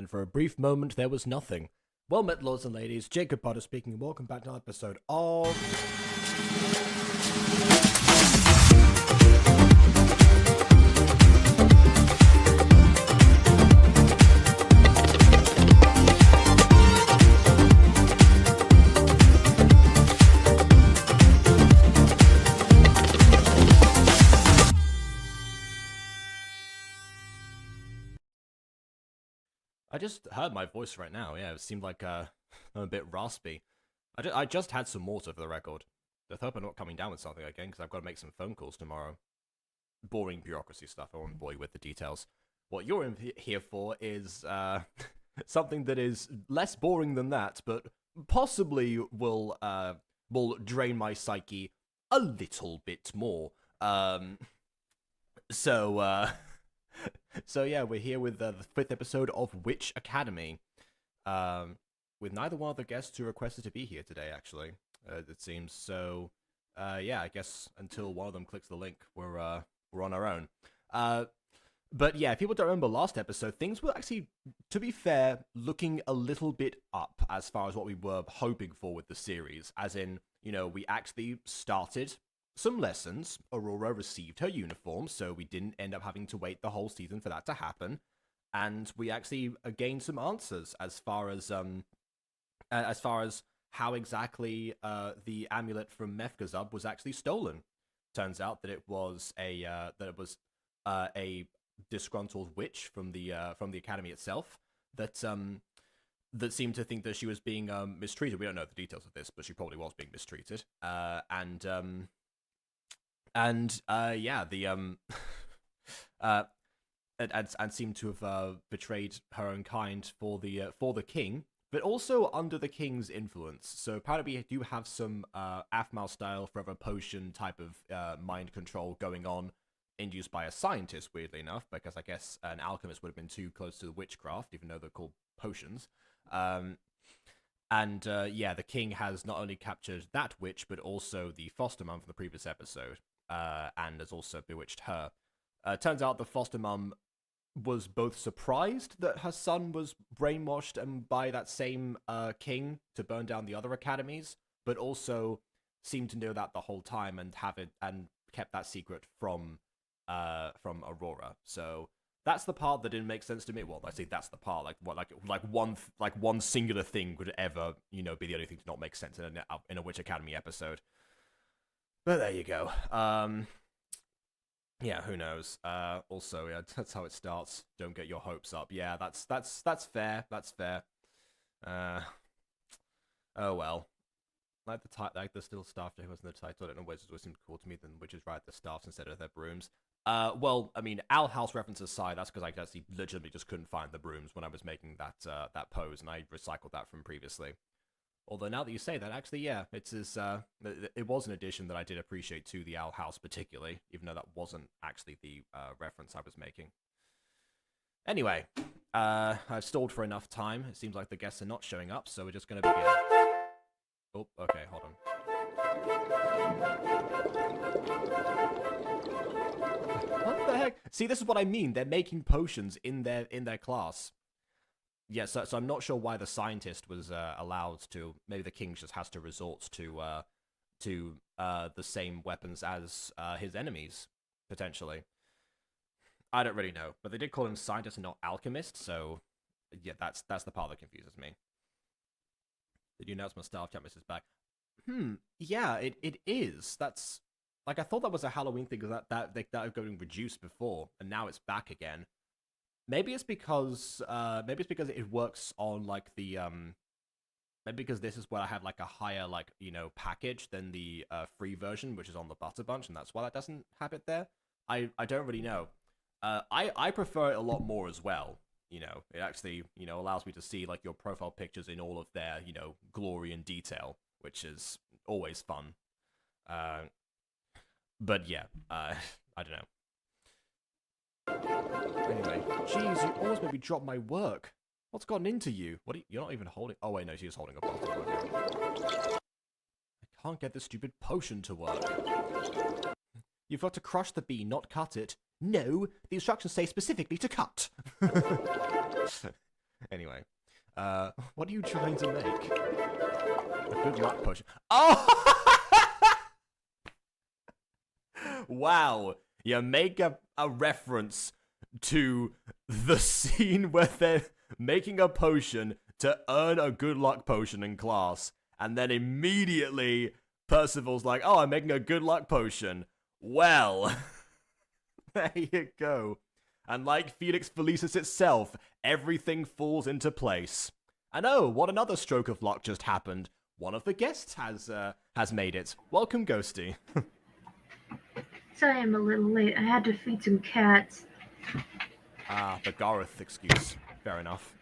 and for a brief moment there was nothing. Well met, lords and ladies, Jacob Potter speaking, and welcome back to another episode of... I just heard my voice right now. Yeah, it seemed like I'm a bit raspy. I just had some water for the record. Just hope I'm not coming down with something again, because I've got to make some phone calls tomorrow. Boring bureaucracy stuff. I won't bore you with the details. What you're here for is something that is less boring than that, but possibly will drain my psyche a little bit more. So yeah, we're here with the 5th episode of Witch Academy, with neither one of the guests who requested to be here today, actually, it seems. So, yeah, I guess until one of them clicks the link, we're on our own. But yeah, if people don't remember last episode, things were actually, to be fair, looking a little bit up as far as what we were hoping for with the series. As in, you know, we actually started some lessons. Aurora received her uniform, so we didn't end up having to wait the whole season for that to happen. And we actually gained some answers as far as how exactly the amulet from Mephgazub was actually stolen. Turns out that it was a disgruntled witch from the academy itself that seemed to think that she was being mistreated. We don't know the details of this, but she probably was being mistreated. And seemed to have betrayed her own kind for the king, but also under the king's influence. So apparently we do have some Aphmau style forever potion type of mind control going on, induced by a scientist, weirdly enough, because I guess an alchemist would have been too close to the witchcraft, even though they're called potions. Yeah, the king has not only captured that witch, but also the foster mum from the previous episode, and has also bewitched her. Turns out the foster mum was both surprised that her son was brainwashed and by that same king to burn down the other academies, but also seemed to know that the whole time and kept that secret from Aurora. So that's the part that didn't make sense to me. Well, I say that's the part one singular thing could ever, you know, be the only thing to not make sense in a Witch Academy episode. But there you go. Yeah, who knows? Also, yeah, that's how it starts. Don't get your hopes up. Yeah, that's fair. That's fair. Oh well. Like the still staff who was in the title. I don't know, wizards always seem to call to me than witches ride the staffs instead of their brooms. Well, I mean, Owl House reference aside, that's because I actually legitimately just couldn't find the brooms when I was making that pose, and I recycled that from previously. Although now that you say that, actually, yeah, it was an addition that I did appreciate to the Owl House particularly, even though that wasn't actually the reference I was making. Anyway, I've stalled for enough time. It seems like the guests are not showing up, so we're just going to begin. Oh, okay, hold on. What the heck? See, this is what I mean. They're making potions in their class. Yeah, so I'm not sure why the scientist was allowed to. Maybe the king just has to resort to the same weapons as his enemies, potentially. I don't really know, but they did call him scientist and not alchemist, so yeah, that's the part that confuses me. Did you announce my staff chapter is back? Yeah, it is. That's like, I thought that was a Halloween thing that was going reduced before, and now it's back again. Maybe it's because it works on like the maybe because this is where I have like a higher like, you know, package than the free version, which is on the Butter Bunch, and that's why that doesn't have it there. I don't really know. I prefer it a lot more as well. You know, it actually, you know, allows me to see like your profile pictures in all of their, you know, glory and detail, which is always fun. But yeah, I don't know. Anyway, jeez, you almost made me drop my work. What's gotten into you? You're not even holding... Oh wait, no, she's holding a bottle. Okay. I can't get this stupid potion to work. You've got to crush the bee, not cut it. No, the instructions say specifically to cut. Anyway, what are you trying to make? A good luck potion. Oh! Wow, you make a reference to the scene where they're making a potion to earn a good luck potion in class, and then immediately Percival's like, oh, I'm making a good luck potion. Well, there you go. And like Felix Felicis itself, everything falls into place. And oh, what another stroke of luck just happened. One of the guests has made it. Welcome, Ghosty. Sorry I'm a little late. I had to feed some cats. Ah, the Gareth excuse. Fair enough.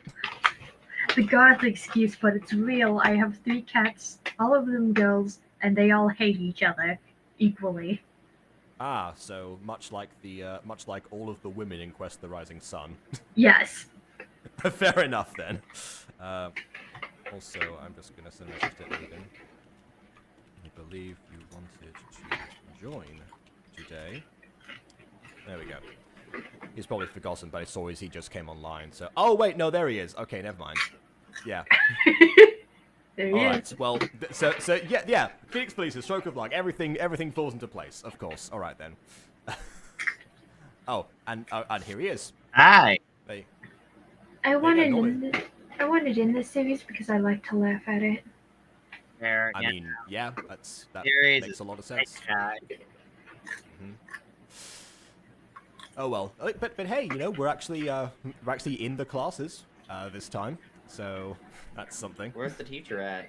The Garth excuse, but it's real. I have 3 cats, all of them girls, and they all hate each other equally. Ah, so much like all of the women in Quest the Rising Sun. Yes. Fair enough then. Also, I'm just gonna send a message to Aiden. I believe you wanted to join today. There we go. He's probably forgotten, but I saw he just came online. So, oh wait, no, there he is. Okay, never mind. Yeah. There he All is. right. Well, so yeah. Felix Felicis, stroke of luck. Everything falls into place. Of course. All right then. Oh, and here he is. Hi. Hey. I wanted in this series because I like to laugh at it. There. I mean, yeah, that Series makes is a lot of sense. Gacha. Oh well, but hey, you know, we're actually in the classes this time, so that's something. Where's the teacher at?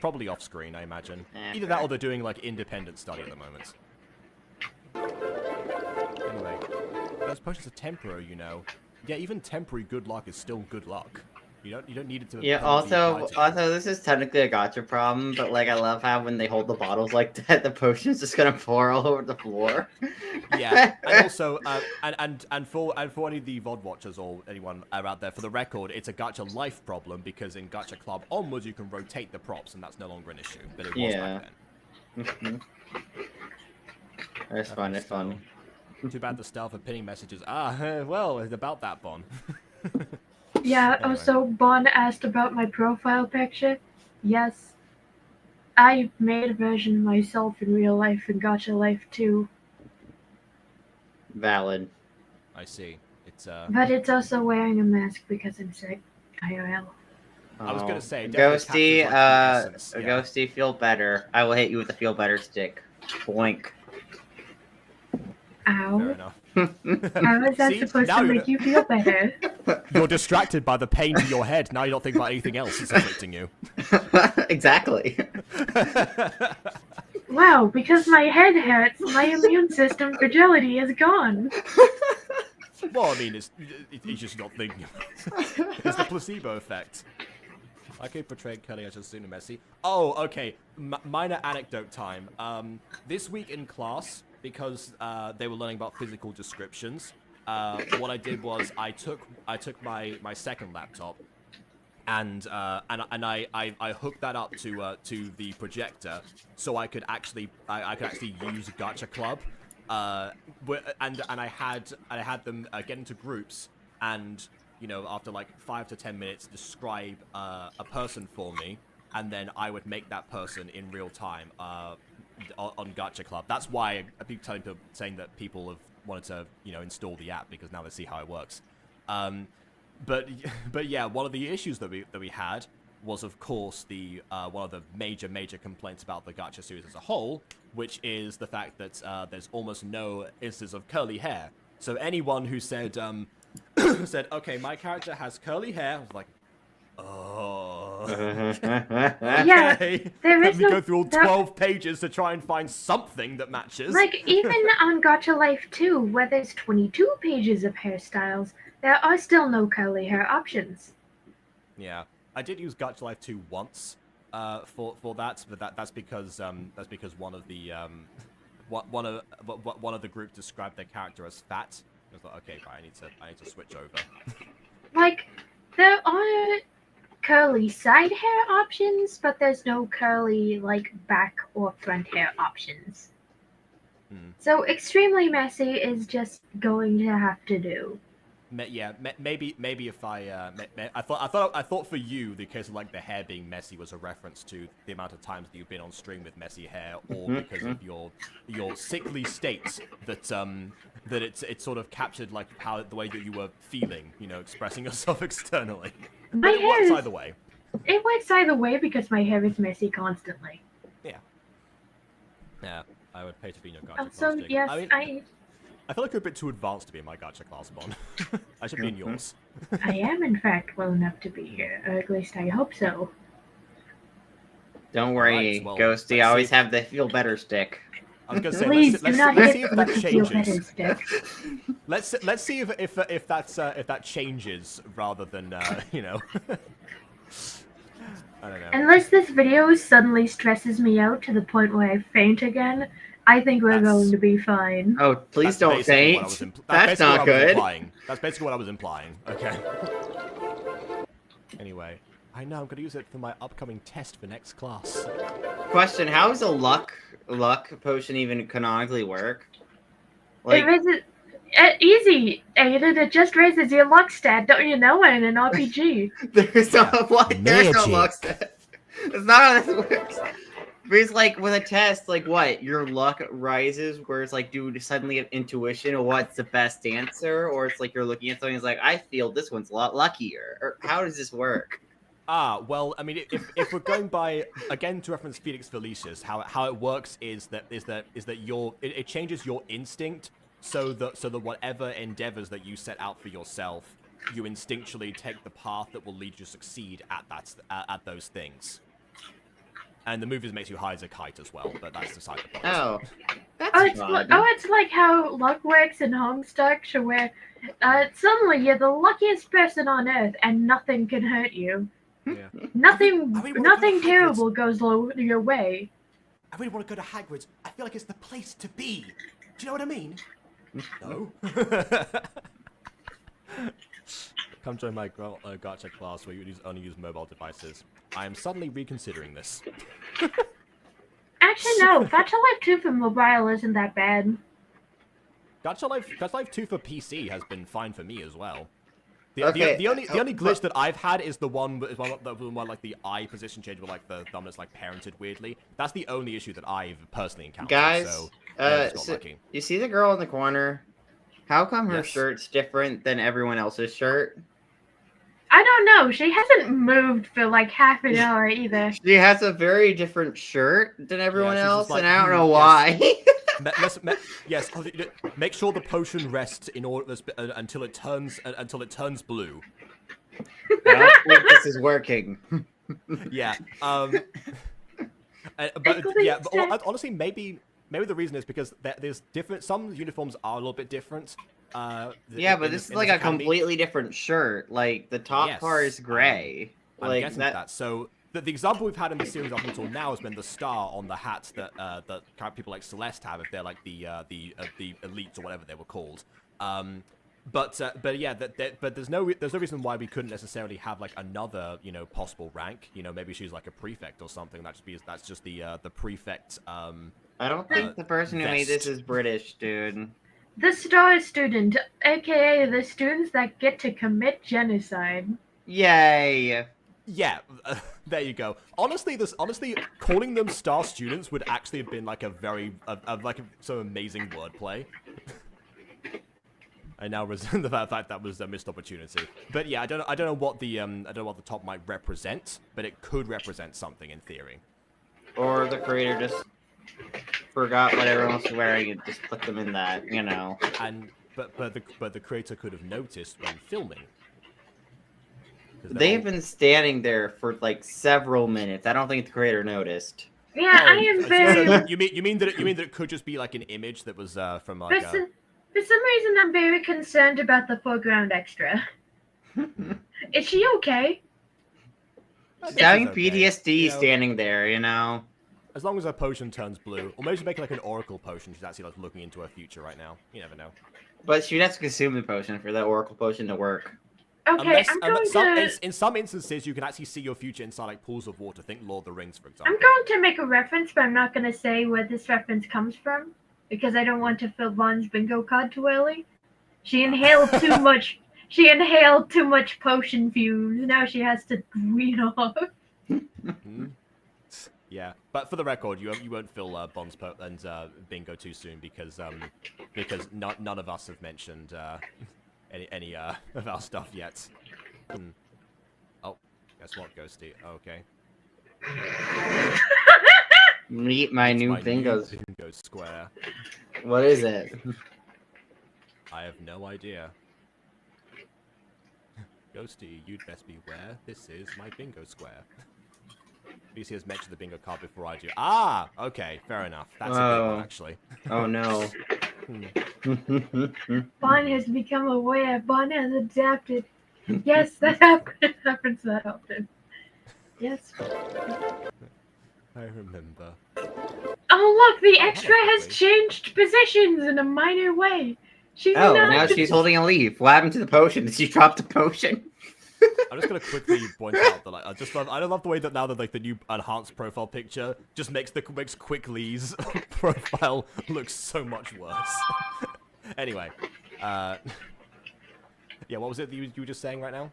Probably off screen, I imagine. Eh, Either that or they're doing like independent study at the moment. Anyway, those potions are temporary, you know. Yeah, even temporary good luck is still good luck. You don't need it to. Yeah. Also, this is technically a Gacha problem, but like, I love how when they hold the bottles like that, the potion's just gonna pour all over the floor. Yeah, and also, and for any of the VOD watchers or anyone out there, for the record, it's a Gacha life problem because in Gacha Club onwards you can rotate the props, and that's no longer an issue. But it was back then. It's fun. It's fun. Too bad the style for pinning messages. Well, it's about that, Bon. Yeah, Anyway. also, Bon asked about my profile picture. Yes, I made a version of myself in real life in Gacha Life too. Valid. I see. It's But it's also wearing a mask because I'm sick. IRL. I was gonna say, it definitely Ghosty, captures, like, the essence, yeah. Ghosty, feel better. I will hit you with a feel better stick. Boink. Fair Ow. enough. How is that See? supposed Now to you're- make you feel better? You're distracted by the pain to your head. Now you don't think about anything else that's afflicting you. Exactly. Wow, because my head hurts, my immune system fragility is gone. Well, I mean, it's just not thinking about it. It's the placebo effect. I could portray Kelly as just Messi. Oh, okay. Minor anecdote time. This week in class, because they were learning about physical descriptions, what I did was I took my second laptop, and I hooked that up to the projector, so I could actually use Gacha Club, and I had them get into groups, and you know, after like 5 to 10 minutes, describe a person for me, and then I would make that person in real time on Gacha Club. That's why I keep saying that people have wanted to, you know, install the app, because now they see how it works. But yeah, one of the issues that we had was, of course, the one of the major complaints about the Gacha series as a whole, which is the fact that there's almost no instances of curly hair. So anyone who said said, okay, my character has curly hair, I was like, oh, Yeah, okay. there Let is me no- go through all that- 12 pages to try and find something that matches. Like, even on Gacha Life 2, where there's 22 pages of hairstyles, there are still no curly hair options. Yeah, I did use Gacha Life 2 once for that, but that's because one of the one of the group described their character as fat. I was like, okay, right, I need to switch over. Like, there are curly side hair options, but there's no curly, like, back or front hair options. So extremely messy is just going to have to do. maybe if I thought for you the case of like the hair being messy was a reference to the amount of times that you've been on stream with messy hair, or because of your sickly state that it's sort of captured like how the way that you were feeling, expressing yourself externally. My But it hair works is- either way. It works either way because my hair is messy constantly. Yeah, I would pay to be in your gacha class. So Jacob. yes, I feel like you're a bit too advanced to be in my gacha class, Bon. I should be in yours. I am in fact well enough to be here, or at least I hope so. Don't worry, Alright, well, Ghosty. let's Always see. have the feel better stick. I was gonna say, Please do let's not see hit if me that with the feel better changes. stick. Let's see if that changes rather than I don't know. Unless this video suddenly stresses me out to the point where I faint again, I think we're That's- going to be fine. Oh, please That's don't basically what I faint. was That's basically not what I was good. implying. That's basically what I was implying. Okay. Anyway, I know I'm going to use it for my upcoming test for next class. Question: how does a luck potion even canonically work? It raises easy, Aiden. It just raises your luck stat, don't you know? In an RPG. There's no there's no Magic. luck stat. That's not how this works. Because like with a test, like what your luck rises, where it's like, do you suddenly have intuition of what's the best answer, or it's like you're looking at something, it's like I feel this one's a lot luckier. Or how does this work? Well, I mean, if we're going by again to reference Felix Felicius, how it works is that it changes your instinct so that whatever endeavors that you set out for yourself, you instinctually take the path that will lead you to succeed at those things. And the movie makes you high as a kite as well, but that's beside the point. Oh, that's It's like how luck works in Homestuck, where suddenly you're the luckiest person on Earth and nothing can hurt you. Yeah. Nothing, I really wanna go nothing to terrible goes your way. I really want to go to Hagrid's. I feel like it's the place to be. Do you know what I mean? No. Come join my gacha class where you only use mobile devices. I am suddenly reconsidering this. Actually, no. Gacha Life 2 for mobile isn't that bad. Gacha Life 2 for PC has been fine for me as well. Okay, The only glitch that I've had is the one where like the eye position change where like the thumb is like parented weirdly. That's the only issue that I've personally encountered. Guys, so I just got lucky. you see the girl in the corner? How come her Yes. shirt's different than everyone else's shirt? I don't know. She hasn't moved for like half an hour either. She has a very different shirt than everyone she's just else, like, and I don't know yes. why. Yes, make sure the potion rests in order until it turns blue. I don't think this is working. Yeah. Honestly, maybe the reason is because there's different. Some uniforms are a little bit different. Yeah, but this is like a completely different shirt. Like the top part is gray. I'm Like getting to that. So the example we've had in the series up until now has been the star on the hats that kind of people like Celeste have if they're like the elites or whatever they were called. But there's no reason why we couldn't necessarily have like another possible rank. Maybe she's like a prefect or something. That's just the prefect. I don't think the person who made this is British, dude. The Star Student, aka the students that get to commit genocide. Yay! Yeah, there you go. Honestly, calling them star students would actually have been like some amazing wordplay. I now resent the fact that was a missed opportunity. But yeah, I don't know what the top might represent, but it could represent something in theory. Or the creator just forgot what everyone was wearing and just put them in that, And but the creator could have noticed when filming. They've been standing there for like several minutes. I don't think the creator noticed. Yeah, I am very. So you mean that it could just be like an image that was from like. For some reason, I'm very concerned about the foreground extra. Is she okay? She's having okay. PTSD standing there, As long as her potion turns blue, or maybe she's making like an oracle potion. She's actually like looking into her future right now. You never know. But she'd have to consume the potion for that oracle potion to work. Okay, in some instances, you can actually see your future inside like pools of water. Think Lord of the Rings, for example. I'm going to make a reference, but I'm not going to say where this reference comes from because I don't want to fill Vaughn's bingo card too early. She inhaled too much. She inhaled too much potion fumes. Now she has to wean off. Hmm? Yeah, but for the record, you won't fill Bond's and Bingo too soon because none of us have mentioned any of our stuff yet. Oh, guess what, Ghosty? Okay. Meet my It's new my Bingo. Bingo square. What is it? I have no idea. Ghosty, you'd best beware. This is my bingo square. BC has mentioned the bingo card before I do. Ah! Okay, fair enough. That's a good one, actually. Oh no. Bond has become aware. Bond has adapted. Yes, that happens that often. Yes. I remember. Oh look, the Oh, extra hello, has Quickly. changed positions in a minor way. She's Oh, not now she's holding a leaf. What happened to the potion? Did she drop the potion? I'm just gonna quickly point out that like, I love the way that now that like the new enhanced profile picture just makes Quickly's profile look so much worse. Anyway, yeah, what was it that you were just saying right now?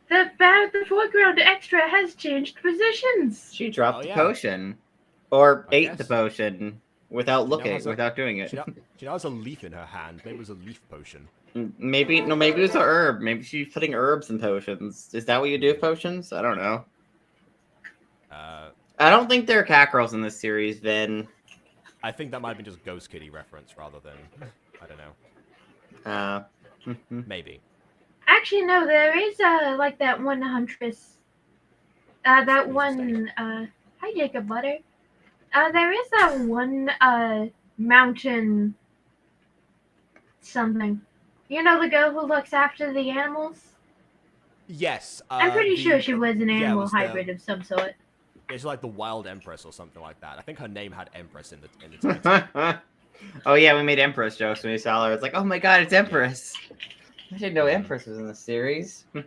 the foreground extra has changed positions. She dropped Oh, the yeah. potion. Or I ate the guess. potion without looking, has a- without doing it. She now has a leaf in her hand. Maybe it was a leaf potion. Maybe it was an herb. Maybe she's putting herbs in potions. Is that what you do with potions? I don't know. I don't think there are cackerels in this series, Vin. I think that might have been just Ghost Kitty reference rather than I don't know. Maybe. Actually, no, there is like that one huntress. That one. Hi, Jacob Butter. There is that one mountain something. You know the girl who looks after the animals? Yes. I'm pretty sure she was an yeah, it animal was hybrid of some sort. It's like the Wild Empress or something like that. I think her name had Empress in the title. Oh yeah, we made Empress jokes when we saw her. It's like, oh my god, it's Empress. I didn't know Empress was in the series. It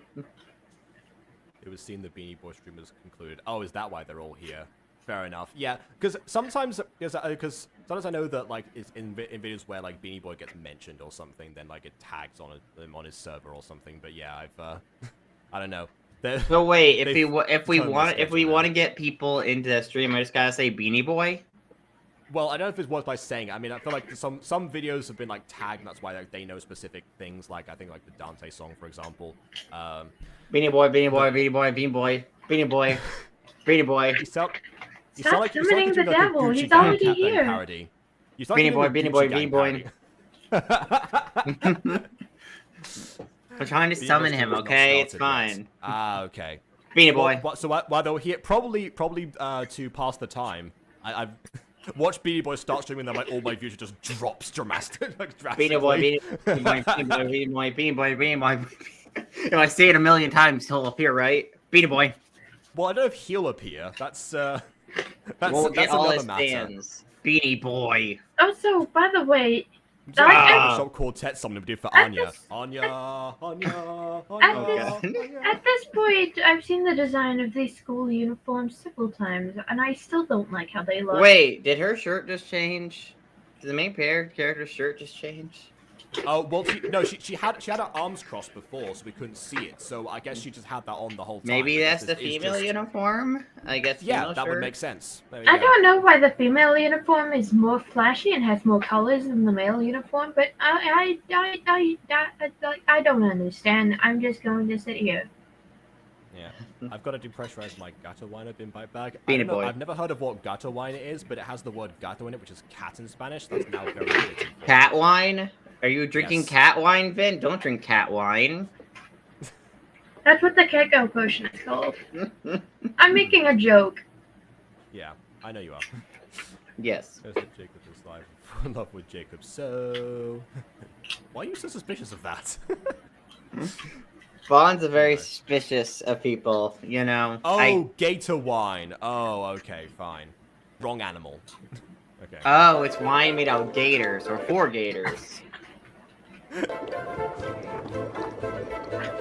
was seen the Beanie Boy streamers concluded. Oh, is that why they're all here? Fair enough. Yeah, because sometimes I know that like it's in videos where like Beanie Boy gets mentioned or something, then like it tags on him on his server or something. But yeah, I've I don't know. So wait, if we totally want scheduled to get people into the stream, I just gotta say Beanie Boy. Well, I don't know if it's worth by saying it. I mean, I feel like some videos have been like tagged, and that's why like, they know specific things. Like I think like the Dante song, for example. Beanie Boy, Beanie Boy, Beanie Boy, Beanie Boy, Beanie Boy, Beanie Boy. Stop summoning the devil. He's already here. Parody. Beanie Boy, Beanie Boy, Beanie Boy. I'm trying to summon him, okay? It's fine. Ah, okay. Beanie Boy. So while they were here, probably to pass the time, I've watched Beanie Boy start streaming, then like all my views just drops drastically. Beanie Boy, Beanie Boy, Beanie Boy, Beanie Boy, Beanie Boy, Beanie Boy. If I say it a million times, he'll appear, right? Beanie Boy. Well, I don't know if he'll appear. That's We'll get all another his matter. fans. Beanie Boy. Also, by the way, Shop quartet something to do for At Anya. this- Anya. at this point, I've seen the design of these school uniforms several times, and I still don't like how they look. Wait, did her shirt just change? Did the main character's shirt just change? Oh well, she had her arms crossed before, so we couldn't see it. So I guess she just had that on the whole time. Maybe I guess that's the it's female just- uniform? I guess Yeah, female that would shirt? make sense. There we I go. don't know why the female uniform is more flashy and has more colors than the male uniform, but I don't understand. I'm just going to sit here. Yeah, I've got to depressurize my gato wine up in bite bag. Beanie I don't know, Boy. I've never heard of what gato wine is, but it has the word gato in it, which is cat in Spanish. That's now very fitting. Cat wine? Are you drinking Yes. cat wine, Vin? Don't drink cat wine. That's what the Keiko potion is called. I'm making a joke. Yeah, I know you are. Yes. There's that Jacob is live. In love with Jacob. So, why are you so suspicious of that? Bond's very suspicious of people, you know. Oh, gator wine. Oh, okay, fine. Wrong animal. Okay. Oh, it's wine made out of gators, or for gators.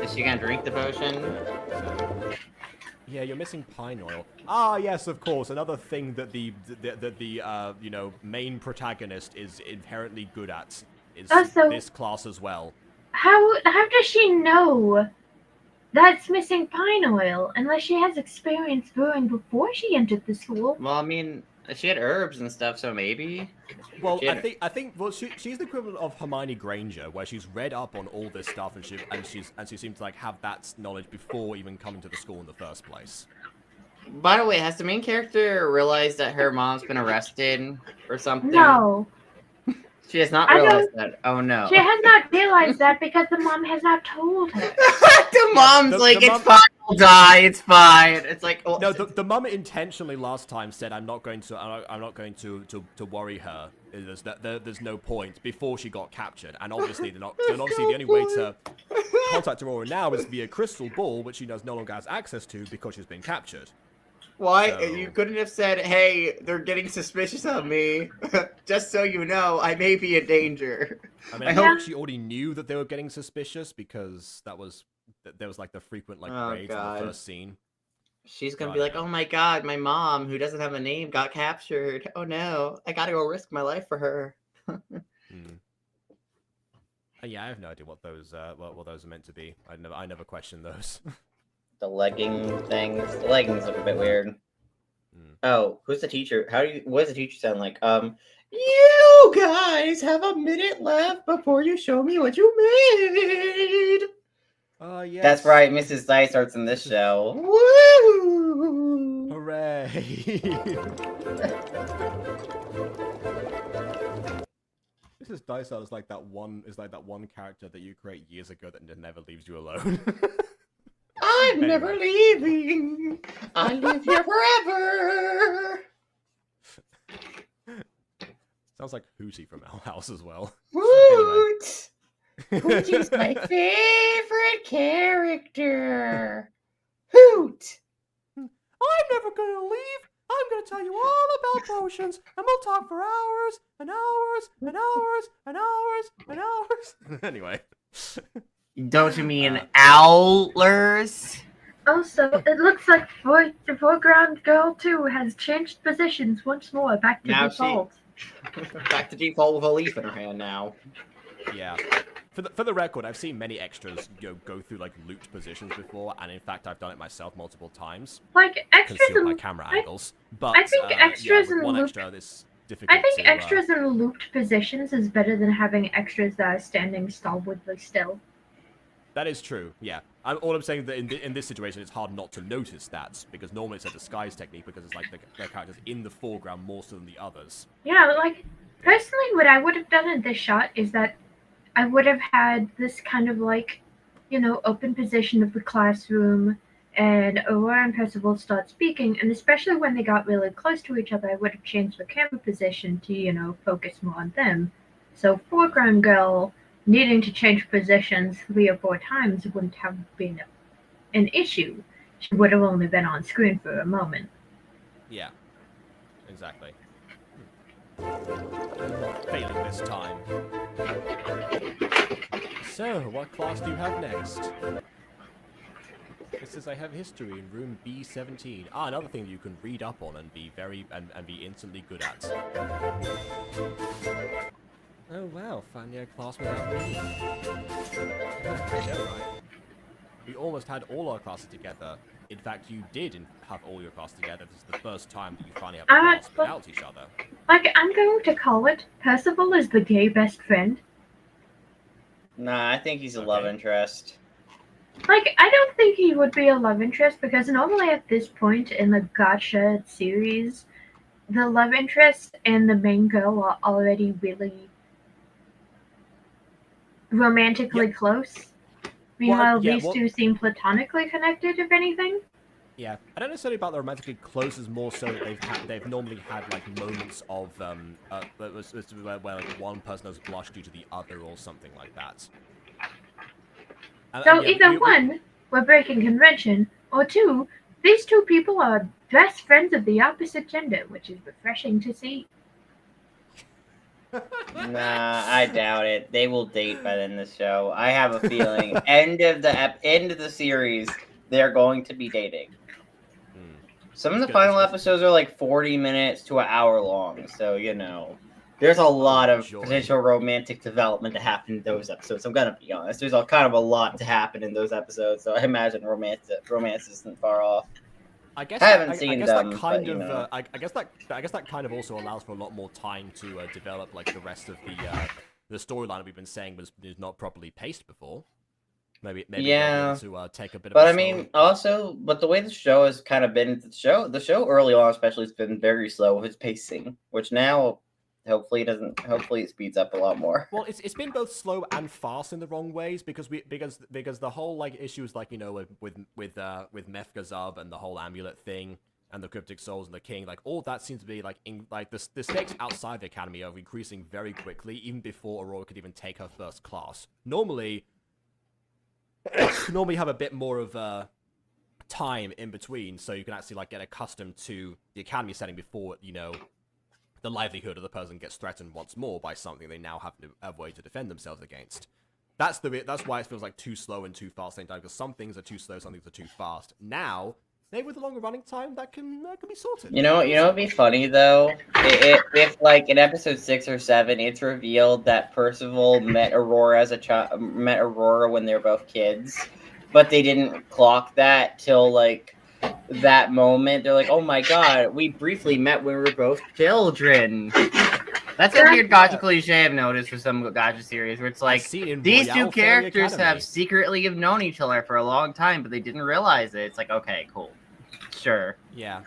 Is she gonna drink the potion? Yeah, you're missing pine oil. Ah, yes, of course. Another thing that the you know main protagonist is inherently good at is Also- this class as well. How does she know that's missing pine oil unless she has experience brewing before she entered the school? Well, I mean, she had herbs and stuff, so maybe. Well, She had- I think well, she's the equivalent of Hermione Granger, where she's read up on all this stuff and she seems to like have that knowledge before even coming to the school in the first place. By the way, has the main character realized that her mom's been arrested or something? No. She has not I realized that. Oh no. She has not realized that because the mom has not told her. The mom's the like, mom- it's fine, I'll die, it's fine. It's like, oh, No, the mum intentionally last time said, "I'm not going to worry her. There's no point." Before she got captured, and obviously the only way to contact Aurora now is via crystal ball, which she no longer has access to because she's been captured. why? So- You couldn't have said, hey, they're getting suspicious of me. Just so you know, I may be in danger. I mean, I I hope- hope she already knew that they were getting suspicious because there was like the frequent like Oh, raids in God. the first scene. She's gonna be like, oh my god, my mom, who doesn't have a name, got captured. Oh no, I gotta go risk my life for her. Yeah, I have no idea what those what those are meant to be. I never questioned those. The legging things. The leggings look a bit weird. Oh, who's the teacher? What does the teacher sound like? You guys have a minute left before you show me what you made. Yes. That's right, Mrs. Dysart's in this show. Woo! Hooray! Mrs. Dysart is like that one character that you create years ago that never leaves you alone. I'm Anyway. never leaving. I live here forever. Sounds like Hootie from Owl House as well. Woot! Hootie's my favorite character. Hoot! I'm never gonna leave. I'm gonna tell you all about potions, and we'll talk for hours and hours and hours and hours and hours. Anyway. Don't you mean owlers? Also, it looks like the foreground girl too has changed positions once more back to Now default. Back to default with a leaf in her hand now. Yeah. For the record, I've seen many extras go through like looped positions before, and in fact, I've done it myself multiple times. Like extras Concealed by in camera angles. But I think extras with in one looped- extra, it's difficult. I think to, extras in looped positions is better than having extras that are standing stalwartly still. That is true. Yeah. All I'm saying that in this situation, it's hard not to notice that because normally it's a disguise technique because it's like the characters in the foreground more so than the others. Yeah, like personally, what I would have done in this shot is that I would have had this kind of like, open position of the classroom, and Aurora and Percival start speaking, and especially when they got really close to each other, I would have changed the camera position to, focus more on them. So foreground girl needing to change positions 3 or 4 times wouldn't have been an issue. She would have only been on screen for a moment. Yeah. Exactly. I'm not failing this time. So, what class do you have next? It says I have history in room B17. Another thing you can read up on and be and be instantly good at. Oh wow, finally a class without me. Yeah, right. We almost had all our classes together. In fact, you did have all your classes together. This is the first time that you finally have a class without each other. Like, I'm going to call it, Percival is the gay best friend. Nah, I think he's a love interest. Like, I don't think he would be a love interest because normally at this point in the Gacha series, the love interest and the main girl are already really romantically close. Meanwhile, these two seem platonically connected, if anything. Yeah, I don't necessarily about the romantically close as more so that they've normally had like moments of where like one person has blushed due to the other or something like that. So either one, we're breaking convention, or 2, these 2 people are best friends of the opposite gender, which is refreshing to see. Nah, I doubt it. They will date by the end of the show. I have a feeling end of the series, they're going to be dating. Some of the final episodes are like 40 minutes to an hour long, so There's a lot of joy. potential romantic development to happen in those episodes. I'm gonna be honest. There's kind of a lot to happen in those episodes, so I imagine romance isn't far off. I guess I haven't I seen guess them, that kind but, you of know. I guess that kind of also allows for a lot more time to develop like the rest of the storyline that we've been saying was not properly paced before. Maybe Yeah. they'll be able to take a bit of. But a I mean, also, but the way the show has kind of been, the show early on especially has been very slow with its pacing, which now hopefully it speeds up a lot more. Well, it's been both slow and fast in the wrong ways because the whole like issues like with Mephgazub and the whole amulet thing and the cryptic souls and the king, like all that seems to be like the stakes outside the academy are increasing very quickly even before Aurora could even take her first class. Normally have a bit more of time in between so you can actually like get accustomed to the academy setting before the livelihood of the person gets threatened once more by something they now have a way to defend themselves against. That's why it feels like too slow and too fast at the same time, because some things are too slow, some things are too fast. Now, maybe with a longer running time, that can be sorted. You know what'd be funny though? If like in episode 6 or 7, it's revealed that Percival met Aurora when they were both kids, but they didn't clock that till like that moment. They're like, oh my god, we briefly met when we were both children. That's a weird Gacha cliche I've noticed for some Gacha series, where it's like these two characters have secretly known each other for a long time, but they didn't realize it. It's like, okay, cool, sure. Yeah,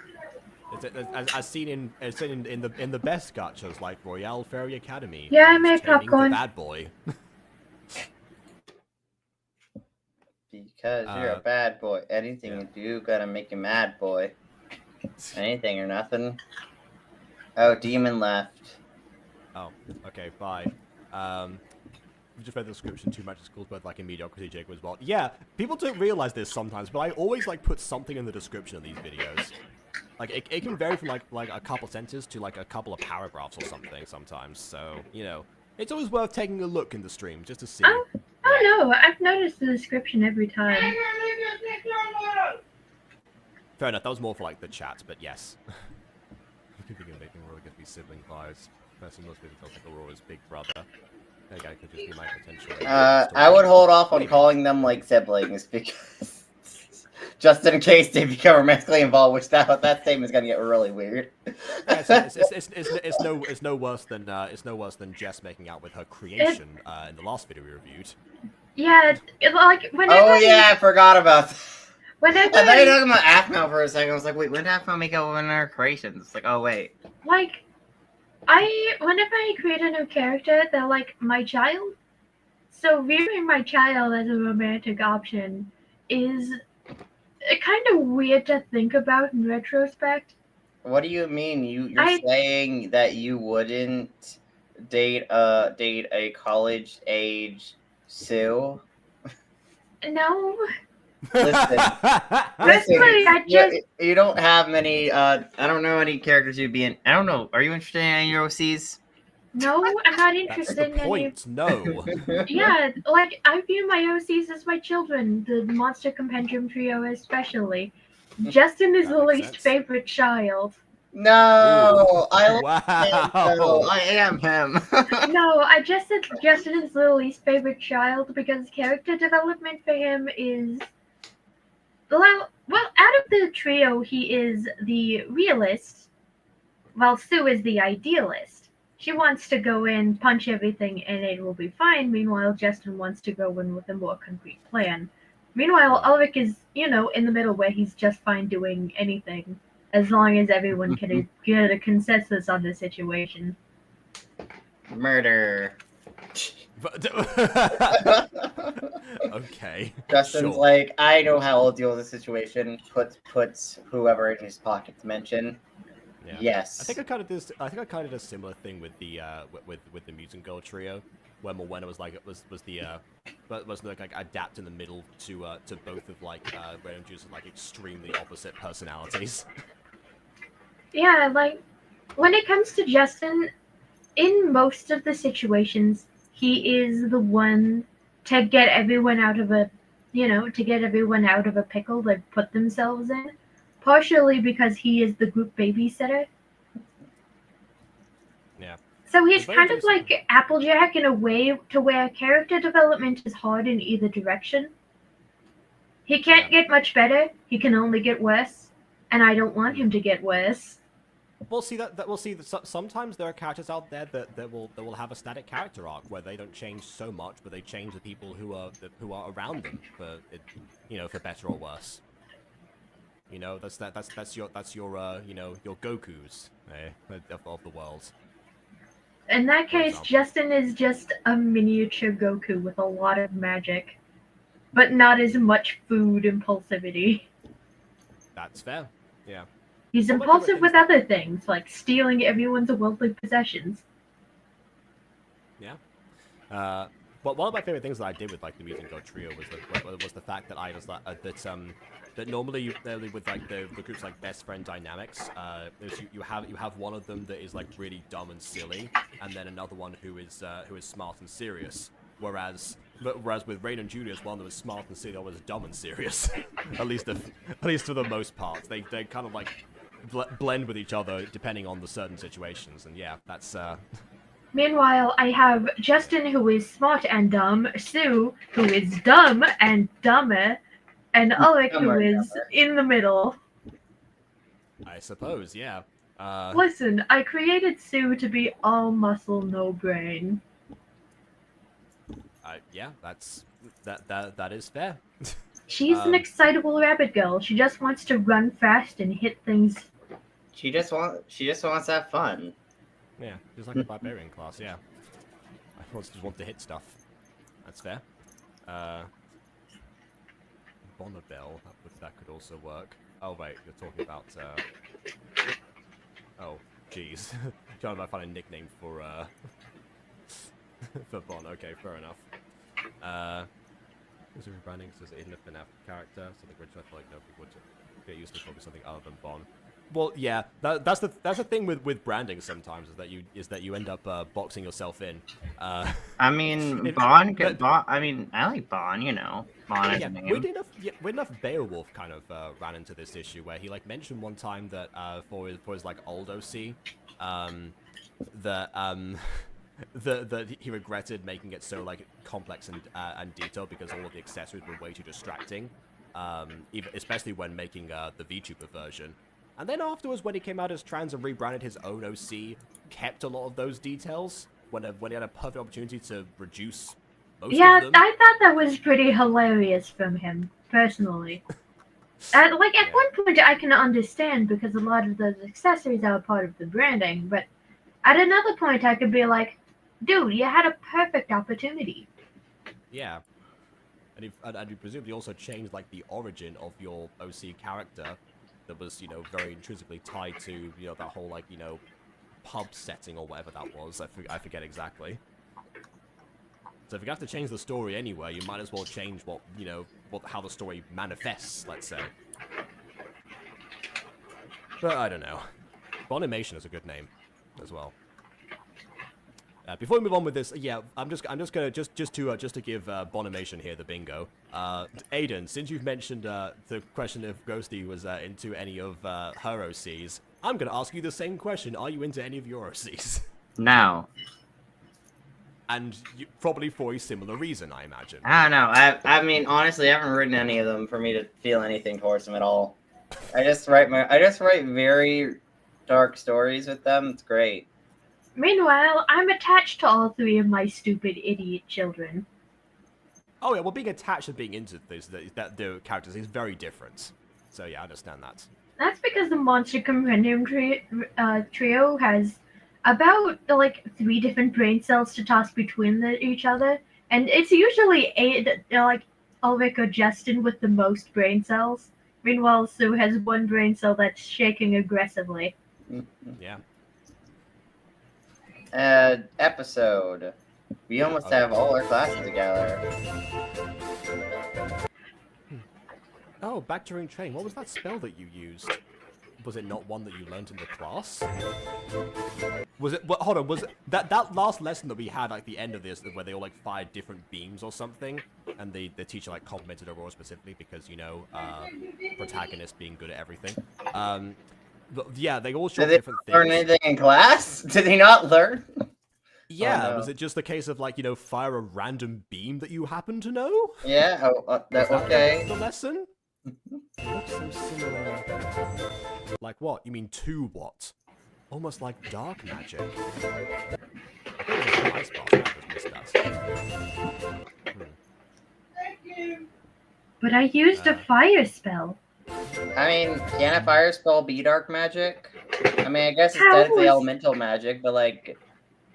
as seen in the best Gachas like Royale Fairy Academy. Yeah, I made popcorn. The bad boy. Because you're a bad boy. Anything you do, gotta make you mad, boy. Anything or nothing. Oh, demon left. Oh, okay, bye. We just read the description too much. It's called both like a mediocrity Jacob as well. Yeah, people don't realize this sometimes, but I always like put something in the description of these videos. Like it can vary from like a couple sentences to like a couple of paragraphs or something sometimes. So it's always worth taking a look in the stream just to see. Oh no, I've noticed the description every time. Fair enough, that was more for like the chat, but yes. I think making Aurora get to be sibling vibes. Person most people felt like Aurora's big brother. That guy could just be my potential. I would hold off on calling them like siblings because just in case they become romantically involved, which that statement's gonna get really weird. Yeah, it's no worse than Jess making out with her creation in the last video we reviewed. Yeah, like whenever. Oh yeah, I forgot about that. Whenever. I thought you were talking about Aphmau for a second. I was like, wait, when did Aphmau make out with one of her creations? It's like, oh wait. Like, whenever I create a new character, they're like my child. So viewing my child as a romantic option is kind of weird to think about in retrospect. What do you mean? You're saying that you wouldn't date a college age Sue? No. Listen, you don't have many. I don't know any characters you'd be in. I don't know. Are you interested in any OCs? No, I'm not interested That's the in point. No. Yeah, like I view my OCs as my children. The Monster Compendium trio, especially. Justin is the least favorite child. No, wow. I am him. No, I just said Justin is the least favorite child because character development for him is well, out of the trio, he is the realist, while Sue is the idealist. She wants to go in, punch everything, and it will be fine. Meanwhile, Justin wants to go in with a more concrete plan. Meanwhile, Ulrich is, in the middle where he's just fine doing anything, as long as everyone can get a consensus on the situation. Murder. Okay. Justin's like, I know how I'll deal with the situation. Puts whoever in his pocket to mention. Yeah. Yes. I think I kind of did a similar thing with the Mutant Girl trio, where Morwenna was like adapt in the middle to both of like Random Juice's like extremely opposite personalities. Yeah, like when it comes to Justin, in most of the situations, he is the one to get everyone out of a pickle they put themselves in. Partially because he is the group babysitter. Yeah. So he's Very kind of decent. like Applejack in a way to where character development is hard in either direction. He can't get much better, he can only get worse, and I don't want him to get worse. We'll see that we'll see that sometimes there are characters out there that will have a static character arc where they don't change so much, but they change the people who are around them for it, for better or worse. That's your your Gokus of the world. In that case, example. Justin is just a miniature Goku with a lot of magic, but not as much food impulsivity. That's fair. Yeah. He's One of my impulsive favorite with things- other things, like stealing everyone's worldly possessions. Yeah. But one of my favorite things that I did with like the Mutant God Trio was the fact that I was like that normally with like the group's like best friend dynamics, you have one of them that is like really dumb and silly, and then another one who is smart and serious. Whereas with Rain and Julius, one that was smart and silly, was dumb and serious. at least for the most part, they kind of like blend with each other depending on the certain situations, and yeah, that's. Meanwhile, I have Justin, who is smart and dumb, Sue, who is dumb and dumber, and Ulrich, who is in the middle. I suppose, yeah. Listen, I created Sue to be all muscle, no brain. Yeah, that is fair. She's an excitable rabbit girl. She just wants to run fast and hit things. She just wants to have fun. Yeah, just like a barbarian class, yeah. I just want to hit stuff. That's fair. Bonnabelle, that could also work. Oh wait, you're talking about oh, jeez. Trying to find a nickname for for Bon. Okay, fair enough. Is rebranding because it's in the FNAF character, so which I feel like nobody would get used to probably something other than Bon. Well, yeah, that's the thing with branding sometimes is that you end up boxing yourself in. I mean, Bon. I mean, I like Bon. Bon as a name. Weird enough, Beowulf kind of ran into this issue where he like mentioned one time that for his like old OC, that he regretted making it so like complex and detailed because all of the accessories were way too distracting, especially when making the VTuber version. And then afterwards, when he came out as trans and rebranded his own OC, kept a lot of those details when he had a perfect opportunity to reduce most of them. Yeah, I thought that was pretty hilarious from him, personally. At one point, I can understand because a lot of those accessories are a part of the branding, but at another point, I could be like, dude, you had a perfect opportunity. Yeah. And you presumably also changed like the origin of your OC character that was, very intrinsically tied to, that whole like, pub setting or whatever that was. I forget exactly. So if you have to change the story anyway, you might as well change how the story manifests, let's say. But I don't know. Bonimation is a good name as well. Before we move on with this, yeah, I'm just gonna just to give Bonimation here the bingo. Aiden, since you've mentioned the question if Ghosty was into any of her OCs, I'm gonna ask you the same question. Are you into any of your OCs? No. And probably for a similar reason, I imagine. I don't know. I mean, honestly, I haven't written any of them for me to feel anything towards them at all. I just write very dark stories with them. It's great. Meanwhile, I'm attached to all three of my stupid idiot children. Oh yeah, well, being attached and being into the characters is very different. So yeah, I understand that. That's because the Monster Compendium trio has about 3 different brain cells to toss between each other, and it's usually Ulrich or Justin with the most brain cells. Meanwhile, Sue has 1 brain cell that's shaking aggressively. Yeah. Episode. We almost have all our classes together. Oh, back during training. What was that spell that you used? Was it not one that you learned in the class? Was it? Well, hold on. Was it that last lesson that we had at the end of this, where they all fired different beams or something, and the teacher complimented Aurora specifically because protagonist being good at everything. But yeah, they all showed different things. Learn anything in class? Did they not learn? Yeah, no. was it just the case of like, fire a random beam that you happen to know? Yeah. Was that Okay. the lesson? Looks so similar. Like what? You mean to what? Almost like dark magic. I thought it was an ice blast, I just missed that. But I used a Uh. fire spell. I mean, can a fire spell be dark magic? I mean, I guess it's How technically was- elemental magic, but like,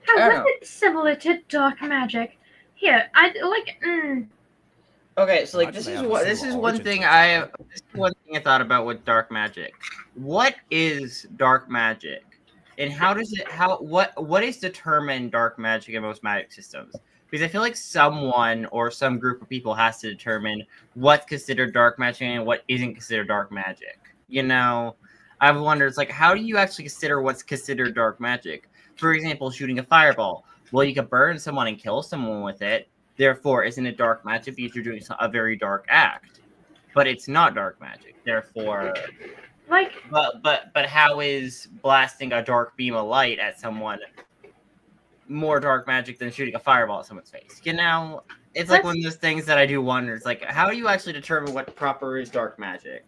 How I was don't know. it similar to dark magic? Here, Okay, so like Imagine this they is have a what this similar is one origin thing to each I other. this is one thing I thought about with dark magic. What is dark magic, and what is determined dark magic in most magic systems? Because I feel like someone or some group of people has to determine what's considered dark magic and what isn't considered dark magic. I've wondered, it's like, how do you actually consider what's considered dark magic? For example, shooting a fireball. Well, you could burn someone and kill someone with it. Therefore, isn't it dark magic because you're doing a very dark act? But it's not dark magic. Therefore, but how is blasting a dark beam of light at someone more dark magic than shooting a fireball at someone's face? It's like one of those things that I do wonder. It's like, how do you actually determine what proper is dark magic?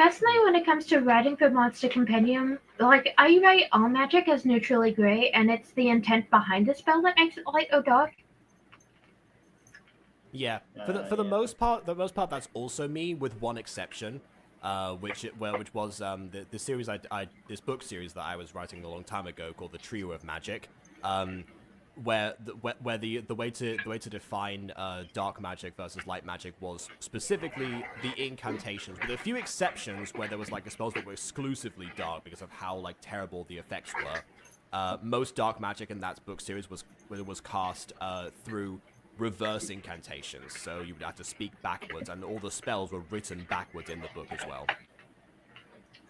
personally, when it comes to writing for Monster Compendium, like, I write all magic as neutrally gray, and it's the intent behind the spell that makes it light or dark. Yeah, for the most part, that's also me, with one exception, which was the series this book series that I was writing a long time ago called The Trio of Magic, where the way to define dark magic versus light magic was specifically the incantations, with a few exceptions where there was like spells that were exclusively dark because of how like terrible the effects were. Most dark magic in that book series was cast through reverse incantations, so you would have to speak backwards, and all the spells were written backwards in the book as well.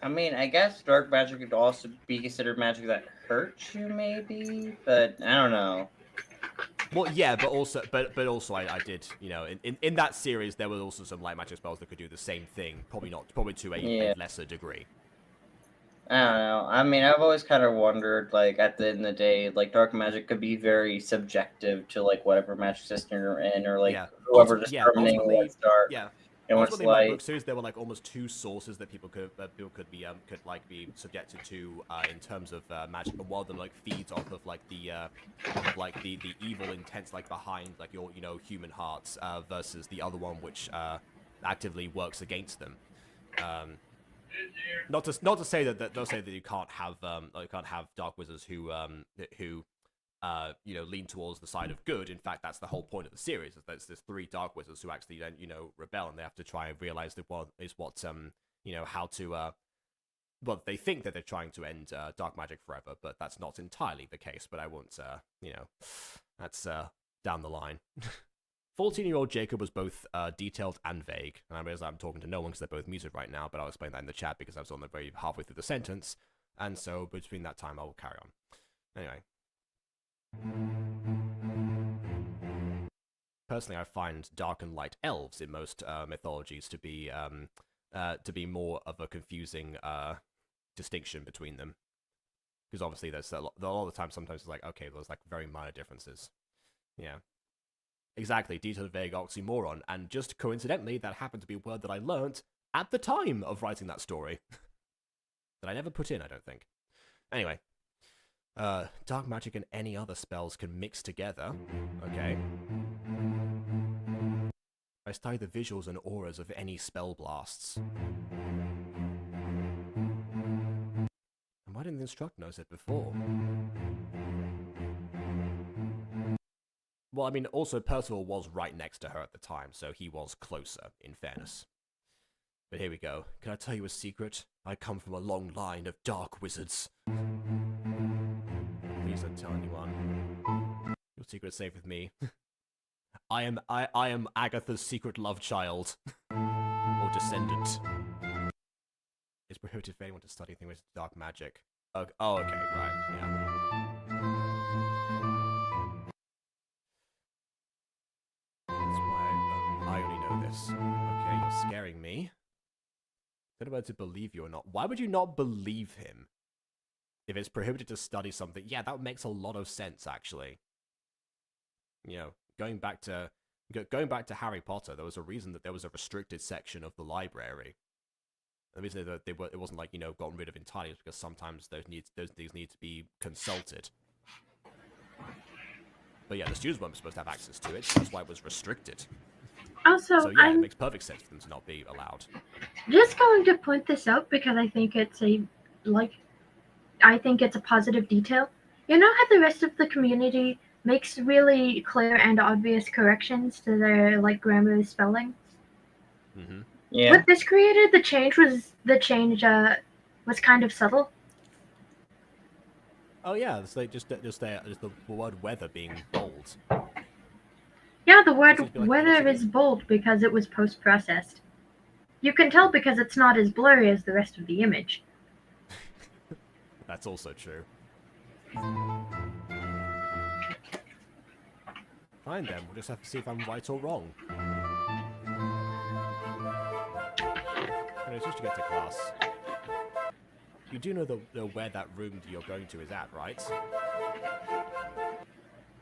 I mean, I guess dark magic could also be considered magic that hurts you, maybe, but I don't know. Well, yeah, but also I did, in that series there were also some light magic spells that could do the same thing, probably to a lesser degree. I don't know. I mean, I've always kind of wondered, like, at the end of the day, like, dark magic could be very subjective to, like, whatever magic system you're in, or, like, whoever determining what's dark and what's ultimately, light. in my book series, there were, like, almost two sources that people could be subjected to in terms of magic, and one of them, like, feeds off of, like, the evil intents, like, behind, like, your, human hearts, versus the other one, which actively works against them. Not to say that they'll say that you can't have dark wizards who lean towards the side of good. In fact, that's the whole point of the series. Is there's three dark wizards who actually then rebel, and they have to try and realize that well, they think that they're trying to end dark magic forever, but that's not entirely the case. But I won't that's down the line. 14-year-old Jacob was both detailed and vague, and I realize I'm talking to no one because they're both muted right now, but I'll explain that in the chat because I was on the very halfway through the sentence, and so between that time I will carry on. Anyway. Personally, I find dark and light elves in most mythologies to be more of a confusing distinction between them, because obviously there's a lot of the time sometimes it's like, okay, there's like very minor differences. Yeah. Exactly, detailed vague oxymoron, and just coincidentally, that happened to be a word that I learnt at the time of writing that story. That I never put in, I don't think. Anyway. Dark magic and any other spells can mix together. Okay. I study the visuals and auras of any spell blasts. And why didn't the instructor notice it before? Well, I mean, also Percival was right next to her at the time, so he was closer, in fairness. But here we go. Can I tell you a secret? I come from a long line of dark wizards. Please don't tell anyone. Your secret's safe with me. I am Agatha's secret love child. Or descendant. It's prohibited for anyone to study anything with dark magic. Oh, okay, right, yeah. That's why I only know this. Okay, you're scaring me. I don't know whether to believe you or not. Why would you not believe him if it's prohibited to study something, yeah, that makes a lot of sense actually. You know, going back to Harry Potter, there was a reason that there was a restricted section of the library. The reason that it wasn't like, you know, gotten rid of entirely was because sometimes those things need to be consulted. But yeah, the students weren't supposed to have access to it, so that's why it was restricted. Also, So yeah, it I'm makes perfect sense for them to not be allowed. just going to point this out because I think it's a positive detail. You know how the rest of the community makes really clear and obvious corrections to their like grammar spelling? Mm-hmm. Yeah. What this created, the change was kind of subtle. Oh yeah, it's like just the word weather being bold. Yeah, the This word would be like weather editing. is bold because it was post-processed. You can tell because it's not as blurry as the rest of the image. That's also true. Fine then, we'll just have to see if I'm right or wrong. Anyways, just to get to class. You do know where that room that you're going to is at, right?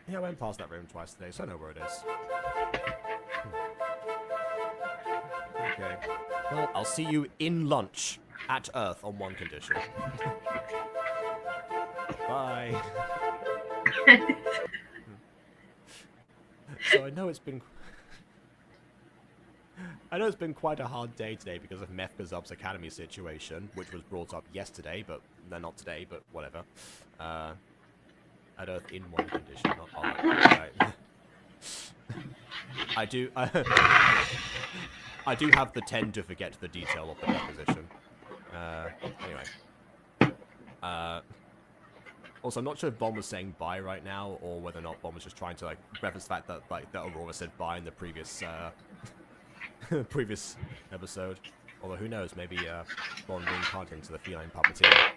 Yeah, I went past that room twice today, so I know where it is. Okay. Well, I'll see you in lunch at Earth on one condition. Bye. So I know it's been quite a hard day today because of Mephgazub's academy situation, which was brought up yesterday, but not today, but whatever. At Earth in one condition, not on it. Right. I do have the tend to forget the detail of the position. Anyway. Also, I'm not sure if Bomb was saying bye right now, or whether or not Bomb was just trying to like reference the fact that that Aurora said bye in the previous previous episode. Although who knows, maybe Bomb reincarnated into the feline puppeteer.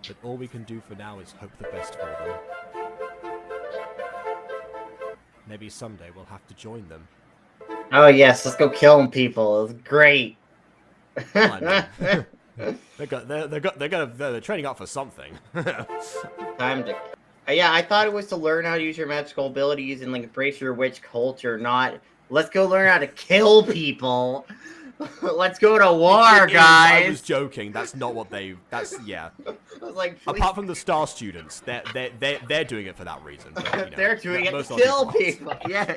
But all we can do for now is hope the best for them. Maybe someday we'll have to join them. Oh yes, let's go killing people. It's great. I mean, they're training up for something. Time to. Yeah, I thought it was to learn how to use your magical abilities and like embrace your witch culture. Not let's go learn how to kill people. Let's go to war, guys. I was joking. That's not what they. That's yeah. I was like, please. Apart from the star students, they're doing it for that reason. But, you know, they're doing it to most kill other people. Yeah.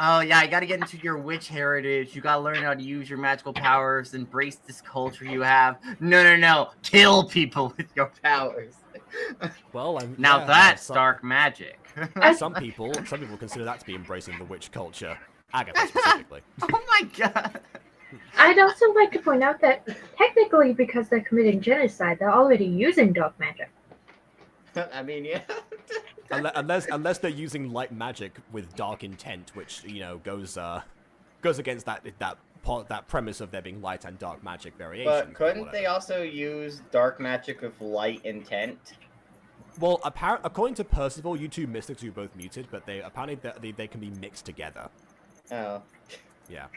Oh yeah, you gotta get into your witch heritage. You gotta learn how to use your magical powers, embrace this culture you have. No. Kill people with your powers. Well, Now that's dark magic. Some people consider that to be embracing the witch culture. Agatha specifically. Oh my god. I'd also like to point out that technically, because they're committing genocide, they're already using dark magic. I mean, yeah. unless they're using light magic with dark intent, which goes against that premise of there being light and dark magic variations. But couldn't they also use dark magic with light intent? Well, according to Percival, you two mystics who both muted, but apparently they can be mixed together. Oh. Yeah.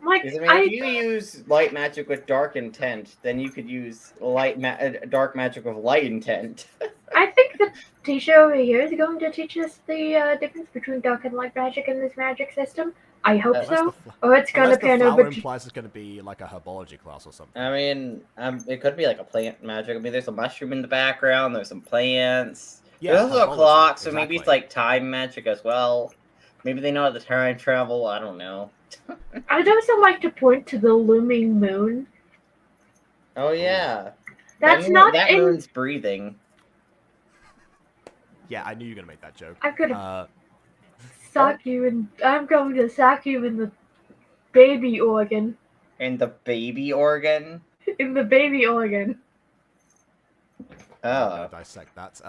If you use light magic with dark intent, then you could use dark magic with light intent. I think the teacher over here is going to teach us the difference between dark and light magic in this magic system. I hope so. Or it's going to pan over. Implies it's going to be like a herbology class or something. I mean, it could be like a plant magic. I mean, there's a mushroom in the background. There's some plants. Yeah, there's also a clock, so exactly. maybe it's like time magic as well. Maybe they know how to time travel. I don't know. I'd also like to point to the looming moon. Oh yeah, That's that moon's breathing. Yeah, I knew you were gonna make that joke. I'm gonna sock you, and I'm going to sock you in the baby organ. In the baby organ. In the baby organ. Oh. Dissect that.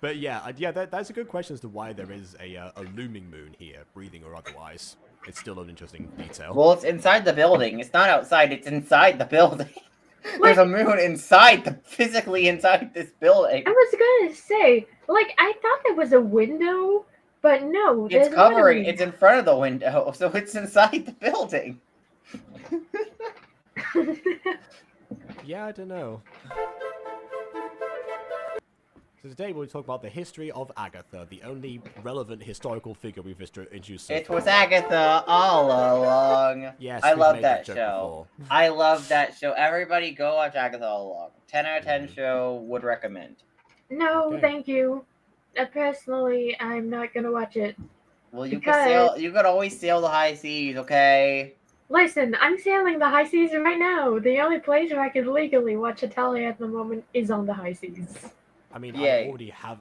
But yeah, that's a good question as to why there is a looming moon here, breathing or otherwise. It's still an interesting detail. Well, it's inside the building. It's not outside. It's inside the building. There's a moon physically inside this building. I was gonna say, I thought there was a window But no, It's there's covering. literally- It's in front of the window, so it's inside the building. Yeah, I don't know. So today we'll talk about the history of Agatha, the only relevant historical figure we've introduced so It far. was Agatha all along. Yes, I we've love made that joke show. before. I love that show. Everybody go watch Agatha all along. 10 out of 10 Mhm. show, would recommend. No, Okay. thank you. Personally, I'm not gonna watch it. Well, you Because- could sail. You could always sail the high seas, okay? Listen, I'm sailing the high seas right now. The only place where I can legally watch Italia at the moment is on the high seas. I mean, Yay.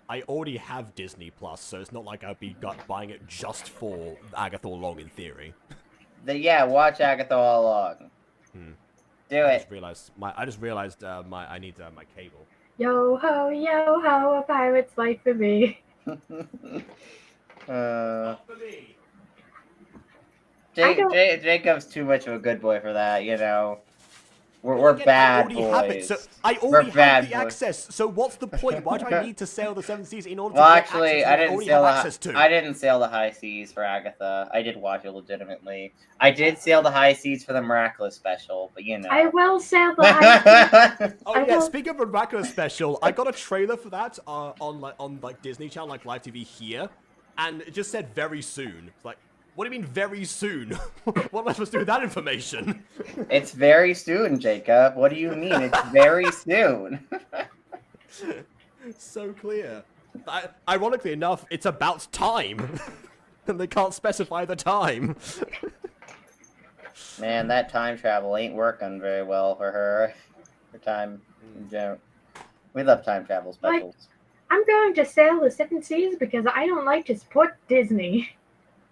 I already have Disney Plus, so it's not like I'd be buying it just for Agatha all along in theory. Yeah, watch Agatha all along. Hmm. Do I it. just realized I need my cable. Yo ho, a pirate's life for me. For me. I don't- Jacob's too much of a good boy for that, you know. We're Again, bad I already have it, boys. so I already bad have the boys. access. So what's the point? Why do I need to sail the seven seas in order Well, to get actually, access to I what didn't already sail have the access to? I didn't sail the high seas for Agatha. I did watch it legitimately. I did sail the high seas for the Miraculous special, but you know. I will sail the high seas. Oh I yeah, will- speaking of a Miraculous special, I got a trailer for that on Disney Channel, like live TV here, and it just said very soon. It's like, what do you mean very soon? What am I supposed to do with that information? It's very soon, Jacob. What do you mean? It's very soon. So clear. Ironically enough, it's about time, and they can't specify the time. Man, that time travel ain't working very well for her. For time in general. We love time travel specials. I'm going to sail the seven seas because I don't like to support Disney.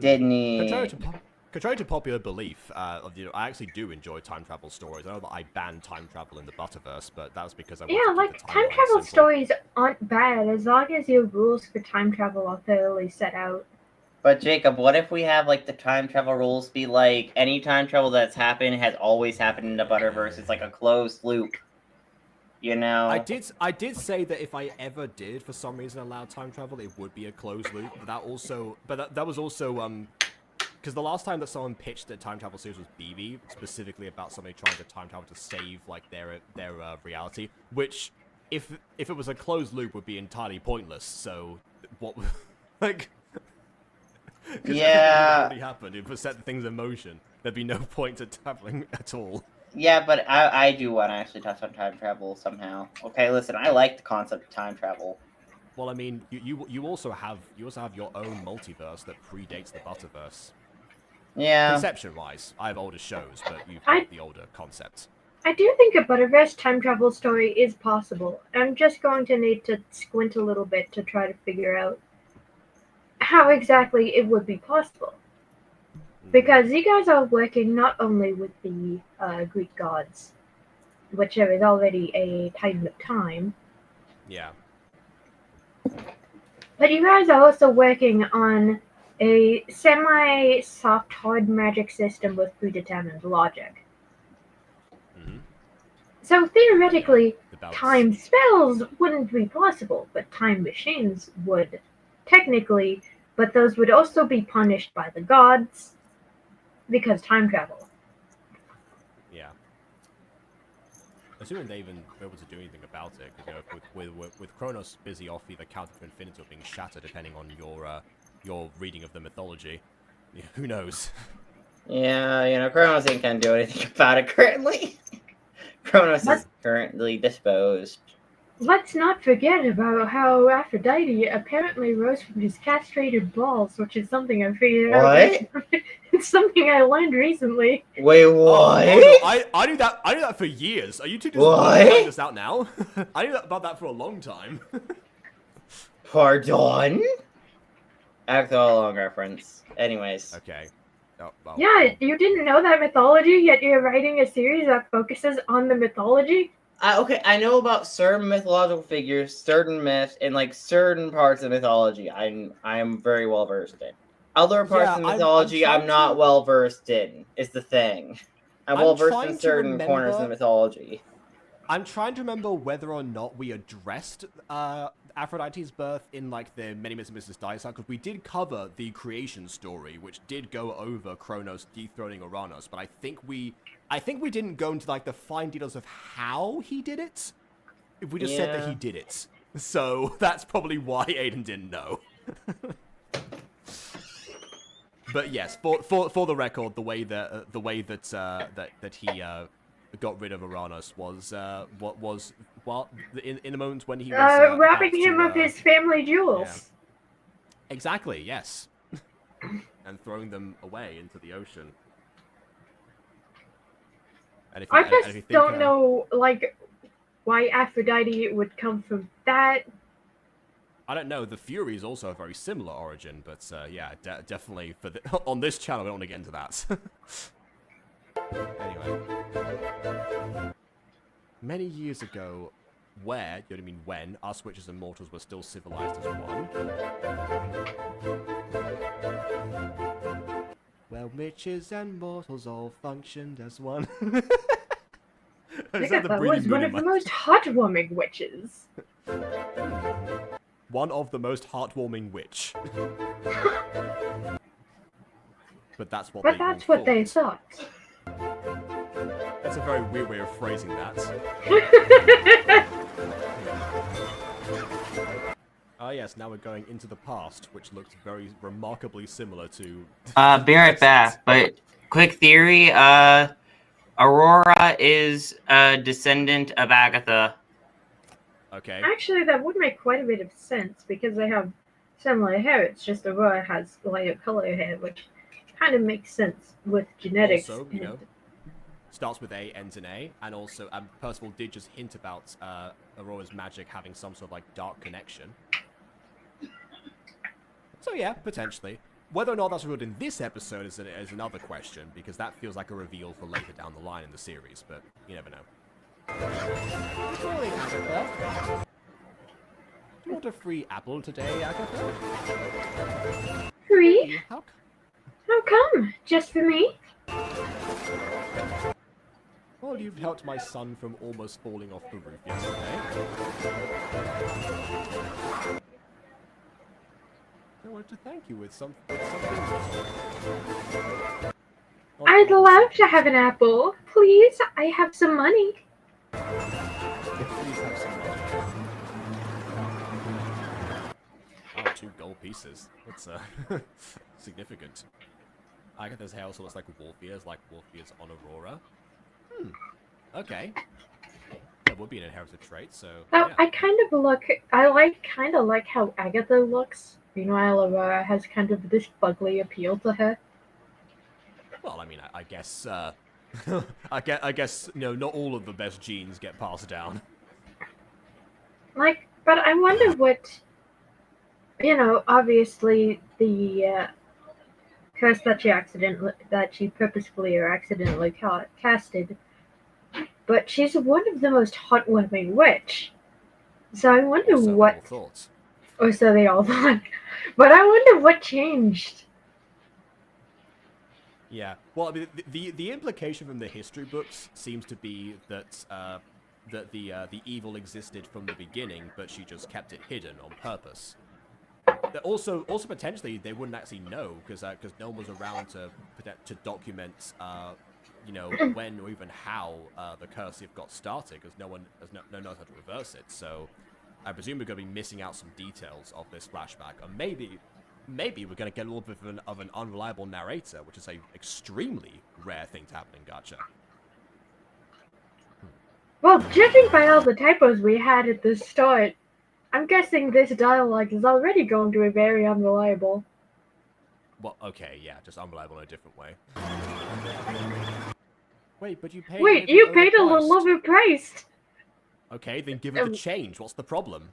Disney. Contrary to popular belief, I actually do enjoy time travel stories. I know that I banned time travel in the Butterverse, but that's because I Yeah, wanted to like keep the time timeline travel simple. stories aren't bad as long as your rules for time travel are thoroughly set out. But Jacob, what if we have like the time travel rules be like any time travel that's happened has always happened in the Butterverse? It's like a closed loop. You know? I did say that if I ever did, for some reason, allow time travel, it would be a closed loop. But that was also because the last time that someone pitched a time travel series was BB, specifically about somebody trying to time travel to save like their reality, which if it was a closed loop would be entirely pointless. So what like? 'Cause Yeah. it already happened. It would set things in motion. There'd be no point to traveling at all. Yeah, but I do want to actually touch on time travel somehow. Okay, listen, I like the concept of time travel. Well, I mean, you also have your own multiverse that predates the Butterverse. Yeah. Conception-wise, I have older shows, but you've I- got the older concepts. I do think a Butterverse time travel story is possible. I'm just going to need to squint a little bit to try to figure out how exactly it would be possible. Because you guys are working not only with the Greek gods, which there is already a Titan of Time, Yeah. but you guys are also working on a semi-soft hard magic system with predetermined logic. Hmm. So theoretically, The balance. time spells wouldn't be possible, but time machines would, technically, but those would also be punished by the gods because time travel. Yeah. Assuming they even were able to do anything about it, 'cause, you know, with Kronos busy off either Count of Infinity or being shattered, depending on your reading of the mythology, who knows? Yeah, you know, Kronos ain't gonna do anything about it currently. Kronos is currently disposed. Let's not forget about how Aphrodite apparently rose from his castrated balls, which is something I figured out. What? It's something I learned recently. Wait, Oh, what? no, I knew that for years. Are you two just What? finding this out now? I knew about that for a long time. Pardon? Act all along reference. Anyways. Okay. Oh, well. Yeah, you didn't know that mythology, yet you're writing a series that focuses on the mythology? Okay, I know about certain mythological figures, certain myths, and like certain parts of mythology. I am very well versed in. Other parts Yeah, of I'm mythology, trying I'm not to- well versed in. Is the thing. I'm I'm well versed trying in to certain corners of remember- mythology. I'm trying to remember whether or not we addressed Aphrodite's birth in like the Many Myths and Mrs. Dice because we did cover the creation story, which did go over Kronos dethroning Uranus, but I think we didn't go into like the fine details of how he did it. If we just said that he did it, so that's probably why Aiden didn't know. But yes, for the record, the way that he got rid of Uranus was in the moment when he was robbing him of his family jewels. Yeah. Exactly, yes, and throwing them away into the ocean. And if you, I and just if you think, don't know, like, why Aphrodite would come from that. I don't know. The Fury is also a very similar origin, but yeah, definitely on this channel, we don't want to get into that. Anyway, many years ago, where, you know what I mean, when us witches and mortals were still civilized as one. Well, witches and mortals all functioned as one. Agatha was one of the most heartwarming witches. One of the most heartwarming witch. But that's what they thought. That's a very weird way of phrasing that. Ah yes, now we're going into the past, which looks very remarkably similar to... Be right back, but quick theory, Aurora is a descendant of Agatha. Okay. Actually, that would make quite a bit of sense, because they have similar hair, it's just Aurora has lighter color hair, which kind of makes sense with genetics. Also, you know, starts with A, ends in A, and also Percival did just hint about Aurora's magic having some sort of like dark connection. So yeah, potentially. Whether or not that's revealed in this episode is another question, because that feels like a reveal for later down the line in the series, but you never know. Agatha? Do you want a free apple today, Agatha? Free? How come? Just for me? Well, you've helped my son from almost falling off the roof yesterday. I wanted to thank you with something. I'd love to have an apple. Please, I have some money. Please have some money. Oh, 2 gold pieces. That's significant. Agatha's hair also looks like Wolfia's on Aurora. Okay. That would be an inherited trait, so... Oh, yeah. I kind of like how Agatha looks. Meanwhile, Aurora has kind of this fugly appeal to her. Well, I mean, I guess, I guess, you know, not all of the best genes get passed down. Like, but I wonder what, you know, obviously the curse that she purposefully or accidentally casted, but she's one of the most heartwarming witch. So I wonder So what... thoughts. Or so they all thought. But I wonder what changed. Yeah. Well, I mean, the implication from the history books seems to be that that the evil existed from the beginning, but she just kept it hidden on purpose. Also potentially they wouldn't actually know because no one was around to document you know, when or even how the cursive got started, because no one knows how to reverse it. So I presume we're going to be missing out some details of this flashback, and maybe we're going to get a little bit of an unreliable narrator, which is a extremely rare thing to happen in Gacha. Well, judging by all the typos we had at the start, I'm guessing this dialogue is already going to be very unreliable. Well, okay, yeah, just unreliable in a different way. Wait, but you paid... Wait, you paid a little overpriced! Okay, then give it the change. What's the problem?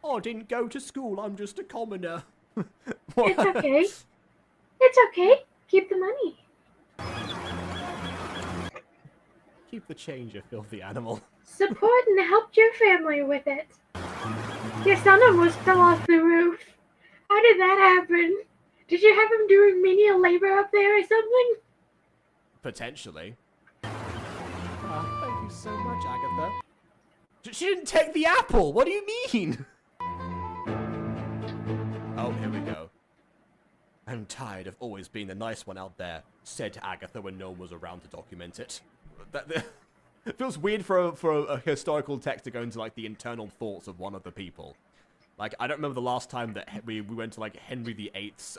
Oh, I didn't go to school. I'm just a commoner. It's okay. It's okay. Keep the money. Keep the change, you filthy animal. Support and helped your family with it. Your son almost fell off the roof. How did that happen? Did you have him doing menial labor up there or something? Potentially. Thank you so much, Agatha. She didn't take the apple! What do you mean? Oh, here we go. I'm tired of always being the nice one out there, said Agatha when no one was around to document it. It feels weird for a historical text to go into, like, the internal thoughts of one of the people. Like, I don't remember the last time that we went to, like, Henry VIII's,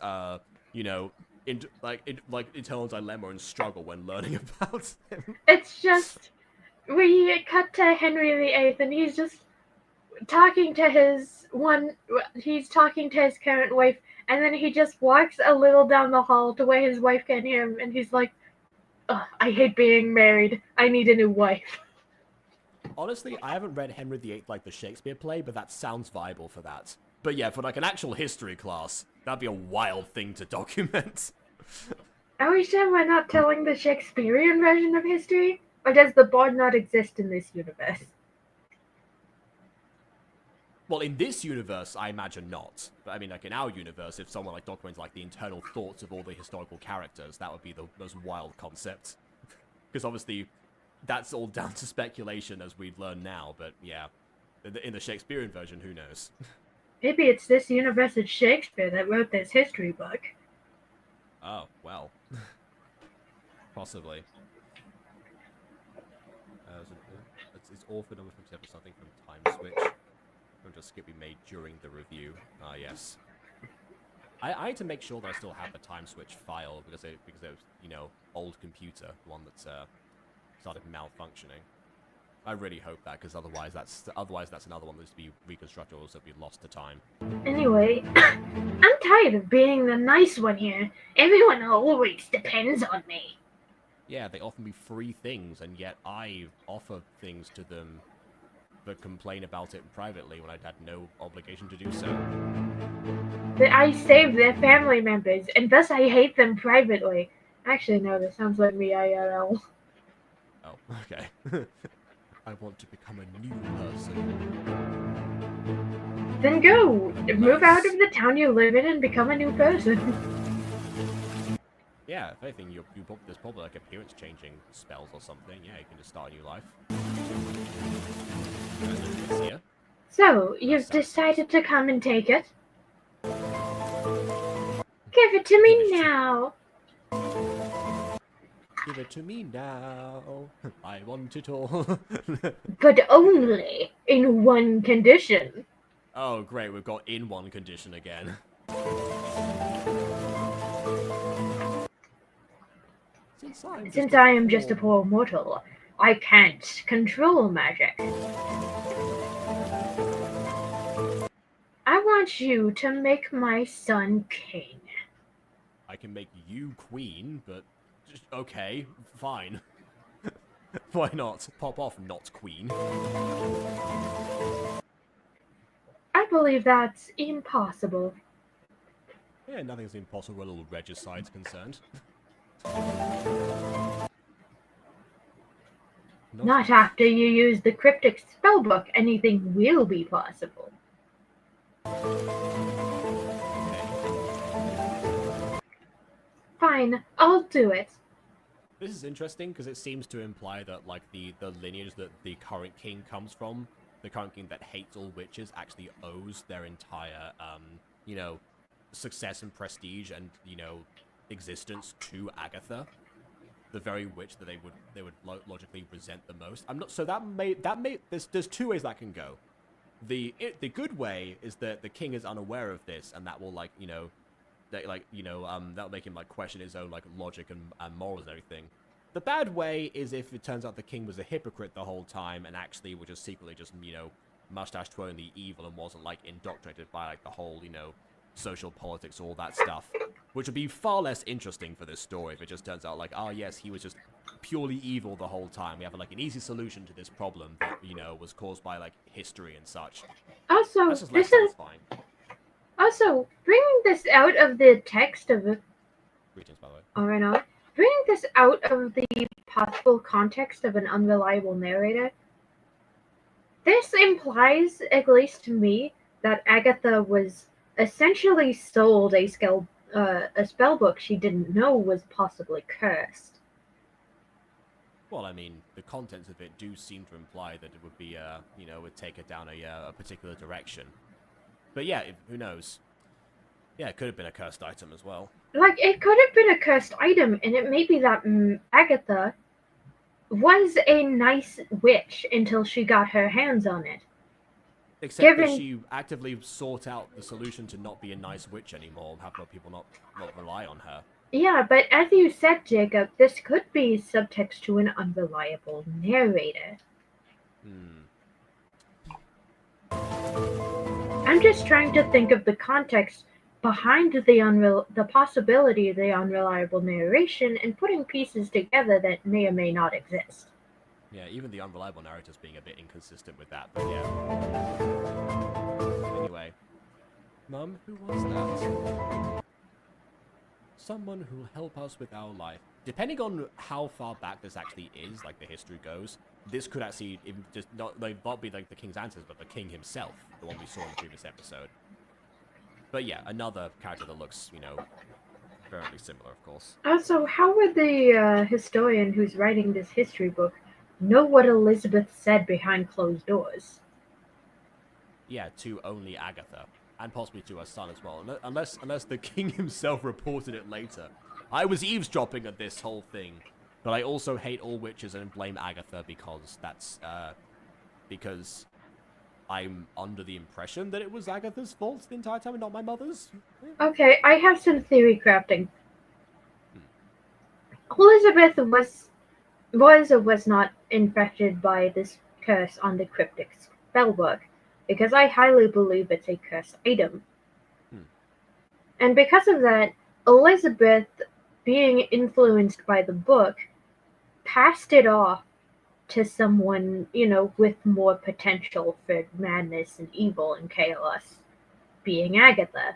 you know, internal dilemma and struggle when learning about him. It's just, we cut to Henry VIII and he's just talking to his current wife, and then he just walks a little down the hall to where his wife can hear him, and he's like, "Ugh, I hate being married. I need a new wife." Honestly, I haven't read Henry VIII like the Shakespeare play, but that sounds viable for that. But yeah, for like an actual history class, that'd be a wild thing to document. Are we sure we're not telling the Shakespearean version of history? Or does the board not exist in this universe? Well, in this universe, I imagine not. But I mean, like, in our universe, if someone, like, documents, like, the internal thoughts of all the historical characters, that would be the most wild concept. Because, obviously, that's all down to speculation, as we'd learn now, but, yeah. In the Shakespearean version, who knows? Maybe it's this universe of Shakespeare that wrote this history book. Oh, well. Possibly. It's author number 57, something from Time Switch. Just skip we made during the review. Ah, yes. I had to make sure that I still have the time switch file because it was, you know, old computer, one that started malfunctioning. I really hope that, because otherwise that's another one that's to be reconstructed or also be lost to time. Anyway, I'm tired of being the nice one here. Everyone always depends on me. Yeah, they offer me free things, and yet I offer things to them but complain about it privately when I had no obligation to do so. That I save their family members, and thus I hate them privately. Actually, no, this sounds like me IRL. Oh, okay. I want to become a new person. Then go! Move out of the town you live in and become a new person. Yeah, if anything, there's probably like appearance-changing spells or something. Yeah, you can just start a new life. Here. So, you've decided to come and take it? Give it to me now! Give it to me now. I want it all. But only in one condition. Oh, great, we've got in one condition again. Since I am just a poor mortal, I can't control magic. I want you to make my son king. I can make you queen, but just, okay, fine. Why not? Pop off, not queen. I believe that's impossible. Yeah, nothing's impossible where little regicide's concerned. Not after you use the cryptic spellbook, anything will be possible. Fine, I'll do it. This is interesting because it seems to imply that, like, the lineage that the current king comes from, the current king that hates all witches, actually owes their entire, you know, success and prestige and, you know, existence to Agatha, the very witch that they would logically resent the most. I'm not so that may there's two ways that can go. The good way is that the king is unaware of this, and that will, like, you know, that'll make him, like, question his own, like, logic and morals and everything. The bad way is if it turns out the king was a hypocrite the whole time and actually was just secretly just, you know, mustache twirling the evil and wasn't, like, indoctrinated by, like, the whole, you know, social politics, all that stuff, which would be far less interesting for this story if it just turns out, like, oh yes, he was just purely evil the whole time. We have, like, an easy solution to this problem that, you know, was caused by, like, history and such. Also, That's just this less is fine. also bringing this out of the text of the. Greetings, by the way. Aurora, bringing this out of the possible context of an unreliable narrator. This implies, at least to me, that Agatha was essentially sold a spell book she didn't know was possibly cursed. Well, I mean, the contents of it do seem to imply that it would be, you know, would take it down a particular direction. But yeah, who knows? Yeah, it could have been a cursed item as well. Like, it could have been a cursed item, and it may be that Agatha was a nice witch until she got her hands on it. Except that she actively sought out the solution to not be a nice witch anymore, have more people not rely on her. Yeah, but as you said, Jacob, this could be subtext to an unreliable narrator. I'm just trying to think of the context behind the possibility of the unreliable narration and putting pieces together that may or may not exist. Yeah, even the unreliable narrator's being a bit inconsistent with that, but yeah. Anyway. Mum, who was that? Someone who'll help us with our life. Depending on how far back this actually is, like the history goes, this could actually even just not be like the king's ancestors, but the king himself, the one we saw in the previous episode. But yeah, another character that looks, you know, very similar, of course. Also, how would the historian who's writing this history book know what Elizabeth said behind closed doors? Yeah, to only Agatha. And possibly to her son as well. Unless the king himself reported it later. I was eavesdropping at this whole thing. But I also hate all witches and blame Agatha because that's, because I'm under the impression that it was Agatha's fault the entire time and not my mother's. Okay, I have some theory crafting. Elizabeth was or was not infected by this curse on the cryptic spellbook, because I highly believe it's a cursed item. And because of that, Elizabeth, being influenced by the book, passed it off to someone, you know, with more potential for madness and evil and chaos, being Agatha,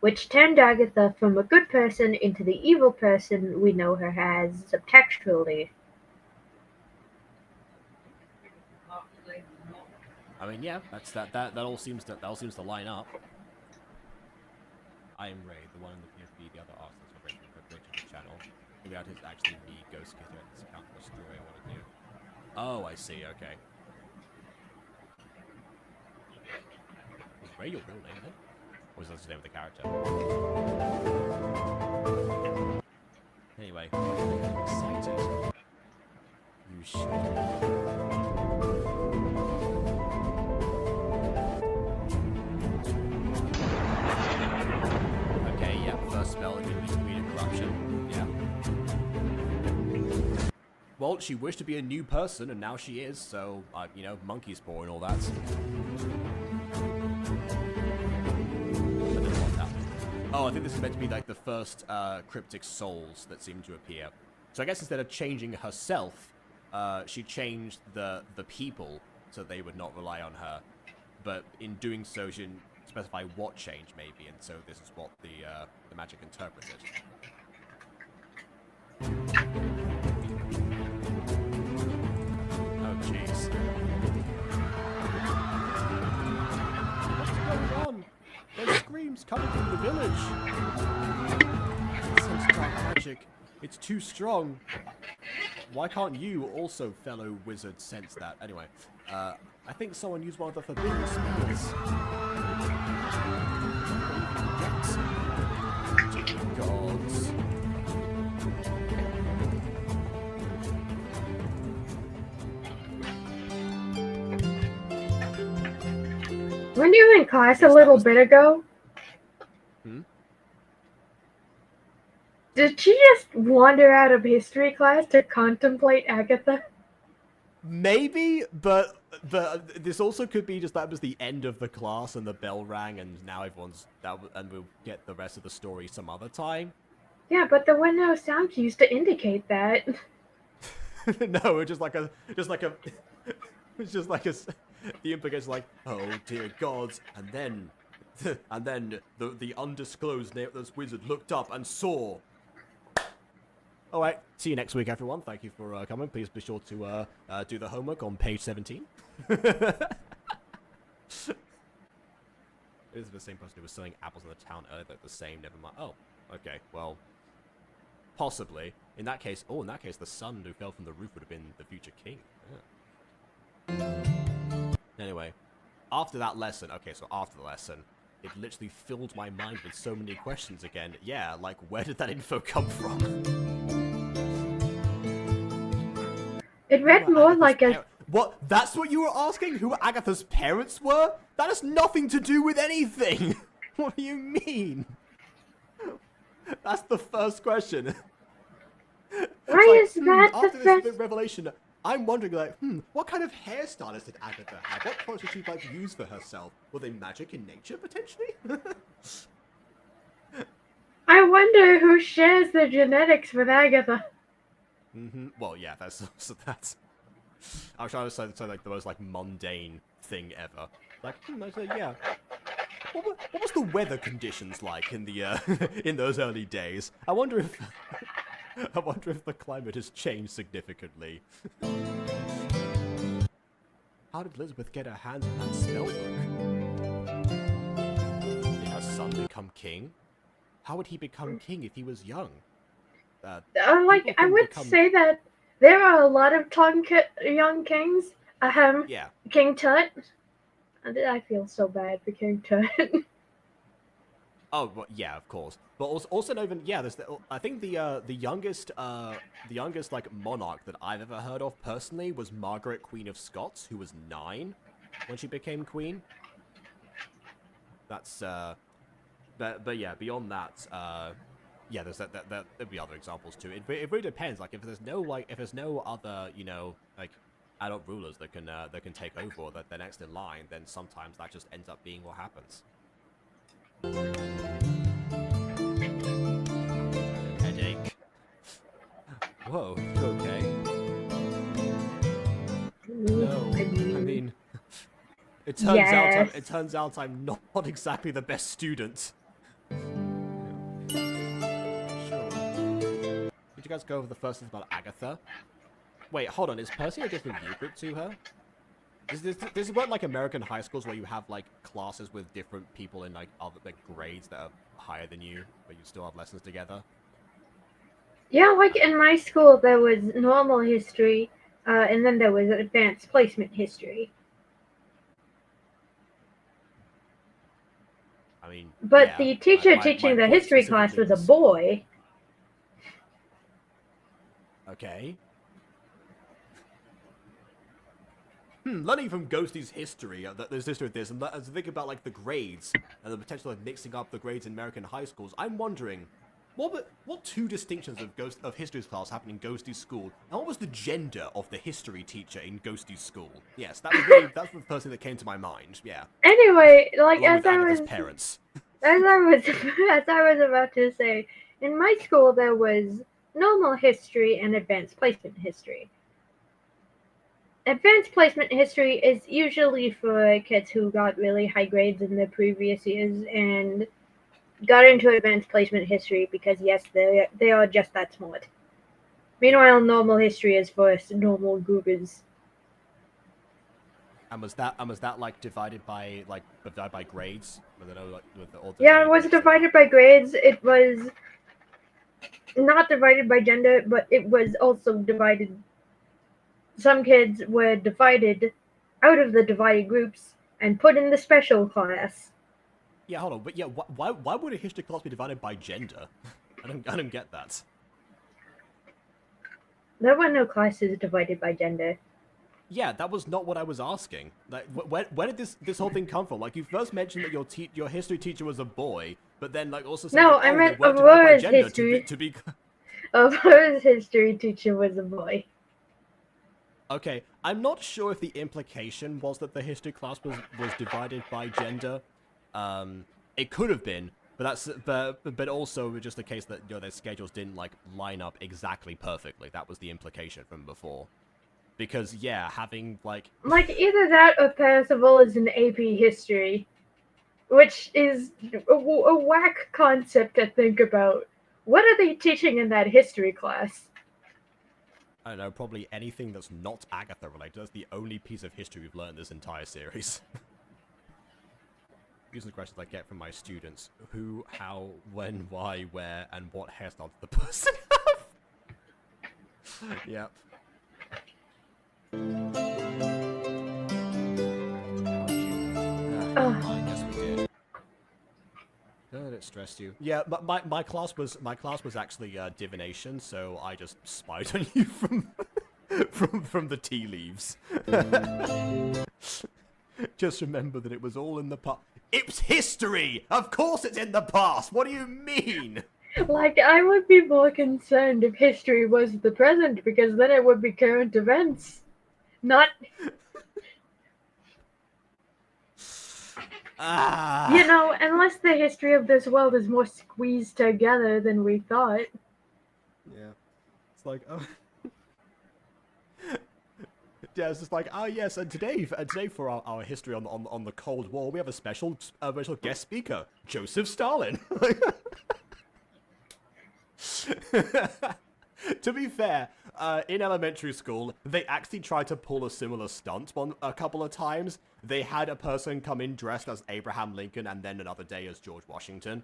which turned Agatha from a good person into the evil person we know her as subtextually. I mean, yeah, that all seems to line up. I am Ray, the one in the PFB, the other artists are breaking the channel. The artist actually me, Ghost Killer, at this account for the story I want to do. Oh, I see, okay. Is Ray your real name then? Or is that the name of the character? Anyway, I'm excited. You should. Spell immediate corruption. Yeah. Well, she wished to be a new person, and now she is. So, you know, monkey spore and all that. Oh, I think this is meant to be like the first cryptic souls that seem to appear. So I guess instead of changing herself, she changed the people so they would not rely on her. But in doing so, she didn't specify what change maybe, and so this is what the magic interpreted. Oh jeez. What's going on? There's screams coming from the village. It sense dark magic. It's too strong. Why can't you also, fellow wizard, sense that? Anyway, I think someone used one of the forbidden spells. Gods. When you were in class a little bit ago, did she just wander out of history class to contemplate Agatha? Maybe, but this also could be just that was the end of the class and the bell rang and now everyone's and we'll get the rest of the story some other time. Yeah, but there were no sound cues to indicate that. No, it's just like the implication like, oh dear gods, and then the undisclosed nameless wizard looked up and saw. All right, see you next week, everyone. Thank you for coming. Please be sure to do the homework on page 17. It is the same person who was selling apples in the town earlier. They're the same. Never mind. Oh, okay. Well, Possibly. In that case, the son who fell from the roof would have been the future king. Yeah. Anyway, after that lesson, after the lesson, it literally filled my mind with so many questions again. Yeah, like, where did that info come from? It read more like a... What? That's what you were asking? Who Agatha's parents were? That has nothing to do with anything! What do you mean? That's the first question. Why is that the after first... this revelation, I'm wondering, like, what kind of hairstylist did Agatha have? What products did she, like, use for herself? Were they magic in nature, potentially? I wonder who shares the genetics with Agatha. Well, yeah, that's... I was trying to say, like, the most, like, mundane thing ever. Like, I said, yeah. What was the weather conditions like in the, in those early days? I wonder if the climate has changed significantly. How did Elizabeth get her hands on that spell book? Did her son become king? How would he become king if he was young? I would say that there are a lot of young kings. Yeah. King Tut. I feel so bad for King Tut. Oh, well, yeah, of course. But also not even, yeah, I think the youngest like monarch that I've ever heard of personally was Margaret, Queen of Scots, who was 9 when she became queen. That's but yeah, beyond that, yeah, there'd be other examples too. It really depends. Like if there's no other, you know, like adult rulers that can take over or that they're next in line, then sometimes that just ends up being what happens. Headache. Whoa, you okay? No, I mean, it turns out I'm not exactly the best student. Sure. Did you guys go over the first thing about Agatha? Wait, hold on. Is Percy a different year group to her? This is what like American high schools where you have like classes with different people in like other like grades that are higher than you, but you still have lessons together. Yeah, like in my school there was normal history, and then there was advanced placement history. I mean, but yeah, the teacher teaching the history class was a boy. Okay. Learning from Ghosty's history, there's history of this, and as I think about like the grades and the potential of mixing up the grades in American high schools, I'm wondering, what two distinctions of history class happened in Ghosty's school, and what was the gender of the history teacher in Ghosty's school? Yes, that's the first thing that came to my mind. Yeah. Anyway, like Along as with I Agatha's was parents. as I was about to say, in my school there was normal history and advanced placement history. Advanced placement history is usually for kids who got really high grades in the previous years and got into advanced placement history because, yes, they are just that smart. Meanwhile, normal history is for normal goobers. And was that like divided by grades? Yeah, it was divided by grades. It was not divided by gender, but it was also divided. Some kids were divided out of the divided groups and put in the special class. Yeah, hold on. But yeah, why would a history class be divided by gender? I don't get that. There were no classes divided by gender. Yeah, that was not what I was asking. Like, where did this whole thing come from? Like, you first mentioned that your history teacher was a boy, but then like also said, no, like, I meant they weren't divided by Aurora's gender history. To be Aurora's history teacher was a boy. Okay, I'm not sure if the implication was that the history class was divided by gender. It could have been, but also just the case that, you know, their schedules didn't like line up exactly perfectly. That was the implication from before. Because yeah, having like either that or Percival is an AP history, which is a whack concept to think about. What are they teaching in that history class? I don't know, probably anything that's not Agatha related. That's the only piece of history we've learned this entire series. These are the questions I get from my students. Who, how, when, why, where, and what hairstyle did the person have? Yep. I guess we did. It stressed you. Yeah, but my class was actually divination, so I just spied on you from the tea leaves. Just remember that it was all in the past. It's history! Of course it's in the past! What do you mean? Like, I would be more concerned if history was the present, because then it would be current events. Not... You know, unless the history of this world is more squeezed together than we thought. Yeah. It's like, oh... Yeah, it's just like, oh yes, and today for our history on the Cold War, we have a special guest speaker, Joseph Stalin. To be fair, in elementary school, they actually tried to pull a similar stunt a couple of times. They had a person come in dressed as Abraham Lincoln, and then another day as George Washington.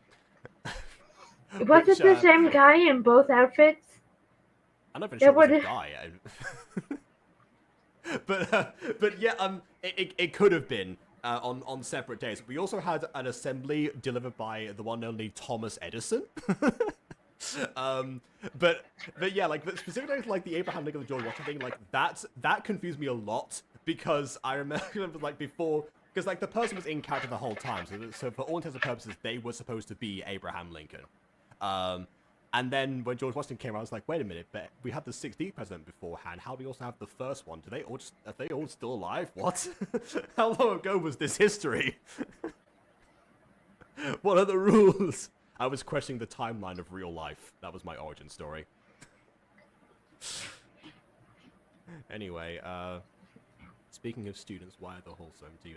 Was it the same guy in both outfits? I'm not even sure it was a guy. But yeah, it could have been on separate days. We also had an assembly delivered by the one and only Thomas Edison. But yeah, like specifically like the Abraham Lincoln and George Washington thing, like that confused me a lot because I remember like before, because like the person was in character the whole time, so for all intents and purposes they were supposed to be Abraham Lincoln. And then when George Washington came around, I was like, wait a minute, but we had the 16th president beforehand. How do we also have the first one? Are they all still alive? What? How long ago was this history? What are the rules? I was questioning the timeline of real life. That was my origin story. Anyway, speaking of students, why are the wholesome do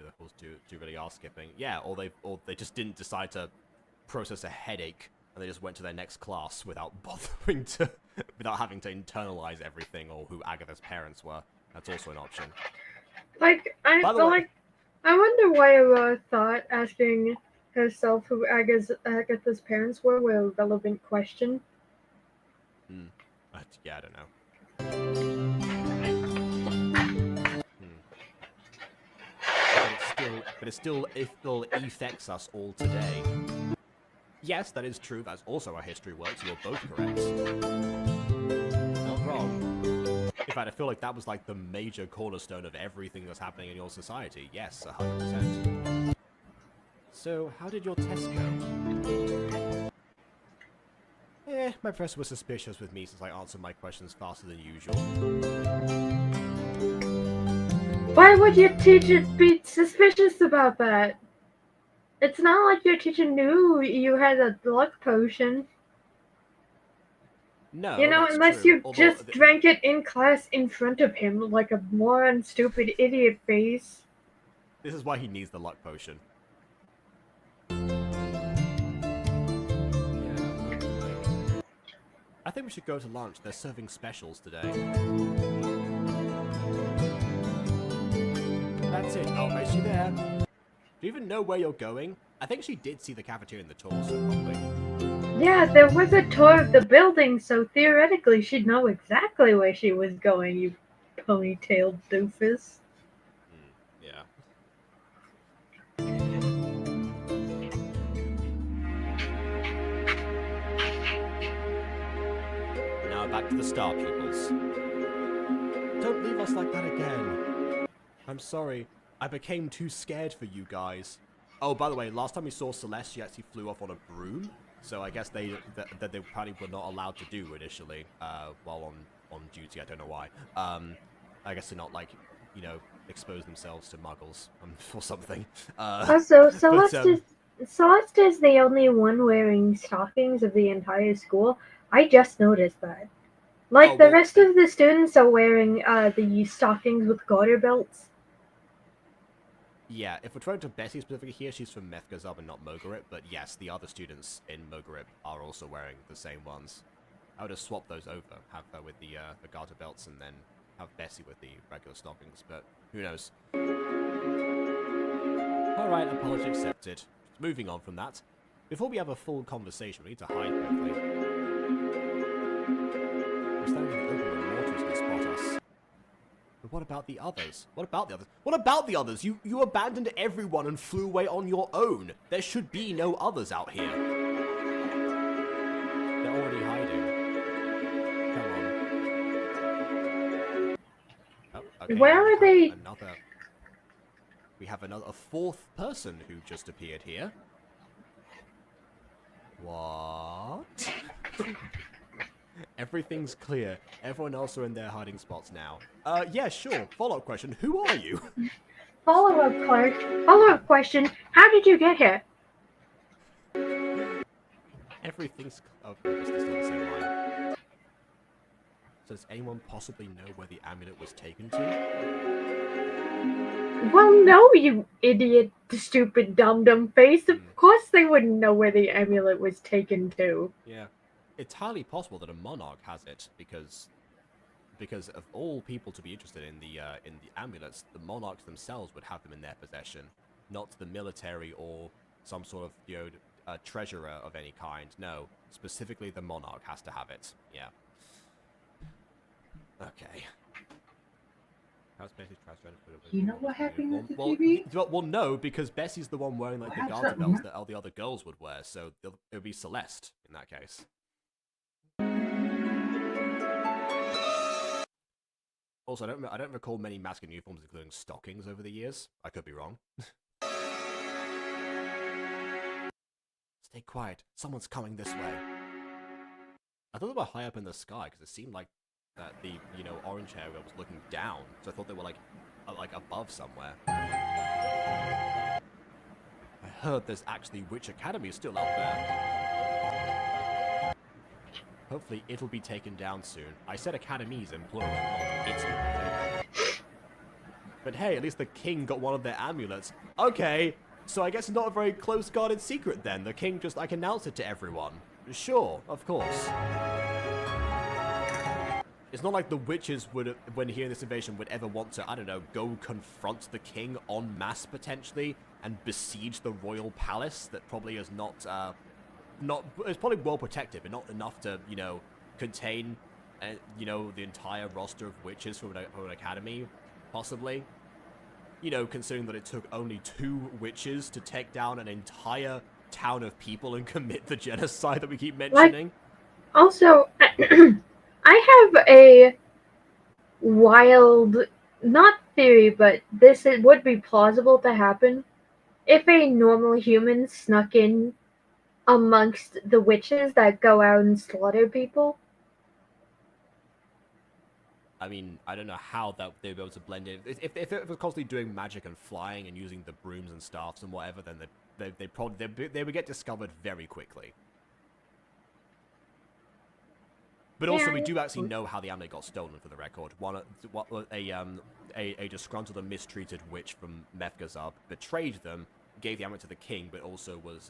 really are skipping? Yeah, or they just didn't decide to process a headache. And they just went to their next class without having to internalize everything or who Agatha's parents were. That's also an option. Like, I wonder why Aurora thought asking herself who Agatha's parents were a relevant question. Yeah, I don't know. But it still affects us all today. Yes, that is true. That's also how history works. You're both correct. Not wrong. In fact, I feel like that was like the major cornerstone of everything that's happening in your society. Yes, 100%. So, how did your test go? My professor was suspicious with me since I answered my questions faster than usual. Why would your teacher be suspicious about that? It's not like your teacher knew you had a luck potion. No, you know, that's unless true. you just drank it in class in front of him like a moron, stupid idiot face. This is why he needs the luck potion. I think we should go to lunch. They're serving specials today. That's it. I'll race you there. Do you even know where you're going? I think she did see the cafeteria in the tour, so probably. Yeah, there was a tour of the building, so theoretically she'd know exactly where she was going, you ponytailed doofus. Yeah. Now back to the star pupils. Don't leave us like that again. I'm sorry. I became too scared for you guys. Oh, by the way, last time we saw Celeste, she actually flew off on a broom. So I guess they probably were not allowed to do initially while on duty. I don't know why. I guess to not, like, you know, expose themselves to muggles or something. Also, Celeste is the only one wearing stockings of the entire school. I just noticed that. Like, the rest of the students are wearing the stockings with garter belts. Yeah, if we're trying to Bessie specifically here, she's from Mephgazub and not Mogarip, but yes, the other students in Mogarip are also wearing the same ones. I would have swapped those over, have her with the garter belts and then have Bessie with the regular stockings, but who knows. Alright, apology accepted. Moving on from that, before we have a full conversation, we need to hide quickly. We're standing in the open with mortal But what about the others? What about the others? What about the others? You abandoned everyone and flew away on your own. There should be no others out here. They're already hiding. Come on. Oh, okay, Where are they? We have a fourth person who just appeared here. What? Everything's clear. Everyone else are in their hiding spots now. Yeah, sure. Follow-up question. Who are you? Follow-up, Clark. Follow-up question. How did you get here? Everything's... Oh, it's still the same line. So does anyone possibly know where the amulet was taken to? Well, no, you idiot, stupid dum-dum face. Of course they wouldn't know where the amulet was taken to. Yeah. It's highly possible that a monarch has it, because of all people to be interested in the amulets, the monarchs themselves would have them in their possession, not the military or some sort of treasurer of any kind. No, specifically the monarch has to have it. Yeah. Okay. You know what happened with the TV? Well, no, because Bessie's the one wearing like the garter belts that all the other girls would wear, so it would be Celeste in that case. Also, I don't recall many masculine uniforms including stockings over the years. I could be wrong. Stay quiet. Someone's coming this way. I thought they were high up in the sky because it seemed like that the orange hair was looking down, so I thought they were like above somewhere. I heard there's actually Witch Academy still out there. Hopefully it'll be taken down soon. I said academies in plural, not it's. But hey, at least the king got one of their amulets. Okay, so I guess it's not a very close guarded secret then. The king just announced it to everyone. Sure, of course. It's not like the witches would, when hearing this invasion, would ever want to, I don't know, go confront the king en masse potentially and besiege the royal palace that probably is not it's probably well protected, but not enough to, contain, the entire roster of witches from an academy, possibly. Considering that it took only 2 witches to take down an entire town of people and commit the genocide that we keep mentioning. Also, I have a wild, not theory, but would be plausible to happen if a normal human snuck in amongst the witches that go out and slaughter people. I mean, I don't know how that they'd be able to blend in. If it was constantly doing magic and flying and using the brooms and staffs and whatever, then they would get discovered very quickly. But also, we do actually know how the amulet got stolen, for the record. A disgruntled and mistreated witch from Mephgazub betrayed them, gave the amulet to the king, but also was,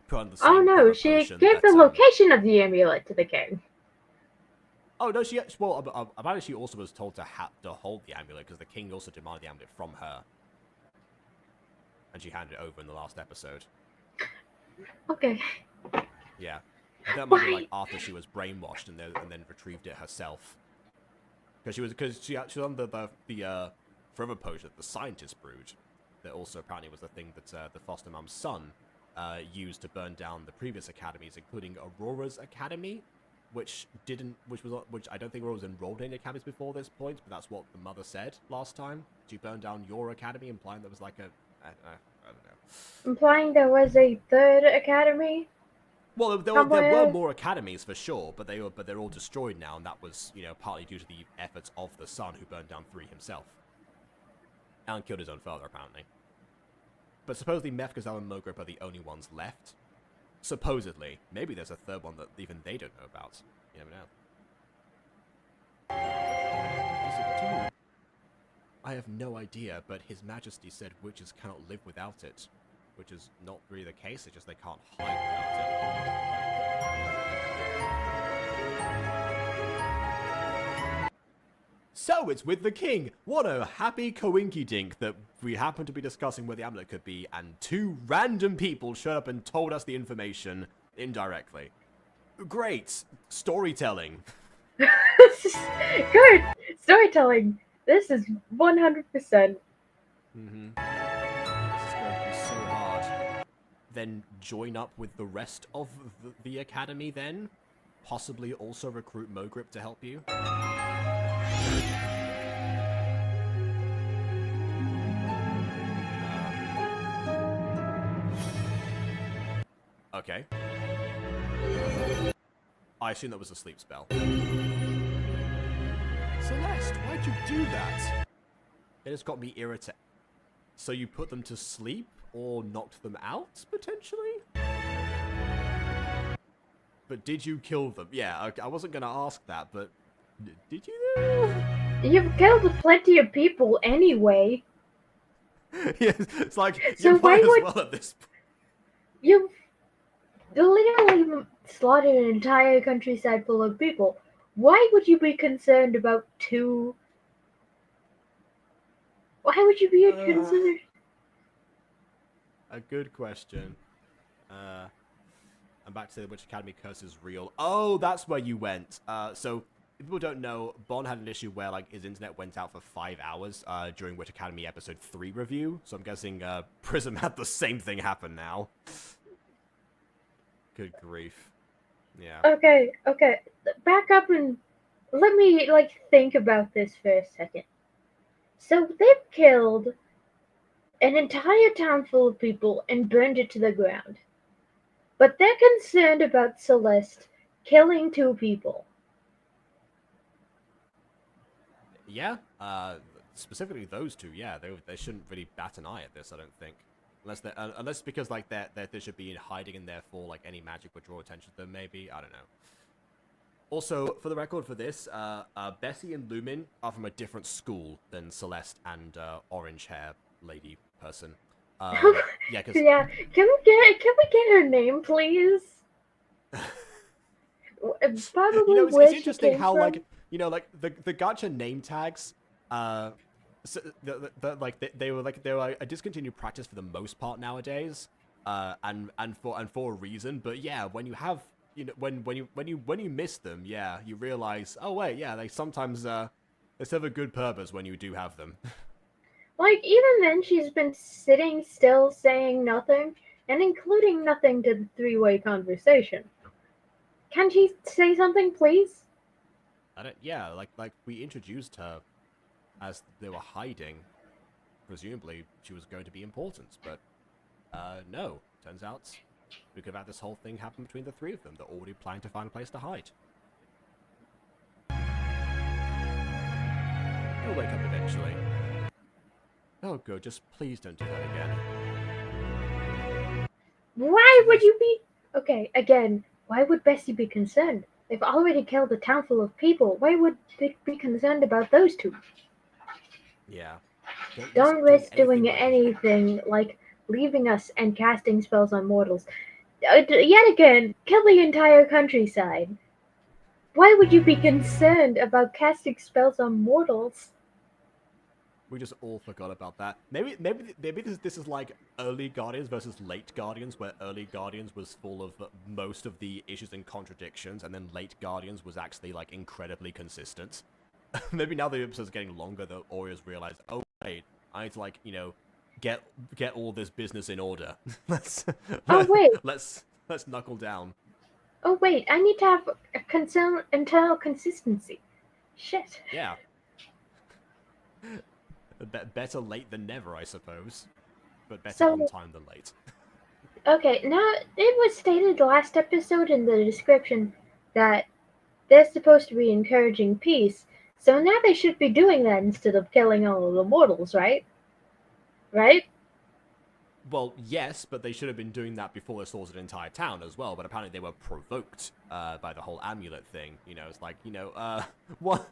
put on the same. Oh no, she gave the location of the amulet to the king. Oh no, apparently she also was told to hold the amulet because the king also demanded the amulet from her, and she handed it over in the last episode. Okay. Yeah. That might be like after she was brainwashed and then retrieved it herself. Because she was under the forever potion that the scientist brewed. That also apparently was the thing that the foster mom's son used to burn down the previous academies, including Aurora's academy, which I don't think Aurora was enrolled in academies before this point, but that's what the mother said last time. She burned down your academy, implying there was like I don't know. Implying there was a third academy. Well, there were more academies for sure, but they're all destroyed now, and that was, partly due to the efforts of the son who burned down 3 himself. And killed his own father, apparently. But supposedly Mephgazub and Mogrip are the only ones left. Supposedly. Maybe there's a third one that even they don't know about. You never know. What does it do? I have no idea, but His Majesty said witches cannot live without it. Which is not really the case, it's just they can't hide without it. So it's with the king! What a happy coinky-dink that we happen to be discussing where the amulet could be, and 2 random people showed up and told us the information indirectly. Great! Storytelling. Good storytelling. This is 100%. This is going to be so hard. Then join up with the rest of the academy then? Possibly also recruit Mogrip to help you? Okay. I assume that was a sleep spell. Celeste, why'd you do that? It has got me irritated. So you put them to sleep or knocked them out, potentially? But did you kill them? Yeah, okay, I wasn't going to ask that, but did you? You've killed plenty of people anyway. Yes, it's like, So you why might as would- well at this point. You've literally slaughtered an entire countryside full of people. Why would you be concerned about two? Why would you be concerned? A good question. I'm back to which Academy curse is real. Oh, that's where you went. So, if people don't know, Bon had an issue where like his internet went out for 5 hours during Witch Academy episode 3 review. So I'm guessing Prism had the same thing happen now. Good grief. Yeah. Okay. Back up and let me think about this for a second. So they've killed an entire town full of people and burned it to the ground. But they're concerned about Celeste killing 2 people. Yeah. Specifically those 2. Yeah, they shouldn't really bat an eye at this. I don't think. Unless because like they should be hiding and therefore like any magic would draw attention to them. Maybe, I don't know. Also, for the record, for this, Bessie and Lumin are from a different school than Celeste and orange hair lady person. Yeah, because Yeah, can we get her name, please? Probably you know where it's she interesting came how from. like the gacha name tags. So, they were a discontinued practice for the most part nowadays, and for a reason. But yeah, when you have when you miss them, yeah, you realize, oh wait, yeah, they sometimes they serve a good purpose when you do have them. Like, even then, she's been sitting still, saying nothing, and including nothing to the 3-way conversation. Can she say something, please? Yeah, like we introduced her as they were hiding. Presumably, she was going to be important, but no. Turns out we could have had this whole thing happen between the 3 of them. They're already planning to find a place to hide. He'll wake up eventually. Oh, good. Just please don't do that again. Why would you be... Okay, again, why would Bessie be concerned? They've already killed a town full of people. Why would they be concerned about those 2? Yeah. Don't risk doing anything like leaving us and casting spells on mortals. Yet again, kill the entire countryside. Why would you be concerned about casting spells on mortals? We just all forgot about that. Maybe this is like early Guardians versus late Guardians, where early Guardians was full of most of the issues and contradictions, and then late Guardians was actually like incredibly consistent. Maybe now the episode's getting longer, the Oreos realize, oh wait, I need to get all this business in order. Let's knuckle down. Oh wait, I need to have a internal consistency. Shit. Yeah. Better late than never, I suppose. But better on time than late. Okay, now it was stated last episode in the description that they're supposed to be encouraging peace, so now they should be doing that instead of killing all of the mortals, right? Right? Well, yes, but they should have been doing that before they slaughtered an entire town as well, but apparently they were provoked by the whole amulet thing. It's like, what?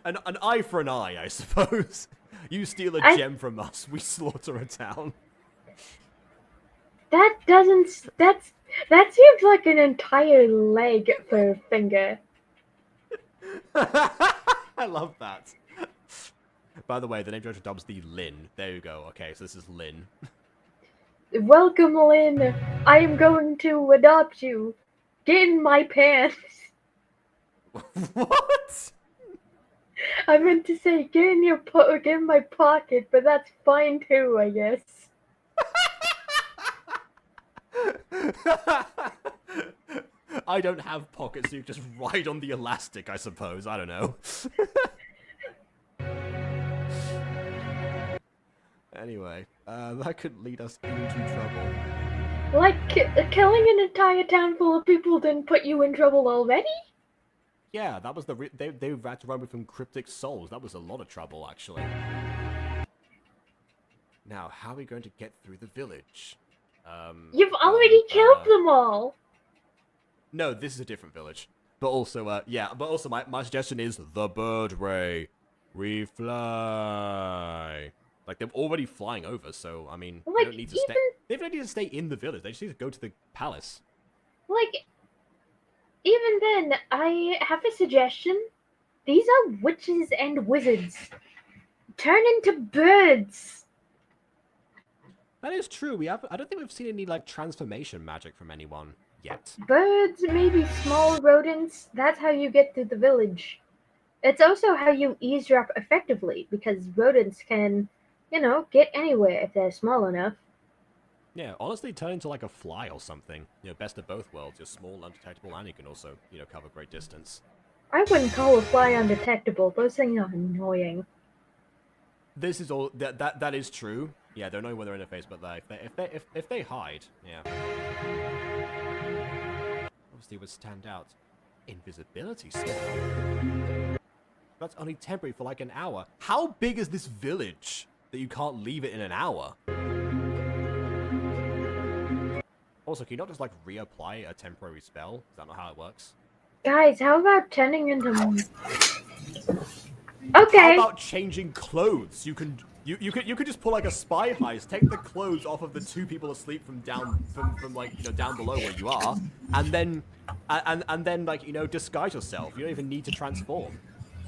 An eye for an eye, I suppose. You steal a gem from us, we slaughter a town. That seems like an entire leg for a finger. I love that. By the way, the name director dubs the Lin. There you go. Okay, so this is Lin. Welcome, Lin. I am going to adopt you. Get in my pants. What? I meant to say get in my pocket, but that's fine too, I guess. I don't have pockets, so you just ride on the elastic, I suppose. I don't know. Anyway, that could lead us into trouble. Like, killing an entire town full of people didn't put you in trouble already? Yeah, that was they had to run with some cryptic souls. That was a lot of trouble, actually. Now, how are we going to get through the village? You've already killed them all! No, this is a different village. But also, my suggestion is the bird way. We fly. Like, they're already flying over, so, I mean, Like, they don't need to stay. They don't need to stay in the village. They just need to go to the palace. Like, even then, I have a suggestion. These are witches and wizards. Turn into birds! That is true. I don't think we've seen any, like, transformation magic from anyone yet. Birds, maybe small rodents, that's how you get to the village. It's also how you eavesdrop effectively, because rodents can, get anywhere if they're small enough. Yeah, honestly, turn into, like, a fly or something. Best of both worlds. You're small, undetectable, and you can also, cover great distance. I wouldn't call a fly undetectable. Those things are annoying. This is all that is true. Yeah, they're annoying when they're in their face, but if they hide, yeah. Obviously, would stand out. Invisibility spell. That's only temporary for like an hour. How big is this village that you can't leave it in an hour? Also, can you not just like reapply a temporary spell? Is that not how it works? Guys, how about turning into... Okay. How about changing clothes? You could just pull like a spy heist, take the clothes off of the two people asleep from down below where you are, and then like disguise yourself. You don't even need to transform.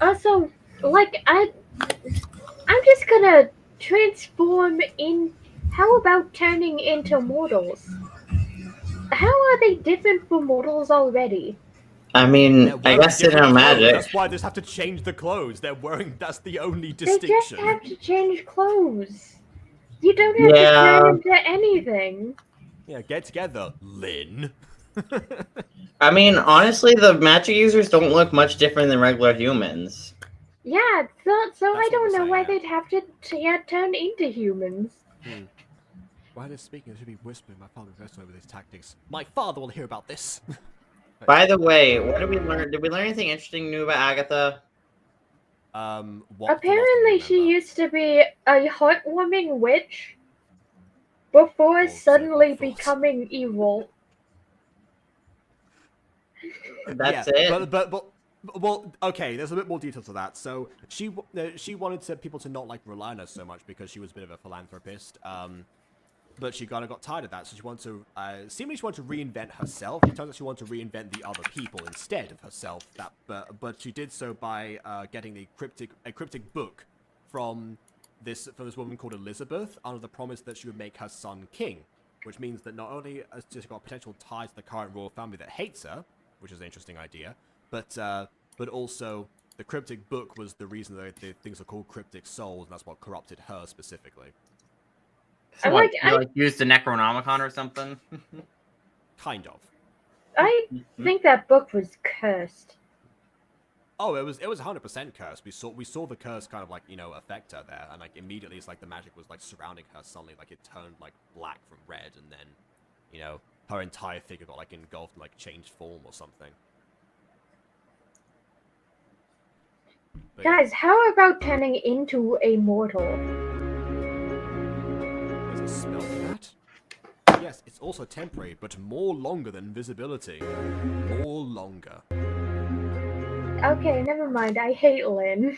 Also, like I'm just gonna transform in. How about turning into mortals? How are they different from mortals already? I mean, I guess they know magic. That's why they just have to change the clothes. They're wearing. That's the only They just distinction. have to change clothes. You don't have to turn into anything. Yeah, get together, Lynn. I mean, honestly, the magic users don't look much different than regular humans. Yeah, so I don't know saying, why yeah. they'd have to turn into humans. While they're speaking, I should be whispering. My father invested over these tactics. My father will hear about this. By the way, what did we learn? Did we learn anything interesting new about Agatha? What Apparently, she used to be a heartwarming witch before suddenly becoming evil. That's it. But well, okay. There's a bit more detail to that. So she wanted people to not like rely on her so much because she was a bit of a philanthropist. But she kind of got tired of that, so she wanted to, seemingly she wanted to reinvent herself. It turns out she wanted to reinvent the other people instead of herself. But she did so by getting a cryptic book from this woman called Elizabeth, under the promise that she would make her son king. Which means that not only has she got potential ties to the current royal family that hates her, which is an interesting idea, but also the cryptic book was the reason that the things are called cryptic souls, and that's what corrupted her specifically. I Use the Necronomicon or something. Kind of. I think that book was cursed. Oh, it was 100% cursed. We saw the curse kind of like affect her there, and like immediately it's like the magic was like surrounding her suddenly, like it turned like black from red, and then her entire figure got like engulfed, like changed form or something. But, Guys, how about turning into a mortal? There's a spell for that? Yes, it's also temporary, but more longer than invisibility. More longer. Okay, never mind. I hate Lynn.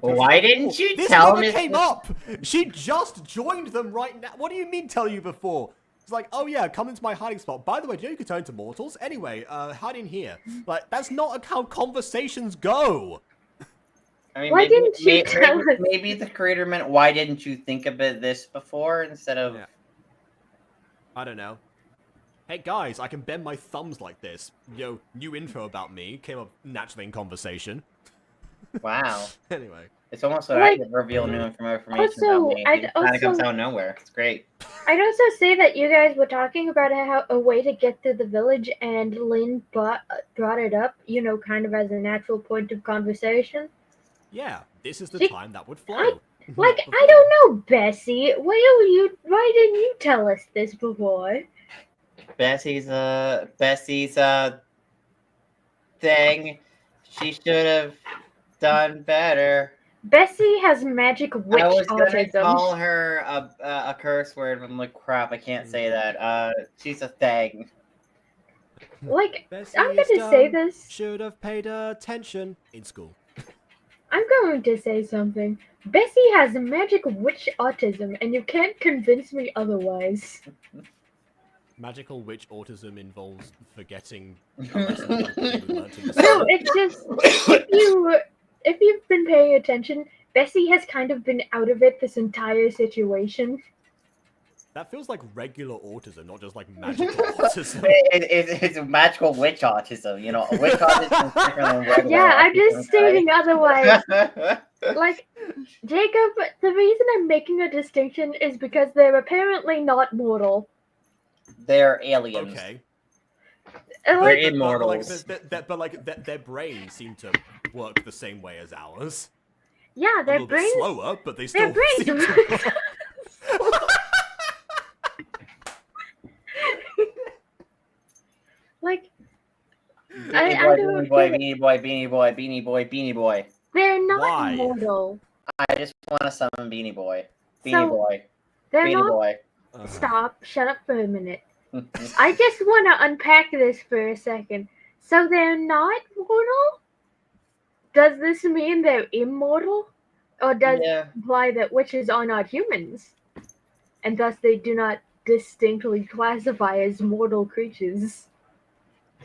Why didn't you this tell never me? came up. She just joined them right now. What do you mean tell you before? It's like, oh yeah, come into my hiding spot. By the way, do you know you can turn into mortals? Anyway, hide in here. Like, that's not how conversations go. I mean, Why didn't you tell us? Maybe the creator meant, why didn't you think about this before instead of... Yeah. I don't know. hey guys, I can bend my thumbs like this. Yo, new info about me came up naturally in conversation. Wow. Anyway. It's almost like Like, I could reveal new information also, about me. I'd It kind of comes also- out of nowhere. It's great. I'd also say that you guys were talking about how a way to get through the village, and Lynn brought it up, kind of as a natural point of conversation. Yeah, this is the See, time that would flow. Like, I don't know, Bessie. Why didn't you tell us this before? Bessie's thing. She should have done better. Bessie has magic witch I was gonna autism. call her a curse word, but I'm like, crap, I can't say that. She's a thing. Like, Bessie I'm is gonna say dumb, this. Should have paid attention in school. I'm going to say something. Bessie has magic witch autism, and you can't convince me otherwise. Magical witch autism involves forgetting a lesson that you learned in the No, school. it's just if you've been paying attention, Bessie has kind of been out of it this entire situation. That feels like regular autism, not just like magical autism. It's magical witch autism, you know. Witch autism is different than regular Yeah, I'm autism, just stating otherwise. right? Like, Jacob, the reason I'm making a distinction is because they're apparently not mortal. They're aliens. Okay. And, They're like, immortals. But their brains seem to work the same way as ours. yeah, A their little bit brains. slower, but they Their still brains. seem to work. Like, Beanie I boy, don't beanie boy, get it. beanie boy, beanie boy, beanie boy, beanie boy. They're not Why? mortal. I just want to summon Beanie Boy. Beanie So, Boy. They're Beanie not. Boy. Stop. Shut up for a minute. I just want to unpack this for a second. So they're not mortal? Does this mean they're immortal? Or does it Yeah. imply that witches are not humans? And thus they do not distinctly classify as mortal creatures?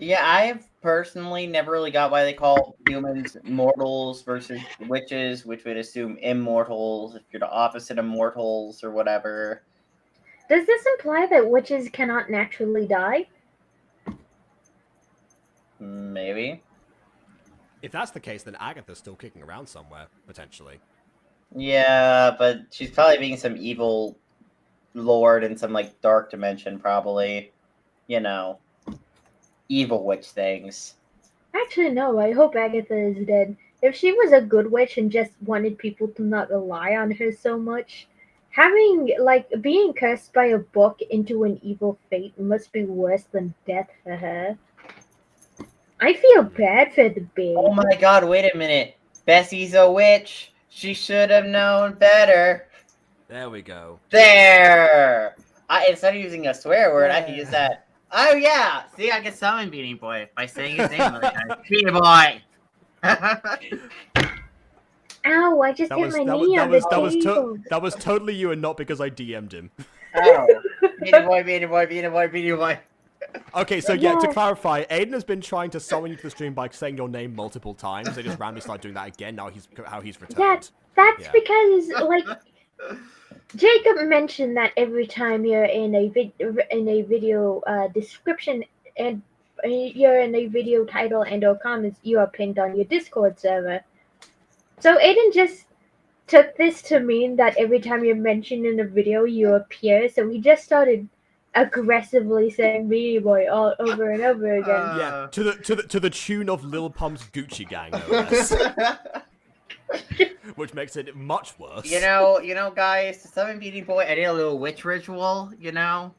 Yeah, I've personally never really got why they call humans mortals versus witches, which would assume immortals if you're the opposite of mortals or whatever. Does this imply that witches cannot naturally die? Maybe. If that's the case, then Agatha's still kicking around somewhere, potentially. Yeah, but she's probably being some evil lord in some like dark dimension, probably. You know, evil witch things. Actually, no. I hope Agatha is dead. If she was a good witch and just wanted people to not rely on her so much, being cursed by a book into an evil fate must be worse than death for her. I feel bad for the babe. Oh my god, wait a minute. Bessie's a witch. She should have known better. There we go. There! Instead of using a swear word, I can use that. Oh yeah! See, I can summon Beanie Boy by saying his name every time. Beanie Boy! Ow, I just hit my knee on the table. That was totally you and not because I DM'd him. Oh. Beanie Boy, Beanie Boy, Beanie Boy, Beanie Boy. Okay, so yeah, to Yes. clarify, Aiden has been trying to summon you to the stream by saying your name multiple times. They just randomly started doing that again. Now he's returned. That's Yeah. because, like, Jacob mentioned that every time you're in a video description and you're in a video title and or comments, you are pinged on your Discord server. So Aiden just took this to mean that every time you're mentioned in a video, you appear. So he just started aggressively saying "Beanie Boy" all over and over again. Yeah, to the tune of Lil Pump's Gucci Gang, no less, which makes it much worse. You know, guys, to summon Beanie Boy, I did a little witch ritual, you know?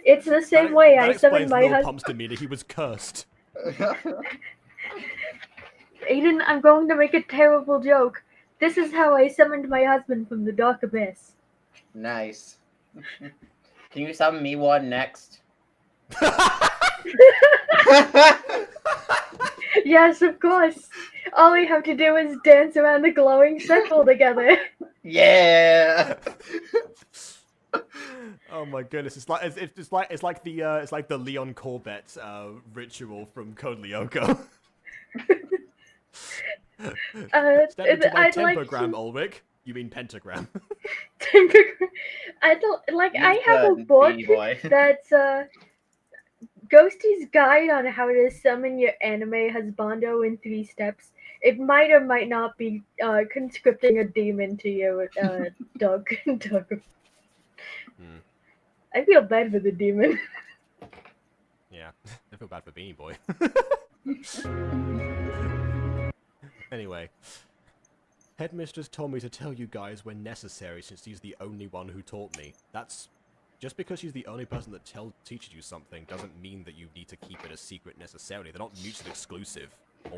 It's the same way I summoned explains my Lil husband. Pump's demeanor. He was cursed. Aiden, I'm going to make a terrible joke. This is how I summoned my husband from the dark abyss. Nice. Can you summon me one next? Yes, of course. All we have to do is dance around the glowing circle together. Yeah. Oh my goodness! It's like the Leon Corbett ritual from Code Lyoko. Step into my I'd like tempogram, to, Ulrich. You mean pentagram? I don't like. Use I have a the book Beanie Boy. that's Ghosty's Guide on How to Summon Your Anime Husbando in 3 steps. It might or might not be conscripting a demon to your dog. Dog. Hmm. I feel bad for the demon. Yeah, I feel bad for Beanie Boy. Anyway, Headmistress told me to tell you guys when necessary since she's the only one who taught me. That's... Just because she's the only person that teaches you something doesn't mean that you need to keep it a secret necessarily. They're not mutually exclusive.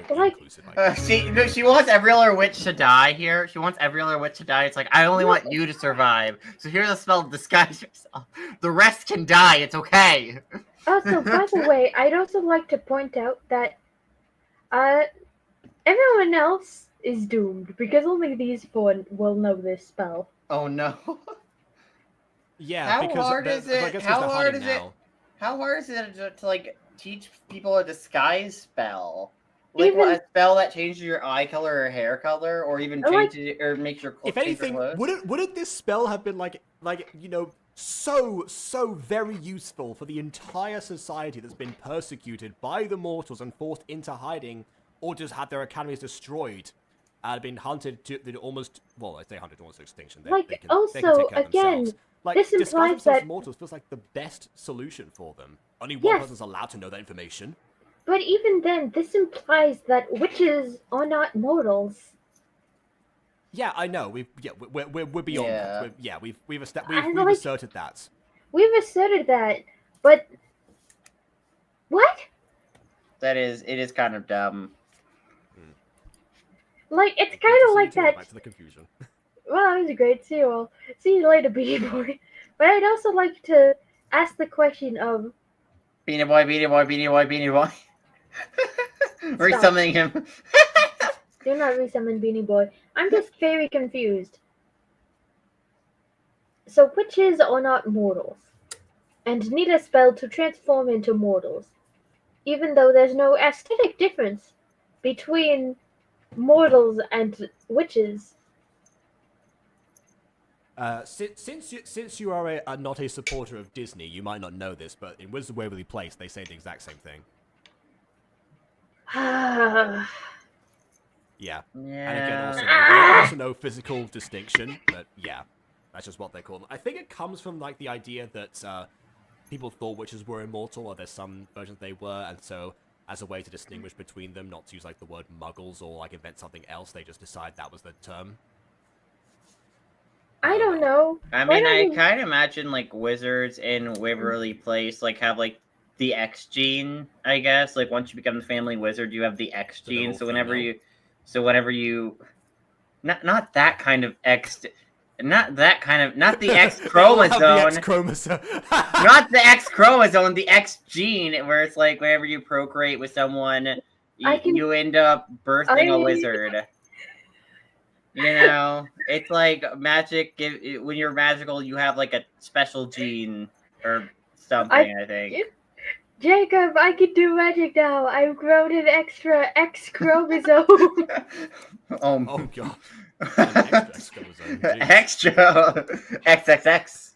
Or Like- inclusive, I guess. She wants every other witch to die here. She wants every other witch to die. It's like, I only want you to survive. So here's a spell, disguise yourself. The rest can die. It's okay. Also, by the way, I'd also like to point out that everyone else is doomed because only these 4 will know this spell. Oh no. Yeah, How because hard the- is I it? guess How they're hard hiding is it? now. How hard is it to like teach people a disguise spell? Like Even- what, a spell that changes your eye color or hair color, or even Like- changes or makes your If change your anything, clothes? wouldn't this spell have been like you know, so very useful for the entire society that's been persecuted by the mortals and forced into hiding, or just had their academies destroyed and been hunted to almost, well, I say hunted to almost extinction. Like, they can also, take care of again, themselves. Like, this disguise implies themselves as that- mortals feels like the best solution for them. Only one Yes. person's allowed to know that information. But even then, this implies that witches are not mortals. Yeah, I know. We're beyond that. Yeah. We've I like- asserted that. We've asserted that, but what? It is kind of dumb. Like, it's Great to kind see of you like too, that. Back to the confusion. Well, that was great. See you all. See you later, Beanie Boy. But I'd also like to ask the question of, Beanie Boy, Beanie Boy, Beanie Boy, Beanie Boy. Resummoning him. do not resummon Beanie Boy. I'm just very confused. So witches are not mortals, and need a spell to transform into mortals, even though there's no aesthetic difference between mortals and witches. Since you are not a supporter of Disney, you might not know this, but in Wizards of Waverly Place, they say the exact same thing. Yeah. And again, also, there's also no physical distinction, but yeah, that's just what they call them. I think it comes from like the idea that people thought witches were immortal, or there's some versions they were, and so as a way to distinguish between them, not to use like the word muggles or like invent something else, they just decide that was the term. I don't know. I Why mean, don't I you- kind of imagine like wizards in Waverly Place like have like the X gene. I guess like once you become the family wizard, you have the X So they're gene. all So whenever female. you, not that kind of X, not the X They all have the chromosome. X chromosome. Not the X chromosome, the X gene, where it's like whenever you procreate with someone, you end up birthing a wizard. You know, it's like magic. When you're magical, you have like a special gene or something. I think. Jacob, I can do magic now. I've grown an extra X chromosome. Oh god. An extra X chromosome, jeez. Extra XXX.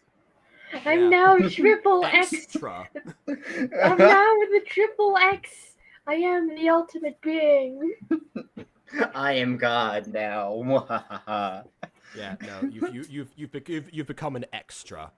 I'm Yeah. now triple X. Extra. I'm now the triple X. I am the ultimate being. I am God now. Yeah, no, you've become an extra.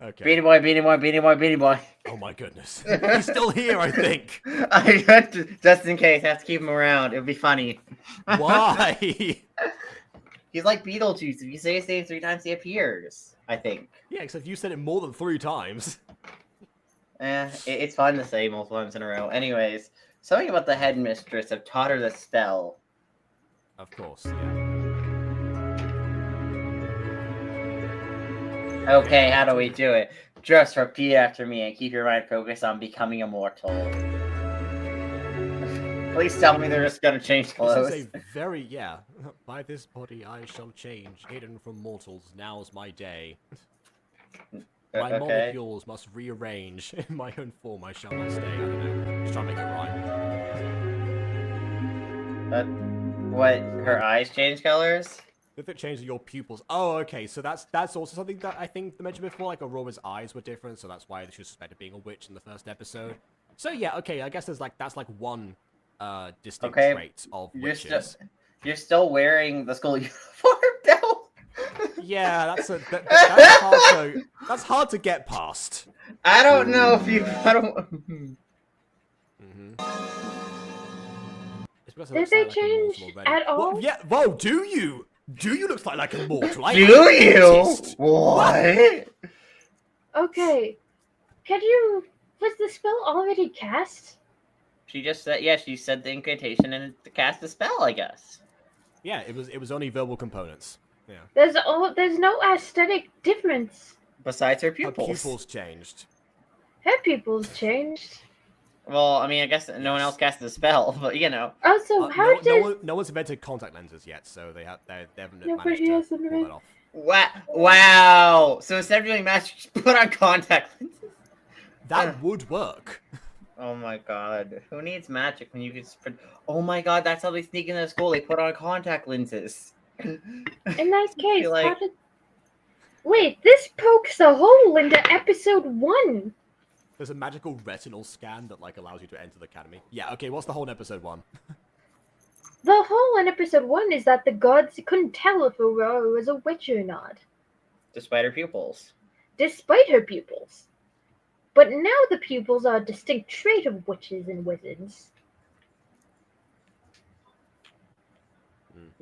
Okay. Beanie Boy, Beanie Boy, Beanie Boy, Beanie Boy. Oh my goodness. He's still here, I think. I got to, just in case, have to keep him around. It'll be funny. Why? He's like Beetlejuice. If you say his name 3 times, he appears. I think. Yeah, except you said it more than 3 times. It's fun to say multiple times in a row. Anyways, something about the headmistress have taught her the spell. Of course, yeah. Okay, how do we do it? Just repeat after me and keep your mind focused on becoming immortal. Please tell me they're just gonna change This clothes. is a very, yeah. By this body I shall change, hidden from mortals, now's my day. My Okay. molecules must rearrange. In my own form I shall not stay. I don't know. Just trying to make it rhyme. What? Her eyes change colors? If it changes your pupils. Oh, okay. So that's also something that I think they mentioned before. Like Aurora's eyes were different, so that's why she was suspected of being a witch in the first episode. So yeah, okay. I guess that's like one distinct trait of witches. You're still wearing the school uniform, though. Yeah, that's hard to get past. I don't know if you. I don't. Did they change at all? What? Yeah. Whoa. Do you look like a mortal? Do you? What? Okay. Was the spell already cast? She just said, yeah, she said the incantation and to cast the spell, I guess. Yeah, it was only verbal components. Yeah. There's no aesthetic difference. Besides her Her pupils. pupils changed. Her pupils changed. Well, I mean, I guess no one else cast the spell, but you know. Also, No one's invented contact lenses yet, so they haven't Nobody managed to has pull that off. Wow. So instead of doing magic, just put on contact lenses. That would work. Oh my god. Who needs magic when you can just put... Oh my god, that's how they sneak into school. They put on contact lenses. In that case, like... Wait, this pokes a hole into episode 1. There's a magical retinal scan that like allows you to enter the academy. Yeah, okay, what's the whole in episode 1? The whole in episode 1 is that the gods couldn't tell if Aurora was a witch or not. Despite her pupils. Despite her pupils. But now the pupils are a distinct trait of witches and wizards.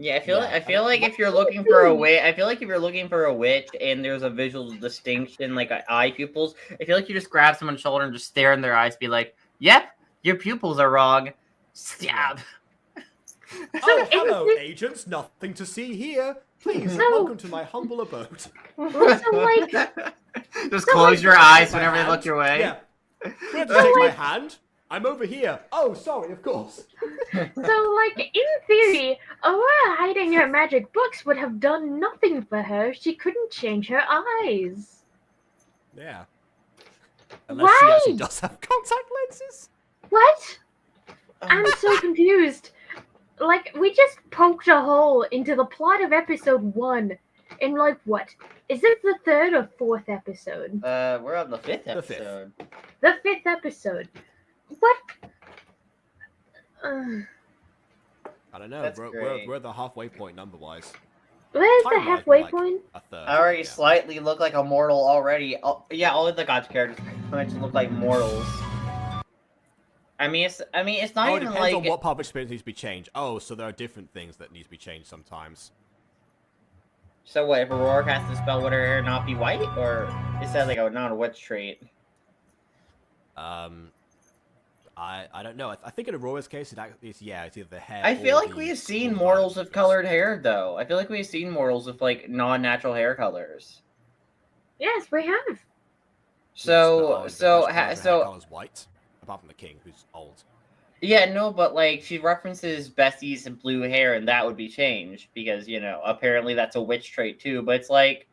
Yeah, I feel like if you're looking for a witch, I feel like if you're looking for a witch and there's a visual distinction like eye pupils, I feel like you just grab someone's shoulder and just stare in their eyes, be like, "Yep, your pupils are wrong." Stab. Oh, hello, agents. Nothing to see here. Please, welcome to my humble abode. Just close your eyes whenever they look your way. Yeah. You have to take my hand. I'm over here. Oh, sorry, of course. So, in theory, Aurora hiding her magic books would have done nothing for her if she couldn't change her eyes. Yeah. Unless she actually does have contact lenses. What? I'm so confused. We just poked a hole into the plot of episode 1. In, what? Is it the 3rd or 4th episode? We're on the 5th episode. The 5th episode. What? I don't know. We're at the halfway point number-wise. Where's the halfway point? A third. I already slightly look like a mortal already. Oh, yeah, all of the Gacha characters pretty much look like mortals. I mean, it's not it even depends like... on what part of experience needs to be changed. Oh, so there are different things that need to be changed sometimes. So what, if Aurora casts the spell, would her hair not be white? Or is that not a witch trait? I don't know. I think in Aurora's case, it's either the hair. I feel or like we have seen the mortals with colored hair, though. I feel like we've seen mortals with non-natural hair colors. Yes, we have. Color's white, apart from the king, who's old. Yeah, no, but she references Bessie's blue hair, and that would be changed because apparently that's a witch trait too. But it's I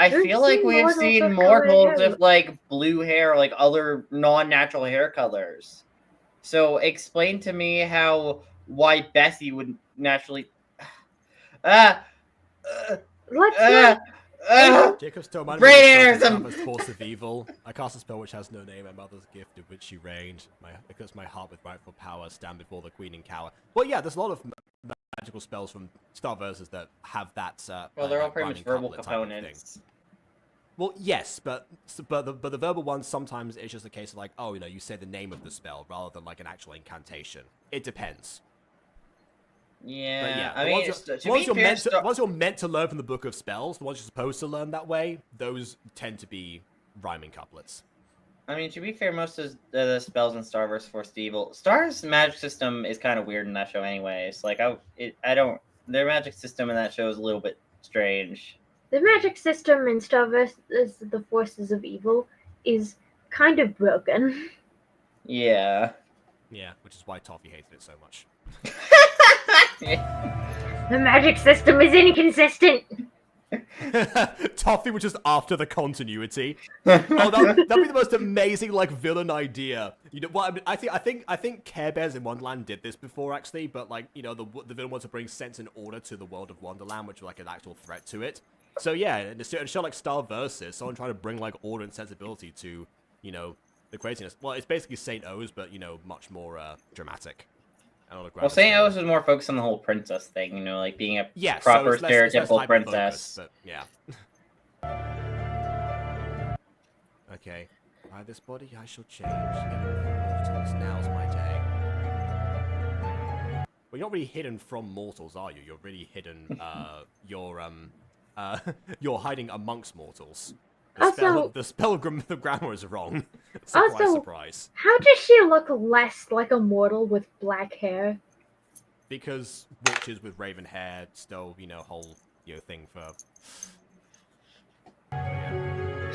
feel like we have seen mortals with blue hair, or other non-natural hair colors. So explain to me why Bessie would naturally. Jacob's told my force of evil. I cast a spell which has no name. My mother's gift of which she reigned. Because my heart with rightful power stand before the queen and cower. Well, yeah, there's a lot of magical spells from Star Verses that have that. Well, they're all pretty much verbal components. Well, yes, but the verbal ones sometimes it's just a case of you say the name of the spell rather than an actual incantation. It depends. Yeah, but yeah. I mean, once you're meant to learn from the Book of Spells, the ones you're supposed to learn that way, those tend to be rhyming couplets. I mean, to be fair, most of the spells in Starverse Force Evil, Star's magic system is kind of weird in that show, anyways. Their magic system in that show is a little bit strange. The magic system in Starverse is the Forces of Evil is kind of broken. Yeah. Yeah, which is why Toffee hated it so much. The magic system is inconsistent. Toffee was just after the continuity. Oh, that'd be the most amazing like villain idea. You know what? I think Care Bears in Wonderland did this before actually, but like you know the villain wants to bring sense and order to the world of Wonderland, which was like an actual threat to it. So yeah, in a show like Star Versus, someone trying to bring like order and sensibility to you know the craziness. Well, it's basically Saint O's, but you know much more dramatic. Well, St. O's was more focused on the whole princess thing, you know, like being a proper so it's less stereotypical princess. But yeah. Okay. By this body I shall change. Now's my day. Well, you're not really hidden from mortals, are you? You're really hidden. You're hiding amongst mortals. The spell the grammar is wrong. Surprise, surprise. How does she look less like a mortal with black hair? Because witches with raven hair still, whole thing for.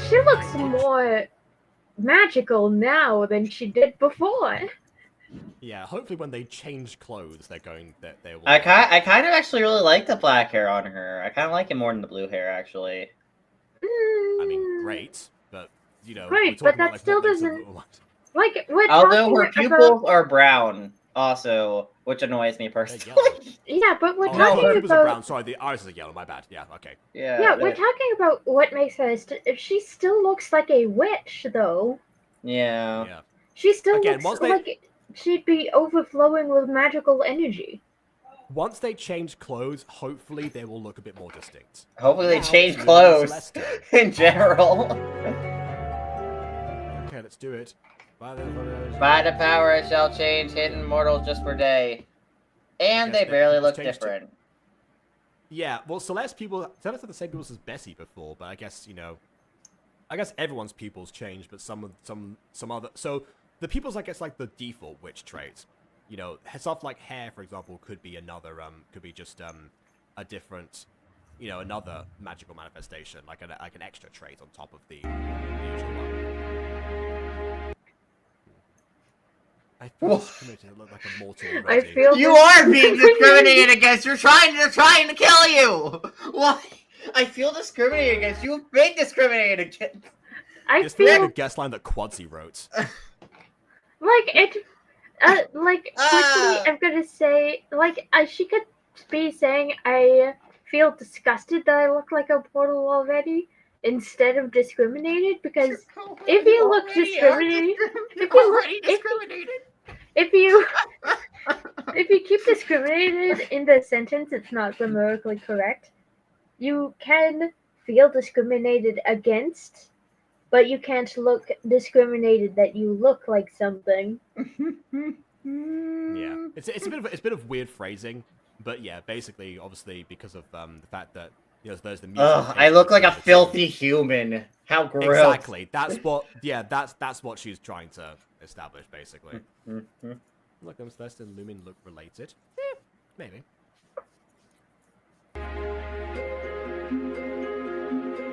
She looks more magical now than she did before. Yeah, hopefully when they change clothes, they will. I kind of actually really like the black hair on her. I kind of like it more than the blue hair, actually. I mean, great, but Right, but that still doesn't. Like, although her pupils are brown, also, which annoys me personally. Yeah, but we're her talking pupils are about. brown. Sorry, the eyes are yellow. My bad. Yeah, okay. Yeah, we're talking about what makes her. She still looks like a witch, though. Yeah. She still looks like she'd be overflowing with magical energy. Once they change clothes, hopefully they will look a bit more distinct. Hopefully they change clothes in general. Okay, let's do it. By the power it shall change hidden mortals just for day. And they barely look different. Yeah, well, Celeste are the same people as Bessie before, but I guess, I guess everyone's pupils change, but some other... So, the pupils, I guess, like the default witch trait. Stuff like hair, for example, could be another, could be just a different, another magical manifestation, like an extra trait on top of the usual one. I feel discriminated. I look like a mortal already. You are being discriminated against. They're trying to kill you. Why? I feel discriminated against. You've been discriminated against. I feel like a guest line that Quadzy wrote. Quickly, I'm gonna say, she could be saying, I feel disgusted that I look like a portal already, instead of discriminated, because if you look discriminated, if you keep discriminated in the sentence, it's not grammatically correct. You can feel discriminated against, but you can't look discriminated that you look like something. Yeah, it's a bit of weird phrasing, but yeah, basically, obviously, because of the fact that there's the music. I look like a filthy human. How gross! Exactly. That's what she's trying to establish, basically. Look, Celeste and Lumin look related. Maybe.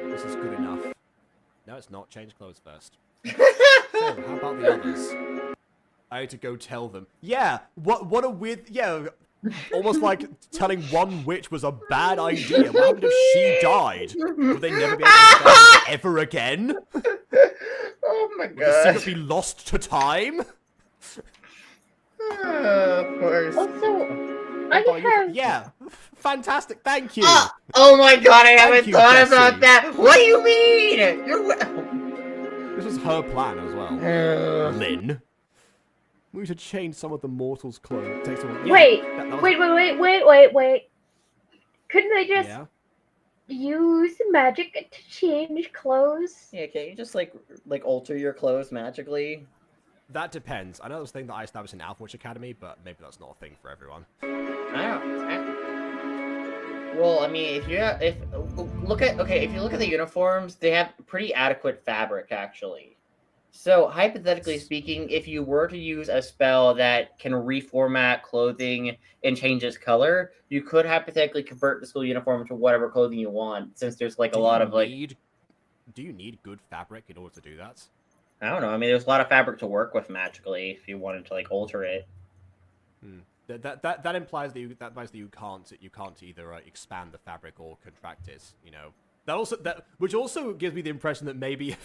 This is good enough. No, it's not. Change clothes first. So, how about the others? I had to go tell them. Yeah, what a weird... Yeah, almost like telling one witch was a bad idea. What happened if she died? Would they never be able to spell ever again? Oh my god. Would the secret be lost to time? Of course. Also, Yeah, fantastic, thank you. Oh my god, I haven't thought about that. What do you mean? This was her plan as well. Lynn. We should change some of the mortals' clothes. Wait. Couldn't they just use magic to change clothes? Yeah, can't you just like alter your clothes magically? That depends. I know that was a thing that I established in Alpha Witch Academy, but maybe that's not a thing for everyone. Well, I mean, if you look at the uniforms, they have pretty adequate fabric actually. So, hypothetically speaking, if you were to use a spell that can reformat clothing and change its color, you could hypothetically convert the school uniform to whatever clothing you want, since there's like a lot of like... Do you need good fabric in order to do that? I don't know. I mean, there's a lot of fabric to work with magically if you wanted to like alter it. That implies that you can't either expand the fabric or contract it. You know, which also gives me the impression that maybe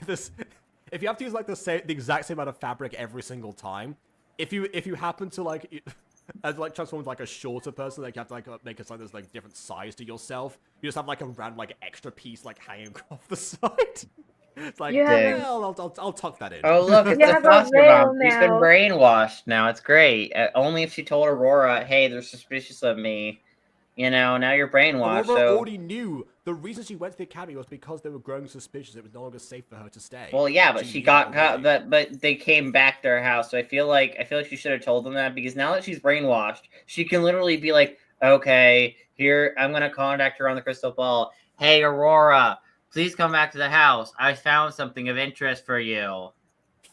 if you have to use like the exact same amount of fabric every single time, if you happen to like transform into like a shorter person, like you have to like make it like there's like different size to yourself. You just have like a random like extra piece like hanging off the side. It's like, well, I'll tuck that in. Oh, look, it's You the have a foster veil mom. She's been now. brainwashed now. It's great. Only if she told Aurora, hey, they're suspicious of me. You know, now you're brainwashed. Aurora So... already knew the reason she went to the academy was because they were growing suspicious. It was no longer safe for her to stay. Well, yeah, but she knew got already. that. But they came back to her house. So I feel like she should have told them that, because now that she's brainwashed, she can literally be like, okay, here, I'm gonna contact her on the crystal ball. Hey, Aurora, please come back to the house. I found something of interest for you.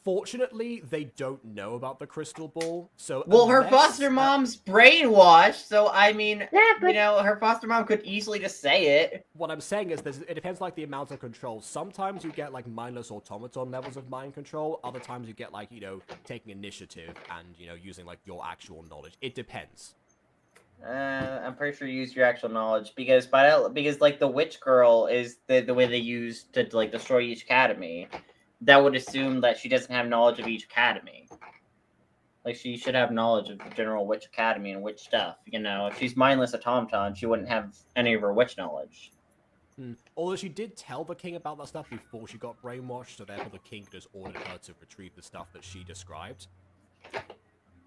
Fortunately, they don't know about the crystal ball, so Well, her unless- foster mom's brainwashed, so I mean, Yeah, but you know, her foster mom could easily just say it. What I'm saying is, it depends like the amount of control. Sometimes you get like mindless automaton levels of mind control. Other times you get like, you know, taking initiative and, you know, using like your actual knowledge. It depends. I'm pretty sure you use your actual knowledge, because like the witch girl is the way they use to like destroy each academy. That would assume that she doesn't have knowledge of each academy. Like, she should have knowledge of the general witch academy and witch stuff. You know, if she's mindless automaton, she wouldn't have any of her witch knowledge. Although she did tell the king about that stuff before she got brainwashed, so therefore the king just ordered her to retrieve the stuff that she described.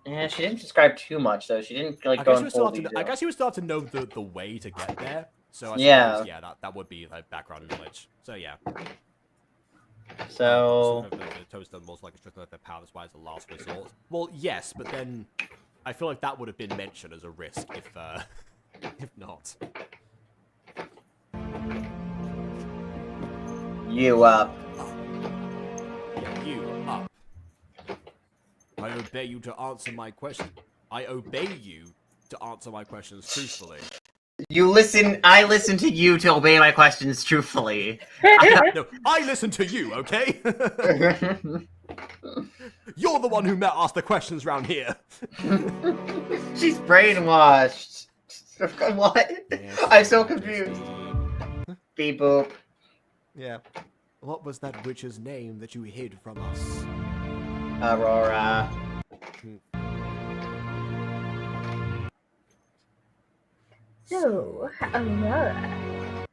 Yeah, she didn't describe too much, though. She didn't like go in full detail. I guess you would start to know the way to get there. So I Yeah. suppose, yeah, that would be like background knowledge. So yeah. So the toast done was like a trick like their power, that's why it's a last resort. Well, yes, but then I feel like that would have been mentioned as a risk if if not. you up. Yeah, you up. I obey you to answer my question. I obey you to answer my questions truthfully. You listen. I listen to you to obey my questions truthfully. No, I listen to you, okay? You're the one who asked the questions round here. She's brainwashed. What? Yes, I'm so confused. Beep boop. Yeah. What was that witch's name that you hid from us? Aurora. so, Aurora.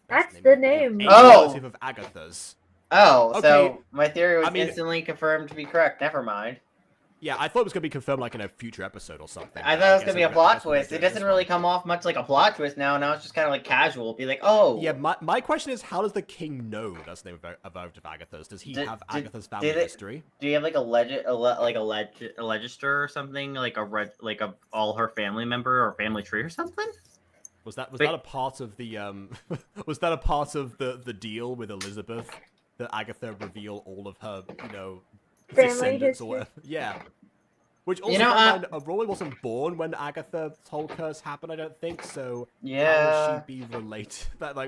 That's the name. Oh! Relative of Agatha's. Oh, Okay. so my theory was I mean- instantly confirmed to be correct. Never mind. Yeah, I thought it was going to be confirmed like in a future episode or something. I thought it was guess gonna be a I plot guess we're gonna twist. do It doesn't this really one. come off much like a plot twist now. Now it's just kind of like casual. Be like, oh, Yeah, my question is, how does the king know that's the name of Agatha's? Does he have Agatha's family did it- history? do you have like a register or something, like a all her family member or family tree or something? Was that Wait. a part of the was that a part of the deal with Elizabeth that Agatha reveal all of her, you know, Family descendants history. or whatever? Yeah. Which also, You know, Aurora wasn't born when Agatha's whole curse happened, I don't think, so Yeah. how would she be related?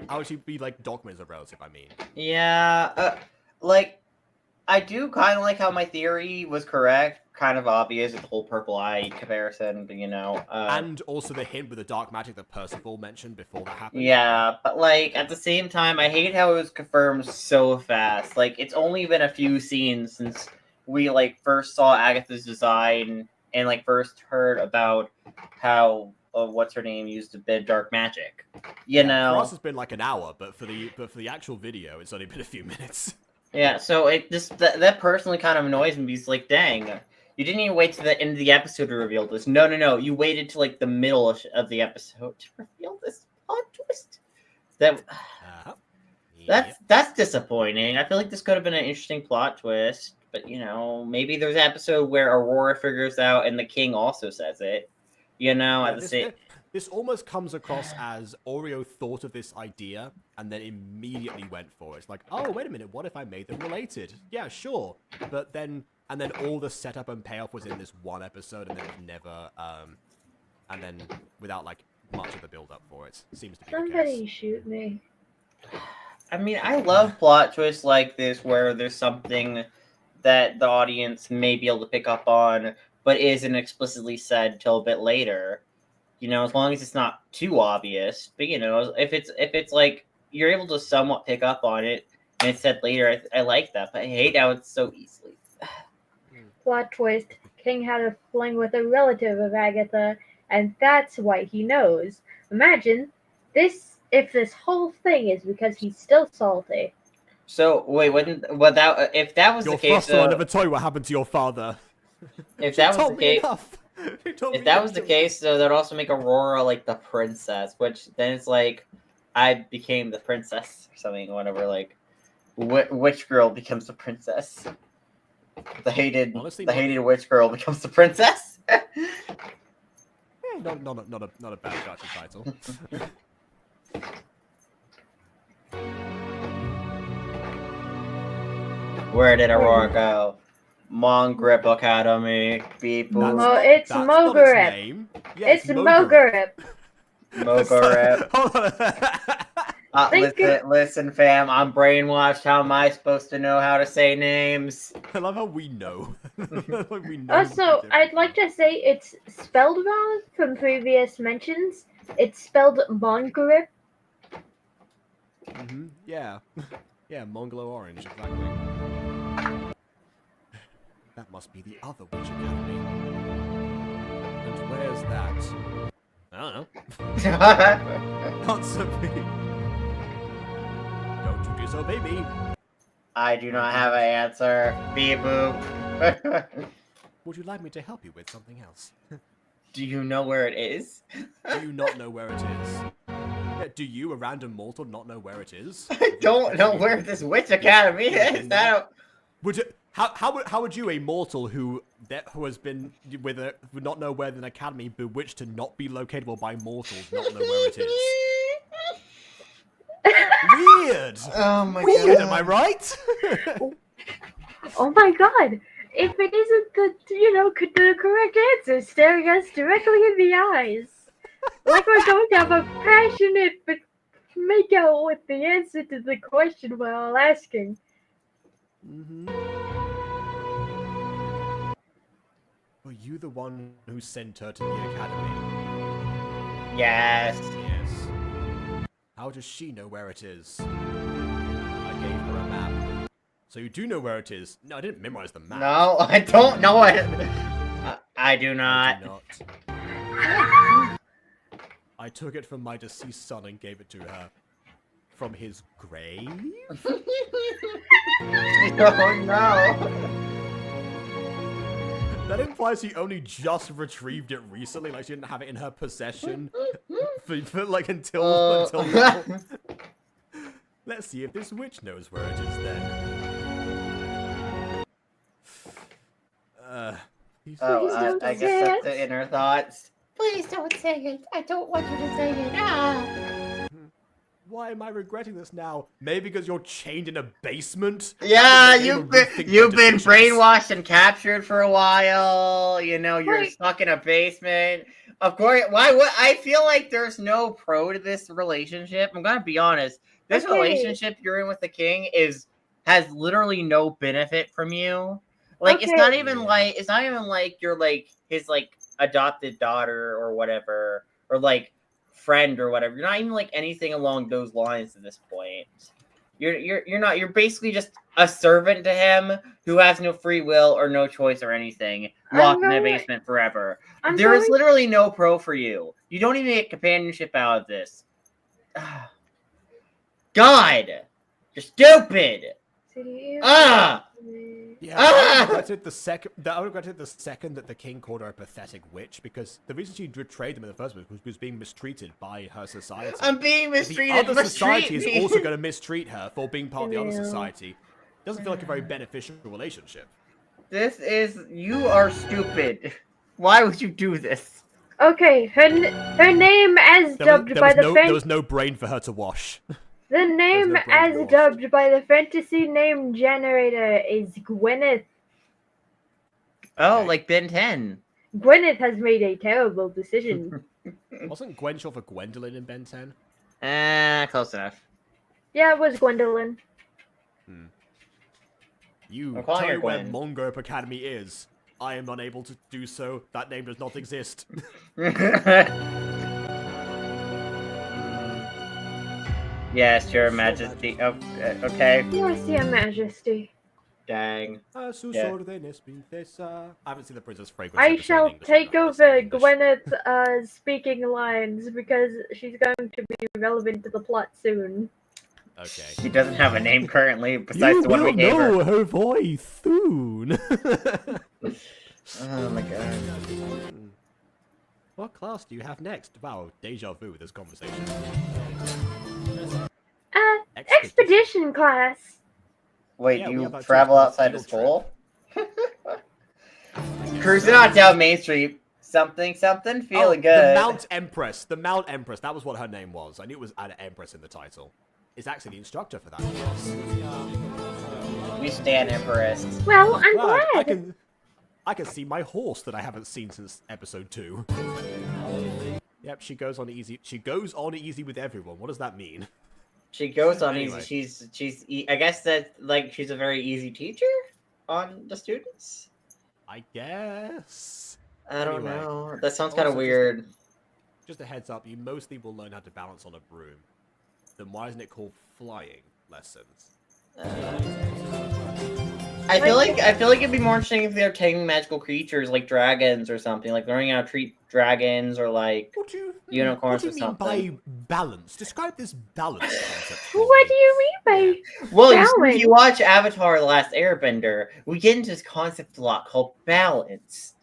How would she be, like, documented as a relative, I mean? Yeah, like, I do kind of like how my theory was correct. Kind of obvious with the whole purple eye comparison, but you know. And also the hint with the dark magic that Percival mentioned before that happened. Yeah, but like at the same time, I hate how it was confirmed so fast. Like it's only been a few scenes since we like first saw Agatha's design and like first heard about how what's her name used a bit dark magic. You know. For us, it's been like an hour, but for the actual video, it's only been a few minutes. Yeah, so it that personally kind of annoys me. Because like, dang, you didn't even wait to the end of the episode to reveal this. No, you waited to like the middle of the episode to reveal this plot twist. That's disappointing. I feel like this could have been an interesting plot twist, but you know, maybe there's an episode where Aurora figures out and the king also says it. You know, Yeah, at the same. This almost comes across as Oreo thought of this idea and then immediately went for it. It's like, oh, wait a minute, what if I made them related? Yeah, sure. But then, and then all the setup and payoff was in this one episode and then it never, and then without like much of the build up for it. Seems to be the Somebody case. shoot me. I mean, I love plot twists like this where there's something that the audience may be able to pick up on, but isn't explicitly said till a bit later. As long as it's not too obvious. But if it's like you're able to somewhat pick up on it and it's said later, I like that. But I hate how it's so easily. Plot twist: King had a fling with a relative of Agatha, and that's why he knows. Imagine if this whole thing is because he's still salty. So wait, if that was Your the case, foster, I never told you what happened to your father. if that was Told the me case, enough. if that was the case, though, that'd also make Aurora like the princess, which then it's like I became the princess or something. Whatever, like witch girl becomes the princess. The hated witch girl becomes the princess. Not a bad Gacha title. Where did Aurora go? Mongrip Academy. Beep boop. It's That's not its Mogurip. name. Yeah, It's Mogurip. Mogurip. Hold on. Listen, fam. I'm brainwashed. How am I supposed to know how to say names? I love how we know. Like we know Also, I'd like to say it's spelled wrong from previous mentions. It's spelled Mongurip. Yeah. Yeah, Mongolo Orange, exactly. That must be the other Witch Academy. And where's that? I don't know. Answer me. Don't you disobey me. I do not have an answer. Beep boop. Would you like me to help you with something else? Do you know where it is? Do you not know where it is? Yeah, do you, a random mortal, not know where it is? I don't know where this witch academy is. Would you? How would you, a mortal who has been would not know where an academy bewitched to not be locatable by mortals, not know where it is? Weird. Oh my Weird. god. Am I right? Oh my god! If it isn't the correct answer staring us directly in the eyes. Like we're going to have a passionate but make out with the answer to the question while asking. Were you the one who sent her to the academy? Yes. Yes. How does she know where it is? I gave her a map. So you do know where it is? No, I didn't memorize the map. No, I don't know it. I do not. I do not. I took it from my deceased son and gave it to her. From his grave? Oh no. That implies he only just retrieved it recently, like she didn't have it in her possession for like until now. Let's see if this witch knows where it is then. I guess that's the inner thoughts. Please don't say it. I don't want you to say it. Ah. Why am I regretting this now? Maybe because you're chained in a basement? Yeah, That you've would make me been rethink my decisions. brainwashed and captured for a while. You're Wait. stuck in a basement. Of course, what? I feel like there's no pro to this relationship. I'm gonna be honest. This Okay. relationship you're in with the king has literally no benefit from you. Like it's Okay. not even like you're like his like adopted daughter or whatever, or like friend or whatever. You're not even like anything along those lines at this point. You're not. You're basically just a servant to him who has no free will or no choice or anything, locked in a basement forever. There is literally no pro for you. You don't even get companionship out of this. God, you're stupid. Ah. Yeah, I regretted the second that the king called her a pathetic witch, because the reason she betrayed them in the first place was being mistreated by her society. I'm being mistreated. The other society Mistreat is me. also going to mistreat her for being part of the other society. Doesn't feel like a very beneficial relationship. You are stupid. Why would you do this? Okay, her name as dubbed by the there was no brain for her to wash. The name no brain as to wash. dubbed by the fantasy name generator is Gwyneth. Oh, like Ben 10. Gwyneth has made a terrible decision. Wasn't Gwen short for Gwendolyn in Ben 10? Close enough. Yeah, it was Gwendolyn. You I'm calling tell her me where Gwen. Mongurp Academy is. I am unable to do so. That name does not exist. Yes, Your Majesty. Oh, okay. Yes, Your Majesty. Dang. A sus Yeah. órdenes, princesa. I haven't seen the Princess Fragrance I episode in shall English, take I'm not gonna over say English. Gwyneth's speaking lines because she's going to be relevant to the plot soon. Okay. She doesn't have a name currently besides You the one we will gave her. know her voice soon. Oh my god. What class do you have next? Wow, deja vu with this conversation. Expedition class. Wait, Yeah, do we you have that too, travel it's outside of called school? Cruising on down Main Street. Something, feeling good. The Mount Empress. The Mount Empress. That was what her name was. I knew it was an Empress in the title. It's actually the instructor for that class. We stand Empress. Well, I'm Glad. glad. I can see my horse that I haven't seen since episode 2. Yep, she goes on easy. She goes on easy with everyone. What does that mean? She goes on Anyway. easy. I guess that like she's a very easy teacher on the students. I guess. I don't Anyway. know. That sounds kind of Also, weird. Just a heads up, you mostly will learn how to balance on a broom. Then why isn't it called flying lessons? I feel like it'd be more interesting if they're taming magical creatures like dragons or something, like learning how to treat dragons or like What do you unicorns what do you or mean something. by balance? Describe this balance concept. for What me. do you mean by Well, you see, if balance? you watch Avatar: The Last Airbender, we get into this concept a lot called balance.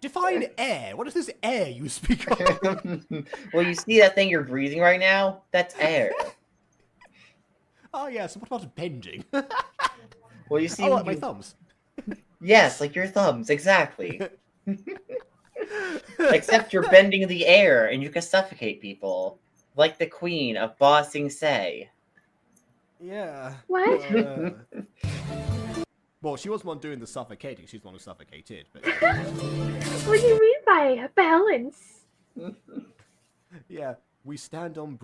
Define air. What is this air you speak of? Well, you see that thing you're breathing right now? That's air. Oh yeah. So what about bending? Well, you see, Oh, like my thumbs. yes, like your thumbs, exactly. Except you're bending the air and you can suffocate people, like the queen of Ba Sing Se. Yeah. What? Well, she was the one doing the suffocating. She's the one who suffocated. But What do you mean by balance? yeah, we stand on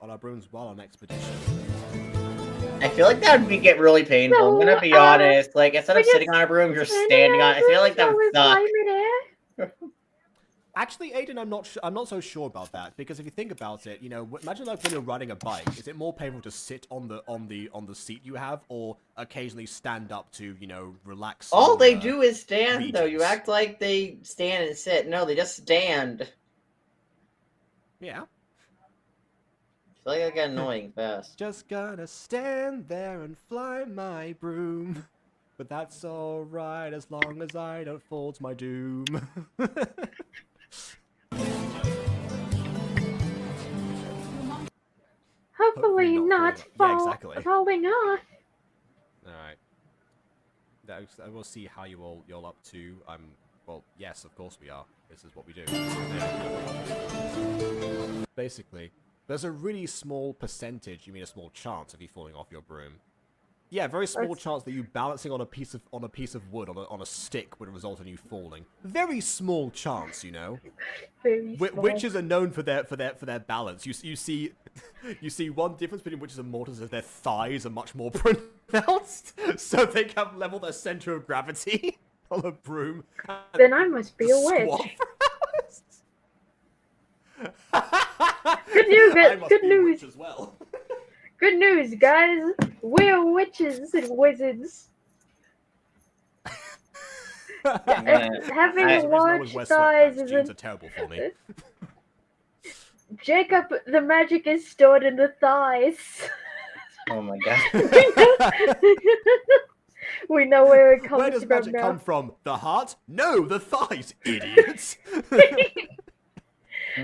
our brooms while on expedition. I feel like that would get really painful. I'm gonna be honest. Like instead of we're sitting on a broom, you're standing on it. I feel like that would suck. Actually, Aiden, I'm not so sure about that because if you think about it, you know, imagine like when you're riding a bike, is it more painful to sit on the seat you have, or occasionally stand up to, you know, relax? All they your, do is stand, though. You regions? act like they stand and sit. No, they just stand. Yeah. I feel like I get annoying fast. Just gonna stand there and fly my broom. But that's alright as long as I don't fall to my doom. Hopefully not Yeah, exactly. falling off. Alright. We'll see how you're up to. Well, yes, of course we are. This is what we do. Basically, there's a really small percentage, you mean a small chance of you falling off your broom. Yeah, very small chance that you balancing on a piece of wood on a stick would result in you falling. Very small chance, you know. Very small. Witches are known for their balance. You see one difference between witches and mortals is their thighs are much more pronounced, so they can level their center of gravity on a broom. Then I must be a witch. Squat for hours. Good news, I must good be a witch news. as well. Good news, guys. We're witches and wizards. Having As a reason I was large wear thighs sweatpants. is Jeans a are terrible for me. Jacob, the magic is stored in the thighs. Oh my god. We know where it comes Where does from magic now. come from? The heart? No, the thighs, idiots. And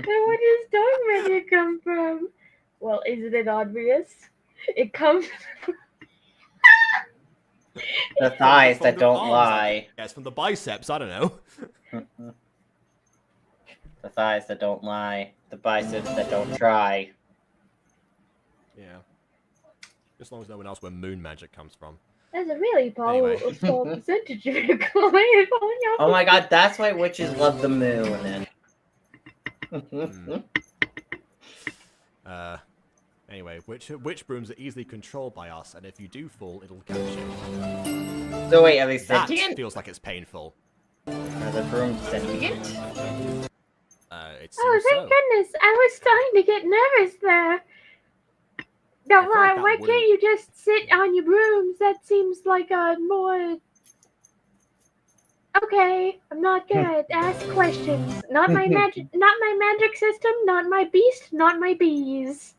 where does dark magic come from? Well, isn't it obvious? It comes The thighs From that the don't arms, lie. Yes, from the biceps, I don't know. The thighs that don't lie. The biceps that don't try. Yeah. As long as no one else where moon magic comes from. There's a really Anyway. small percentage of it falling off. Oh my god, that's why witches love the moon. Anyway, which brooms are easily controlled by us, and if you do fall, it'll catch you. So wait, are they That sentient? feels like it's painful. Are the brooms sentient? It seems Oh, thank so. goodness! I was starting to get nervous there. No, I feel like that why wouldn't- can't you just sit on your brooms? That seems like a more. Okay, I'm not gonna ask questions. Not my magic. Not my magic system. Not my beast. Not my bees.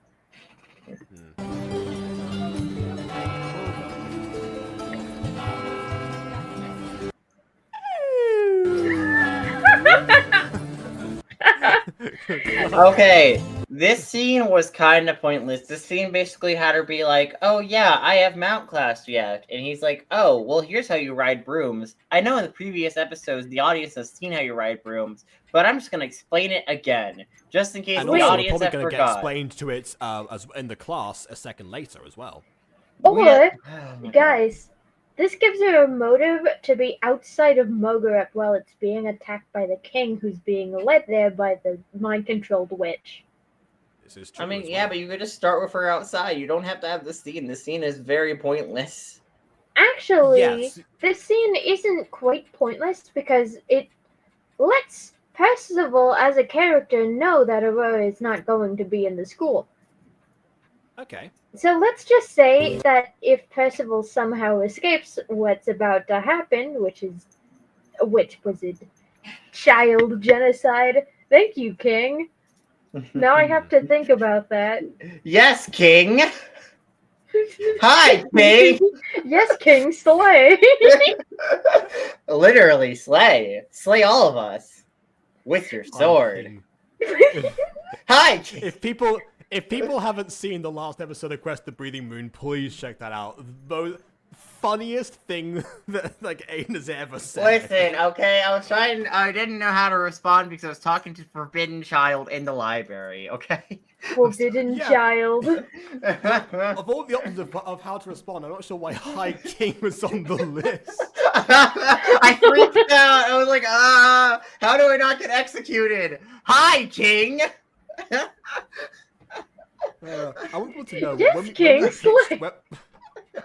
Okay, this scene was kind of pointless. This scene basically had her be like, "Oh yeah, I have mount class yet," and he's like, "Oh, well, here's how you ride brooms. I know in the previous episodes the audience has seen how you ride brooms, but I'm just gonna explain it again, just in case And the also, we're audience probably have going to get forgot." explained to it as in the class a second later as well. Or, Oh my God. guys, this gives her a motive to be outside of Mogurup while it's being attacked by the king, who's being led there by the mind-controlled witch. This is true. I mean, as yeah, well. but you could just start with her outside. You don't have to have this scene. This scene is very pointless. Actually, Yes. this scene isn't quite pointless because it lets Percival as a character know that Aurora is not going to be in the school. Okay. So let's just say that if Percival somehow escapes what's about to happen, which was it? Child genocide. Thank you, King. Now I have to think about that. Yes, King. Hi, King. Yes, King, slay. Literally, slay all of us with your sword. Hi, King. If people haven't seen the last episode of Quest the Breathing Moon, please check that out. The funniest thing that like Aiden has ever said. Listen, okay, I didn't know how to respond because I was talking to Forbidden Child in the library, okay? Forbidden Yeah. child. Of all the options of how to respond, I'm not sure why High King was on the list. I freaked out. I was like, how do I not get executed? Hi, King. I want to know Yes, when we King, pitched, slay.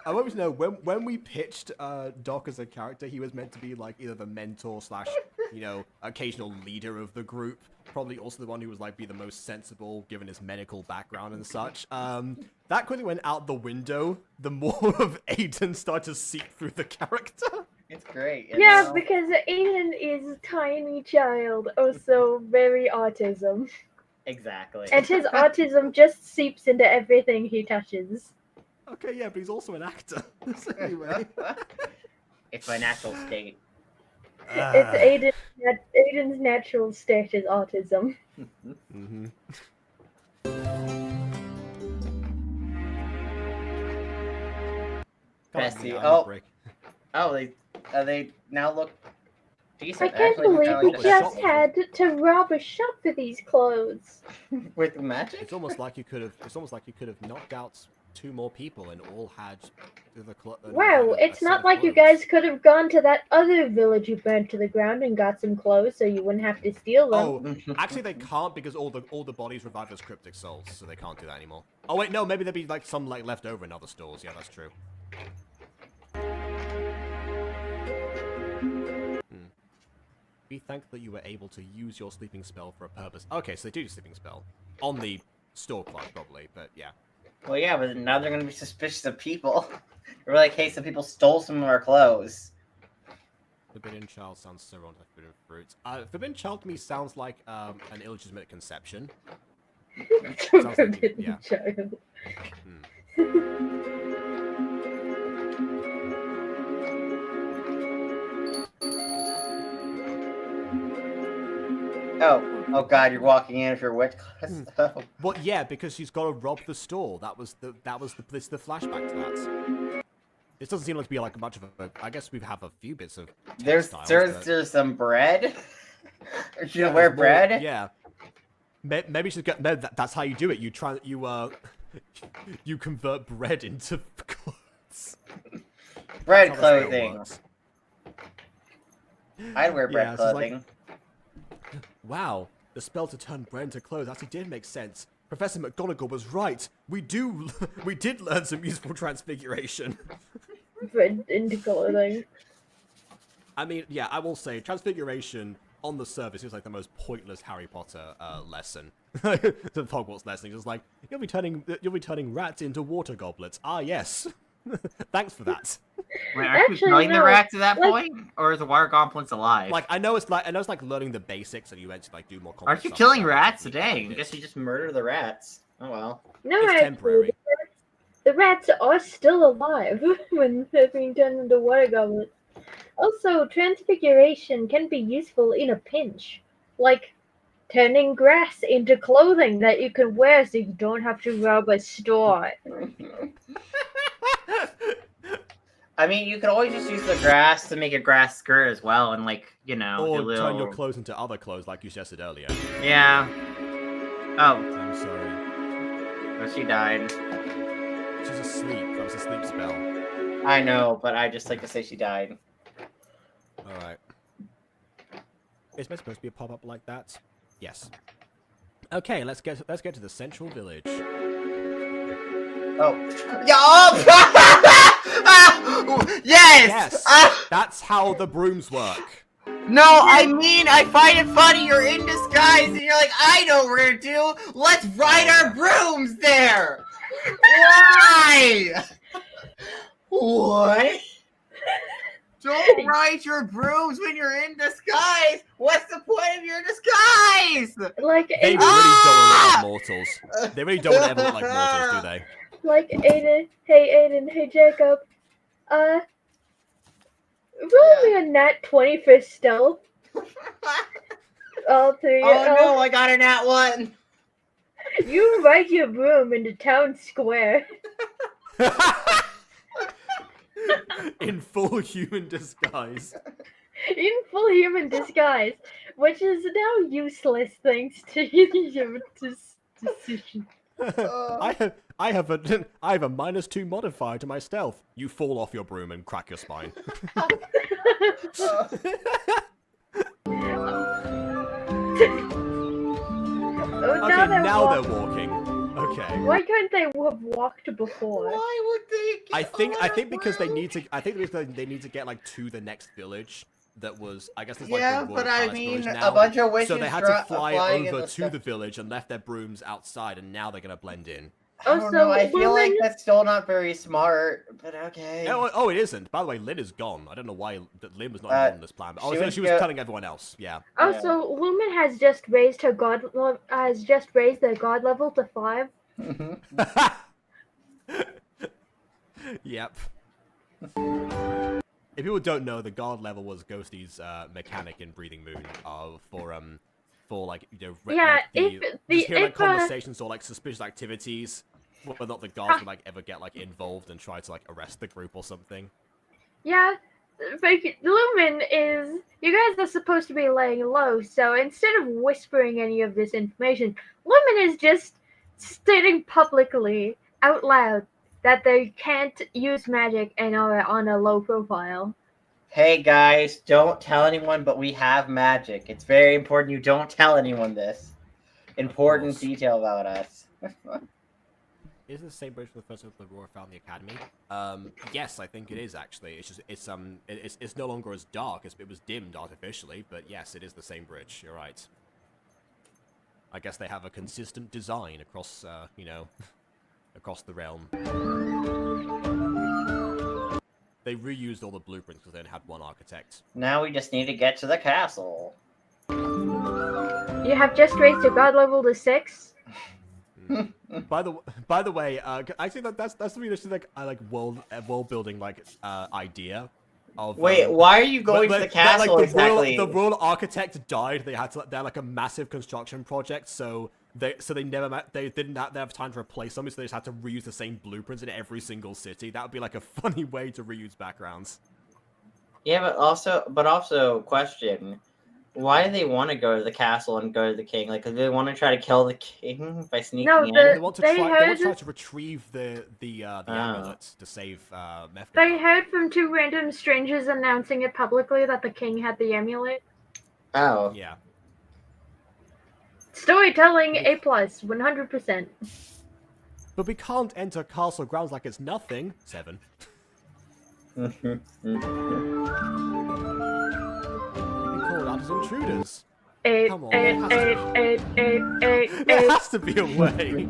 I want to know when we pitched Doc as a character, he was meant to be like either the mentor / occasional leader of the group. Probably also the one who was like be the most sensible given his medical background and such. That quickly went out the window. The more of Aiden started to seep through the character. It's great. you Yeah, know? because Aiden is a tiny child, also very autism. Exactly. And his autism just seeps into everything he touches. Okay, yeah, but he's also an actor. So anyway. It's my natural state. It's Aiden's natural state is autism. Mm-hmm. Bessie, oh, they now look I decent. can't Actually, believe kinda we like the just shop. had to rob a shop for these clothes. with magic. It's almost like you could have knocked out 2 more people and all had Wow, it's not like you guys could have gone to that other village you burnt to the ground and got some clothes so you wouldn't have to steal them. Oh, actually they can't because all the bodies revive as cryptic souls, so they can't do that anymore. Oh wait, no, maybe there'd be like some like left over in other stores. Yeah, that's true. Be thankful that you were able to use your sleeping spell for a purpose. Okay, so they do use sleeping spell on the store class probably, but yeah. Well, yeah, but now they're gonna be suspicious of people. We're like, hey, some people stole some of our clothes. Forbidden child sounds so wrong to forbidden fruits. Forbidden child to me sounds like an illegitimate conception. Sounds like, Forbidden yeah. child. Oh god, you're walking in with your witch class. Oh. Well, yeah, because she's got to rob the store. That was the flashback to that. This doesn't seem like to be like much of a. I guess we have a few bits of. textiles, but- There's some bread. She Yeah, don't wear there's more- bread. Yeah. Maybe she's got. That's how you do it. You convert bread into clothes. Bread That's how the spell clothing. works. I'd wear bread Yeah, so it's like- clothing. Wow, the spell to turn bread into clothes actually did make sense. Professor McGonagall was right. We did learn some useful transfiguration. Bread into clothing. I mean, yeah, I will say Transfiguration on the surface is like the most pointless Harry Potter lesson. The Hogwarts lesson is like you'll be turning rats into water goblets. Ah, yes. Thanks for that. Wait, aren't you Actually, killing the no, rats at that like- point, or is the water goblins alive? Like I know it's like learning the basics, and you eventually like do more. complex Aren't you stuff killing like rats? that. Dang, I guess you just murder the rats. Oh well. No, It's actually, temporary. the rats are still alive when they're being turned into water goblets. Also, transfiguration can be useful in a pinch, like turning grass into clothing that you can wear so you don't have to rob a store. I mean, you could always just use the grass to make a grass skirt as well, and like, you know, Or do little... turn your clothes into other clothes, like you suggested earlier. Yeah. Oh, I'm sorry. well, she died. She's asleep. That was a sleep spell. I know, but I just like to say she died. All right. Is there supposed to be a pop-up like that? Yes. Okay, let's get to the central village. Oh. Yes! Yes! Ah! That's how the brooms work. No, I mean, I find it funny you're in disguise and you're like, I know what we're gonna do. Let's ride our brooms there. Why? What? Don't ride your brooms when you're in disguise. What's the point of your disguise? Like They Aiden, really don't look like mortals. They really don't ever look like mortals, do they? like Aiden, hey Jacob, roll me a nat 20 for stealth. All three. Oh no, I got a nat 1. You ride your broom into town square. In full human disguise. In full human disguise, which is now useless thanks to your decision. I have a -2 modifier to my stealth. You fall off your broom and crack your spine. Oh, Okay, now they're they're walking. Okay. Why couldn't they have walked before? Why would they? I think because they need to. I think because they need to get like to the next village. That was, I guess, it's like Yeah, the Royal but I Palace mean, village a now. bunch of witches So they had to fly flying in over the to sky. the village and left their brooms outside, and now they're gonna blend in. I don't know. I feel like women- that's still not very smart, but okay. Oh, it isn't. By the way, Lynn is gone. I don't know why Lynn was not on this plan. But she so was she was go- telling everyone else. Yeah. Also, Lumen has just raised her their god level to 5. Yep. If people don't know, the guard level was Ghosty's mechanic in Breathing Moon for like, you know, just hearing like conversations or like suspicious activities, whether or not the guards would like ever get like involved and try to like arrest the group or something. Yeah, but Lumen is. You guys are supposed to be laying low, so instead of whispering any of this information, Lumen is just stating publicly, out loud, that they can't use magic and are on a low profile. Hey guys, don't tell anyone, but we have magic. It's very important you don't tell anyone this. Important detail about us. Is it the same bridge for the first time the Aurora found the academy? Yes, I think it is actually. It's just it's no longer as dark. It was dimmed artificially, but yes, it is the same bridge. You're right. I guess they have a consistent design across, you know, across the realm. They reused all the blueprints because they only had one architect. Now we just need to get to the castle. You have just raised your god level to 6. By the way, I think that's the really interesting like world building like idea. Of, Wait, why are you going to the castle exactly? The royal architect died. They had like a massive construction project, so they didn't have time to replace them, so they just had to reuse the same blueprints in every single city. That would be like a funny way to reuse backgrounds. Yeah, but also, question: why do they want to go to the castle and go to the king? Like, do they want to try to kill the king by sneaking No, in? They want to They try heard- to retrieve the amulet to save Mephgazub. They heard from 2 random strangers announcing it publicly that the king had the amulet. Oh. Yeah. Storytelling A+, 100%. But we can't enter castle grounds like it's nothing. 7. as intruders. Eight, Come on, eight, there eight, eight, eight, eight, There eight. has to be a way.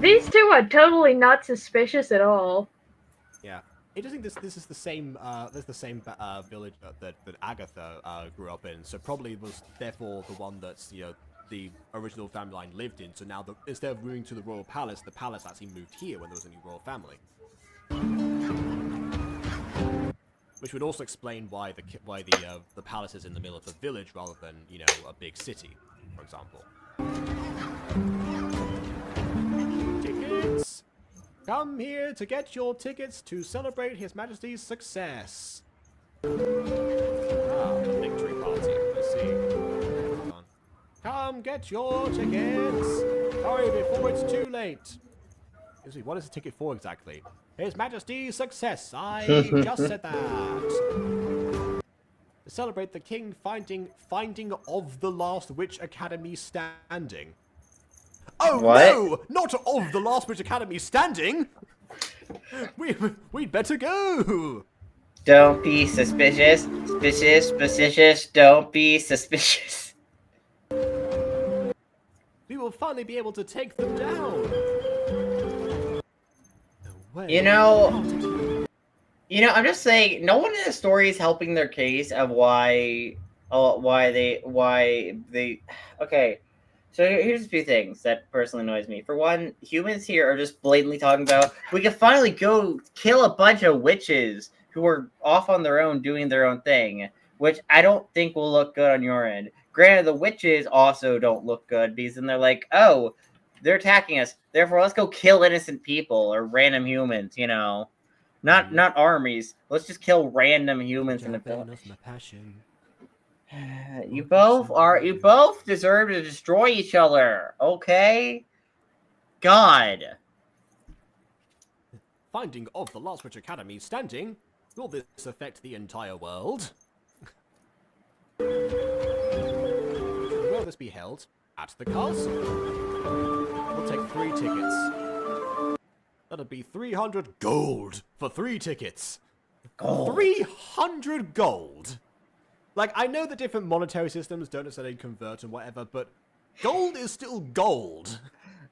These two are totally not suspicious at all. Yeah. I just think this is the same village that Agatha grew up in, so probably was therefore the one that's the original family line lived in. So now instead of moving to the royal palace, the palace actually moved here when there was a new royal family. Which would also explain why the palace is in the middle of the village rather than a big city, for example. Tickets. Come here to get your tickets to celebrate His Majesty's success. Victory party. I see. Hold on. Come get your tickets. Hurry before it's too late. Excuse me, what is the ticket for exactly? His Majesty's success. I just said that. To celebrate the king finding of the last Witch Academy standing. Oh What? no! Not of the last Witch Academy standing! We'd better go! Don't be suspicious. Suspicious. Don't be suspicious. We will finally be able to take them down! No way. I'm just saying, no one in the story is helping their case of why they. Okay, so here's a few things that personally annoys me. For one, humans here are just blatantly talking about we can finally go kill a bunch of witches who are off on their own doing their own thing, which I don't think will look good on your end. Granted, the witches also don't look good because then they're like, oh, they're attacking us, therefore let's go kill innocent people or random humans, not armies. Let's just kill random humans in the village. You both deserve to destroy each other, okay? God. Finding of the last Witch Academy standing. Will this affect the entire world? Will this be held at the castle? We'll take 3 tickets. That'll be 300 gold for 3 tickets. Gold. 300 gold! Like, I know that different monetary systems don't necessarily convert and whatever, but gold is still gold.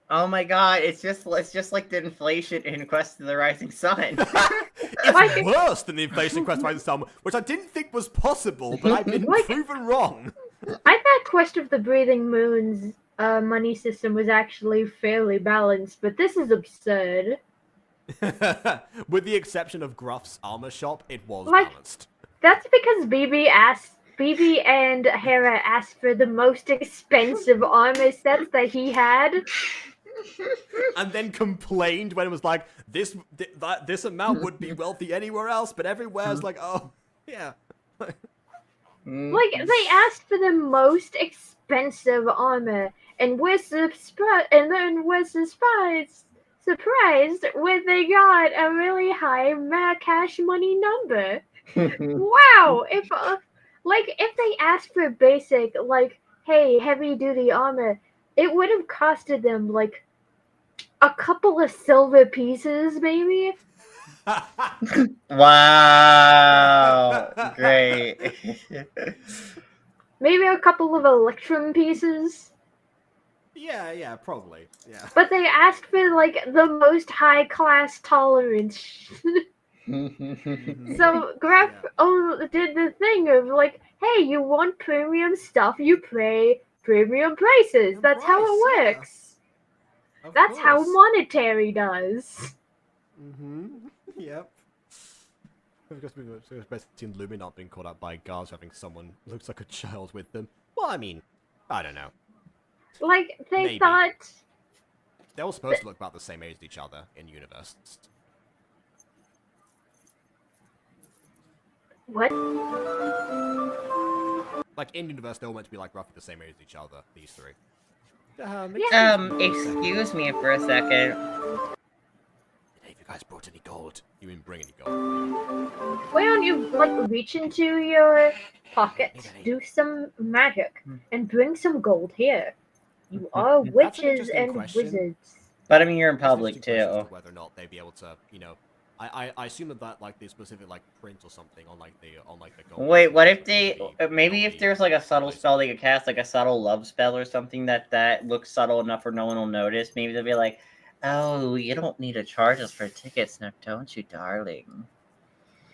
Oh my god, it's just like the inflation in Quest of the Rising Sun. It's worse than the inflation Quest by the Sun, which I didn't think was possible, but I've been proven wrong. I thought Quest of the Breathing Moon's money system was actually fairly balanced, but this is absurd. With the exception of Gruff's armor shop, it was Like- balanced. That's because BB and Hera asked for the most expensive armor sets that he had. And then complained when it was like, this amount would be wealthy anywhere else, but everywhere is like, oh, yeah. Like, they asked for the most expensive armor, and we're surprised when they got a really high cash money number. Wow! If they asked for basic, like, hey, heavy duty armor, it would have costed them like a couple of silver pieces, maybe. Wow. Great. Maybe a couple of electrum pieces. Yeah, probably. Yeah. But they asked for like the most high class tolerance. So Graf did the thing of like, hey, you want premium stuff, you pay premium prices. That's how it works. Of That's how course. monetary does. Yep. Because seen Lumi not being caught up by guards having someone who looks like a child with them. Well, I mean, I don't know. Like, they Maybe. thought... They're all supposed to look about the same age as each other in universe. What? Like, in universe, they're all meant to be, like, roughly the same age as each other, these 3. Excuse me for a second. Hey, have you guys brought any gold? You didn't bring any gold. Why don't you, like, reach into your pockets, do some magic, and bring some gold here? You are witches interesting and question. wizards. But I mean, you're in It's an public interesting question as too. to whether or not they'd be able to, I assume that like the specific like print or something on like the gold. Wait, what if they Not maybe if the- there's like a subtle place. spell they could cast, like a subtle love spell or something that looks subtle enough where no one will notice? Maybe they'll be like, "Oh, you don't need to charge us for tickets, now, don't you, darling?"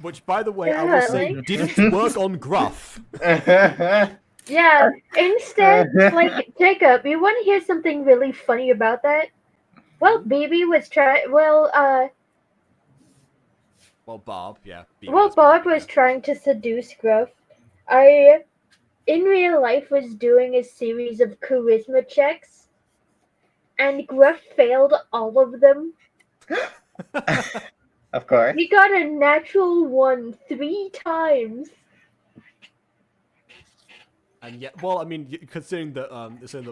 Which, by the way, I Yeah, will say like- didn't work on Gruff. Yeah, instead, like, Jacob, you want to hear something really funny about that? Well, BB was Well, Barb, yeah. Bob was trying to seduce Gruff. I, in real life, was doing a series of charisma checks, and Gruff failed all of them. Of course. He got a natural 1 3 times. And yet, well, I mean, considering that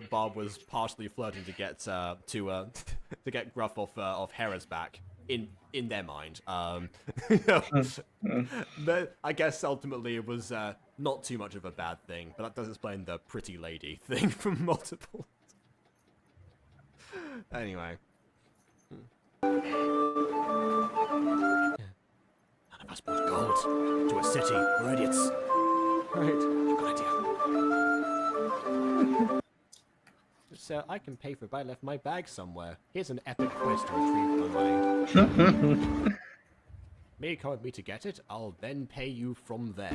Barb was partially flirting to get to get Gruff off Hera's back in their mind, you know, but I guess ultimately it was not too much of a bad thing. But that does explain the pretty lady thing from multiple. Anyway. None of us brought gold to a city. We're idiots. Right, good idea. So I can pay for it, but I left my bag somewhere. Here's an epic quest to retrieve my money. May you come with me to get it? I'll then pay you from there.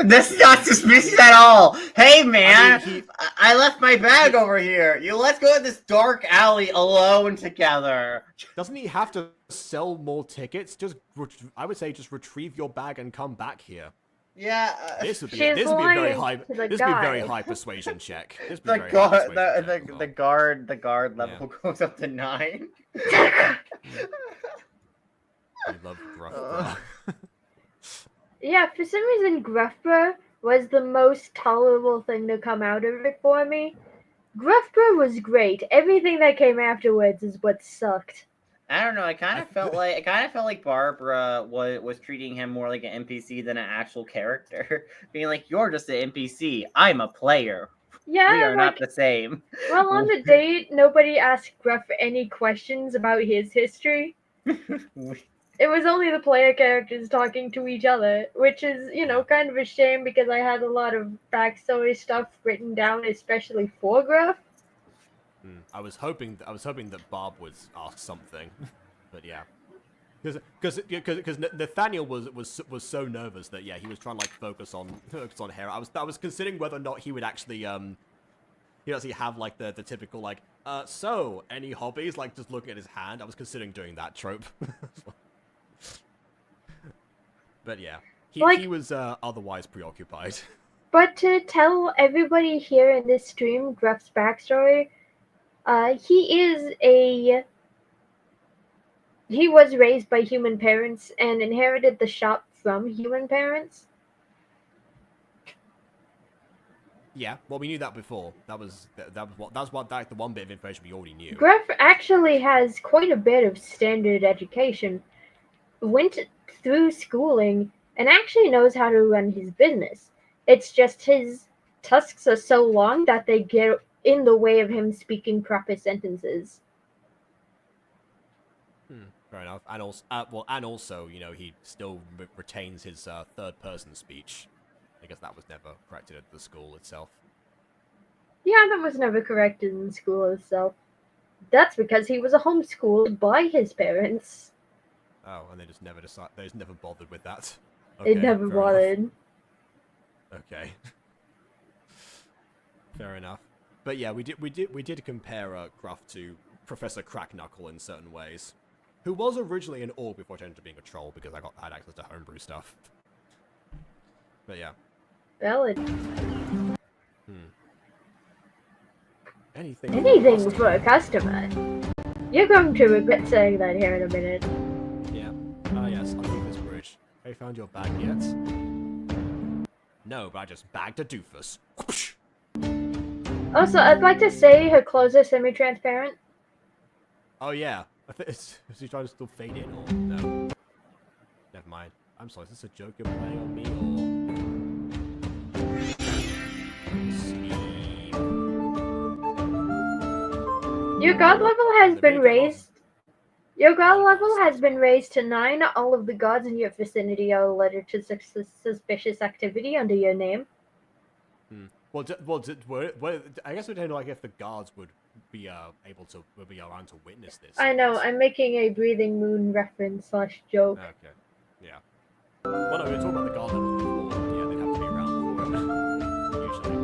This is not suspicious at all. Hey man, I mean, I left my bag over here. Let's go to this dark alley alone together. Doesn't he have to sell more tickets? I would say just retrieve your bag and come back here. Yeah. This would be She's a very lying high. to the This would be a very guy. high persuasion check. This would The be very high guard, persuasion check as well. the guard level goes up to 9. You love Gruff, bro. Yeah, for some reason, Gruffbro was the most tolerable thing to come out of it for me. Gruffbro was great. Everything that came afterwards is what sucked. I don't know. I kind of felt like Barbara was treating him more like an NPC than an actual character, being like, "You're just an NPC. I'm a player. Yeah, We are like, not the same." well, on the date, nobody asked Gruff any questions about his history. It was only the player characters talking to each other, which is, you know, kind of a shame because I had a lot of backstory stuff written down, especially for Gruff. I was hoping that Barb would ask something, but yeah, because Nathaniel was so nervous that yeah, he was trying to like focus on Hera. I was considering whether or not he would actually have like the typical like so any hobbies, like just looking at his hand. I was considering doing that trope. But yeah, he was otherwise preoccupied. But to tell everybody here in this stream Gruff's backstory, he was raised by human parents and inherited the shop from human parents. Yeah, well, we knew that before. That was the one bit of information we already knew. Gruff actually has quite a bit of standard education, went through schooling, and actually knows how to run his business. It's just his tusks are so long that they get in the way of him speaking proper sentences. Fair enough. And also, you know, he still retains his third-person speech. I guess that was never corrected at the school itself. Yeah, that was never corrected in school itself. That's because he was homeschooled by his parents. Oh, and they just never bothered with that. They Okay, never fair enough. bothered. Okay. Fair enough. But yeah, we did compare Gruff to Professor Crackknuckle in certain ways, who was originally an orc before changing to being a troll because I had access to homebrew stuff. But yeah. Valid. Anything for a customer. You're going to regret saying that here in a minute. Yeah. Ah, yes, I'll leave this bridge. Have you found your bag yet? No, but I just bagged a doofus. Also, I'd like to say her clothes are semi-transparent. Oh yeah. Is he trying to still fade in or no? Never mind. I'm sorry, is this a joke you're playing on me or? Your god level has been raised. Your god level has been raised to 9. All of the gods in your vicinity are alerted to suspicious activity under your name. Well, I guess we don't know like if the guards would be would be around to witness this. I know, I'm making a breathing moon reference / joke. Okay. Yeah. Well, no, we were talking about the guard levels before. Yeah, they'd have to be around for it. Usually.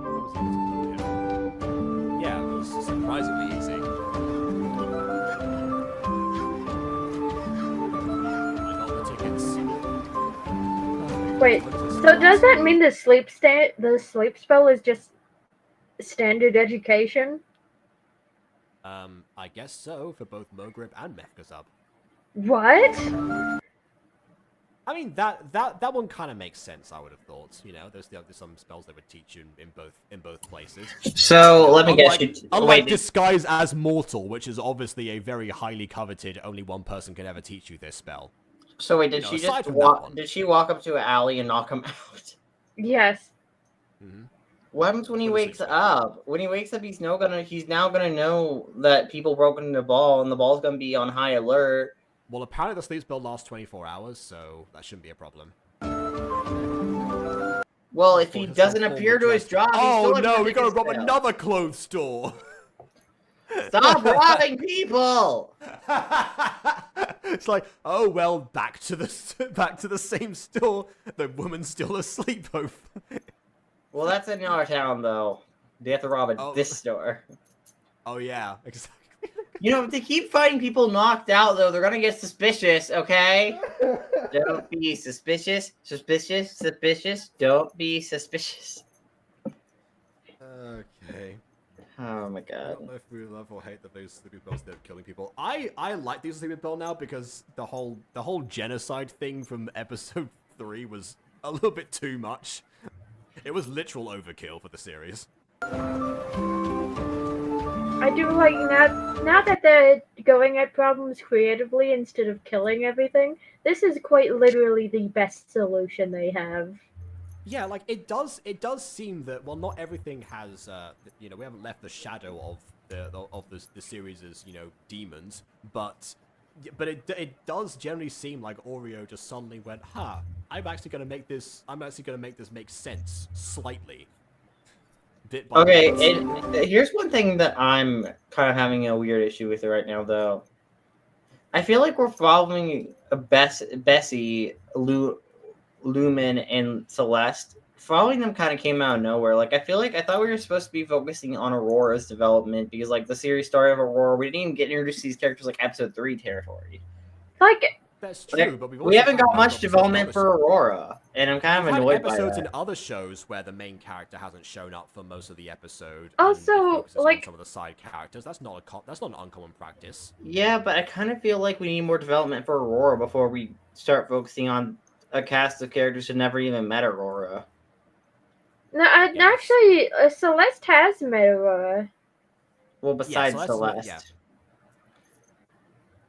What was it? Yeah, it was surprisingly easy. I got the tickets. Wait, so does that mean the sleep spell is just standard education? I guess so for both Mogrib and Mephgazub. What? I mean that one kind of makes sense. I would have thought. You know, there's some spells that would teach you in both places. So let me guess. Unlike disguise as mortal, which is obviously a very highly coveted, only one person can ever teach you this spell. So wait, did No, she aside just from that walk? one. Did she walk up to an alley and knock him out? Yes. Mm-hmm. What happens when he What is wakes it? up? When he wakes up, he's now gonna know that people broke into the ball, and the ball's gonna be on high alert. Well, apparently the sleep spell lasts 24 hours, so that shouldn't be a problem. Well, if he It's doesn't not appear to his job, he's Oh still no, we gotta go rob another clothes store. Stop robbing people! It's like, oh well, back to the same store. The woman's still asleep. Well, that's in our town, though. They have to rob Oh. this store. Oh yeah, exactly. You know, if they keep finding people knocked out, though, they're gonna get suspicious, okay? Don't be suspicious. Suspicious. Don't be suspicious. Okay. Oh my I god. don't know if we love or hate that those sleeping pills they're killing people. I like these sleeping pill now because the whole genocide thing from episode 3 was a little bit too much. It was literal overkill for the series. I do like now that they're going at problems creatively instead of killing everything. This is quite literally the best solution they have. Yeah, like it does seem that while not everything has we haven't left the shadow of the series as, demons, but it does generally seem like Oreo just suddenly went, I'm actually gonna make this make sense slightly. Bit by Okay, bit. and here's one thing that I'm kind of having a weird issue with right now, though. I feel like we're following Bessie, Lumen, and Celeste. Following them kind of came out of nowhere. Like, I thought we were supposed to be focusing on Aurora's development because, like, the series started of Aurora, we didn't even get introduced to these characters like episode 3 territory. Like, That's true, but We haven't got much episodes development in for other Aurora, and I'm kind of we've had annoyed by episodes that. in other shows where the main character hasn't shown up for most of the episode. Also, and it focuses on like- some of the side characters. That's not an uncommon practice. Yeah, but I kind of feel like we need more development for Aurora before we start focusing on a cast of characters who never even met Aurora. no, Yes. actually, Celeste has met Aurora. Well, besides Celeste, Celeste. yeah.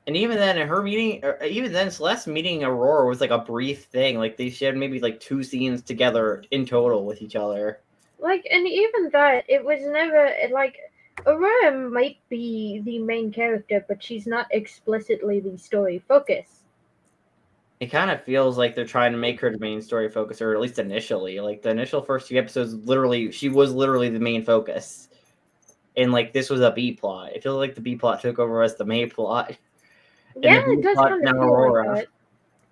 And even then, Celeste meeting Aurora was like a brief thing. Like they shared maybe like 2 scenes together in total with each other. Like, and even that, it was never like Aurora might be the main character, but she's not explicitly the story focus. It kind of feels like they're trying to make her the main story focus, or at least initially. Like the initial first 2 episodes, she was literally the main focus. And like this was a B plot. It feels like the B plot took over as the main plot. And Yeah, the B it does plot kind now of feel Aurora. like that.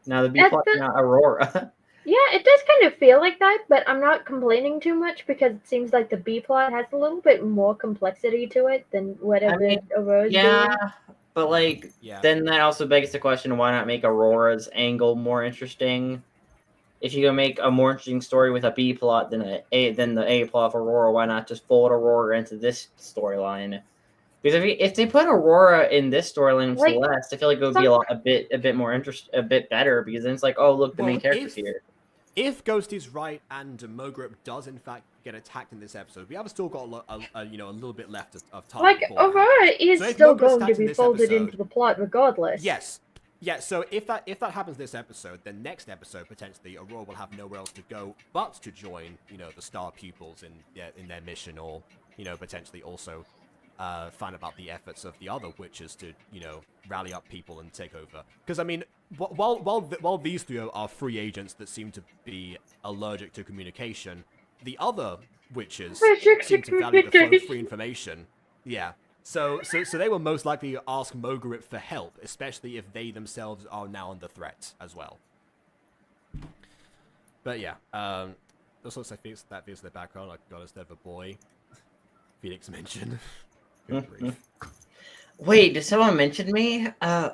Now the B At plot the- now Aurora. Yeah, it does kind of feel like that, but I'm not complaining too much because it seems like the B plot has a little bit more complexity to it than whatever I mean, Aurora's Yeah, doing. but like Yeah. then that also begs the question: why not make Aurora's angle more interesting? If you're gonna make a more interesting story with a B plot than the A plot for Aurora, why not just fold Aurora into this storyline? Because if they put Aurora in this storyline with Like, Celeste, I feel like it would be a bit more a bit better because then it's like, oh look, the main character's here. If Ghost is right and Mogrip does in fact get attacked in this episode, we have still got a little bit left of time. Like, beforehand. Aurora is So if still Mogrip's going to attacked in be this folded episode- into the plot regardless. Yes. Yeah, so if that happens this episode, then next episode potentially Aurora will have nowhere else to go but to join, the star pupils in their mission, or potentially also find about the efforts of the other witches to, rally up people and take over. Because I mean, while these three are free agents that seem to be allergic to communication, the other witches seem to value the flow of free information. Yeah. So they will most likely ask Mogarit for help, especially if they themselves are now under threat as well. But yeah, this looks like that feels the background. Like God, instead of a boy, Phoenix mentioned. Good grief. Wait, did someone mention me?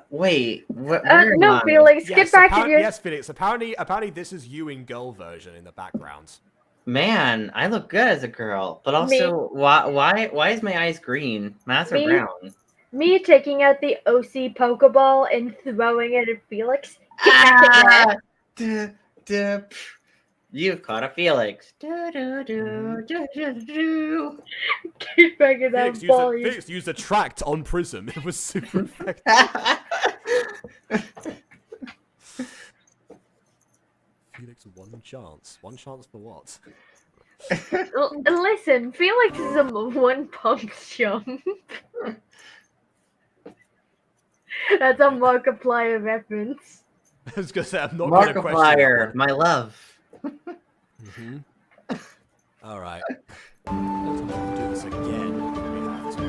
Wait, where am no, I? Felix, get back to your... Yes, Phoenix. Apparently this is you in girl version in the background. Man, I look good as a girl, but also, why is my eyes green? My eyes are brown. Me taking out the OC Pokeball and throwing it at Felix. Get back to that. You've caught a Felix. Get back at that ball. Felix used a tract on Prism. It was super effective. Felix, one chance. One chance for what? Listen, Felix is a one-pump chump. That's a Markiplier reference. I was gonna say, I'm not gonna question Markiplier, my love. Alright. Let's do this again. We have to.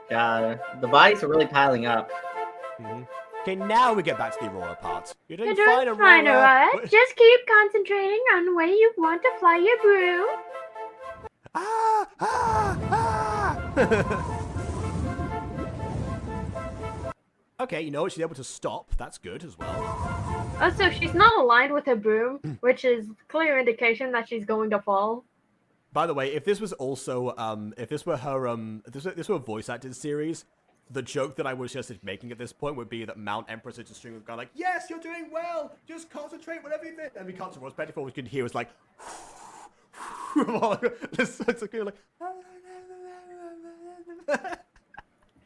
God, the bodies are really piling up. Okay, now we get back to the Aurora part. You're doing You're fine, doing fine, Aurora. Aurora. Just keep concentrating on where you want to fly your broom. Okay, you know what? She's able to stop. That's good as well. Also, she's not aligned with her broom, which is clear indication that she's going to fall. By the way, if this was also, if this were her, if this were a voice acted series, the joke that I was just making at this point would be that Mount Empress is just going like, yes, you're doing well, just concentrate, whatever you think. And we can't see what's better for we can hear was like, it's like,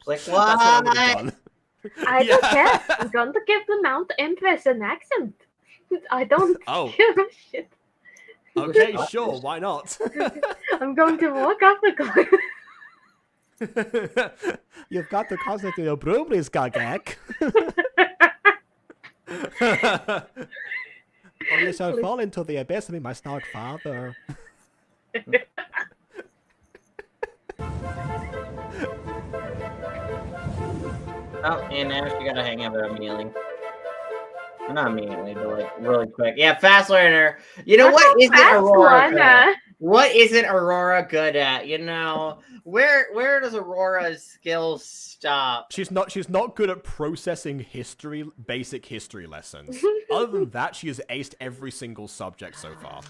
Like, that's what I would have done. I don't care. I'm going to give the Mount Empress an accent. I don't give a shit. Okay, sure, why not? I'm going to walk off the cliff. You've got to concentrate on your broom, Gagak. Or you shall fall into the abyss with my snark father. Oh, and now she gotta hang out immediately. Not immediately, but like really quick. Yeah, fast learner. You know what isn't Aurora good at? What isn't Aurora good at? You know, where does Aurora's skills stop? She's not good at processing basic history lessons. Other than that, she has aced every single subject so far.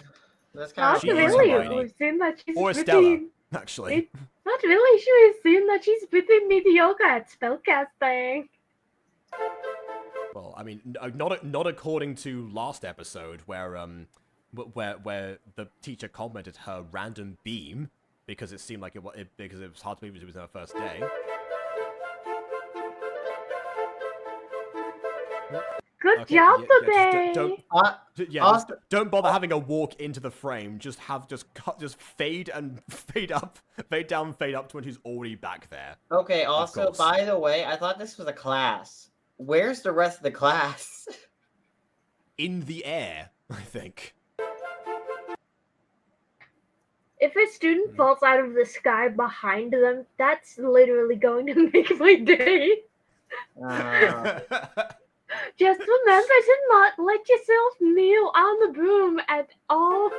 That's kind Not really. We've seen that she's or pretty... Estella, actually. Not really. We've seen that she's pretty mediocre at spellcasting. Well, I mean, not according to last episode where the teacher commented her random beam because it seemed like because it was hard to believe it was her first day. Good job today. Don't bother having a walk into the frame. Just fade down, fade up to when she's already back there. Okay. Also, by the way, I thought this was a class. Where's the rest of the class? In the air, I think. If a student falls out of the sky behind them, that's literally going to make my day. Just remember to not let yourself kneel on the broom at all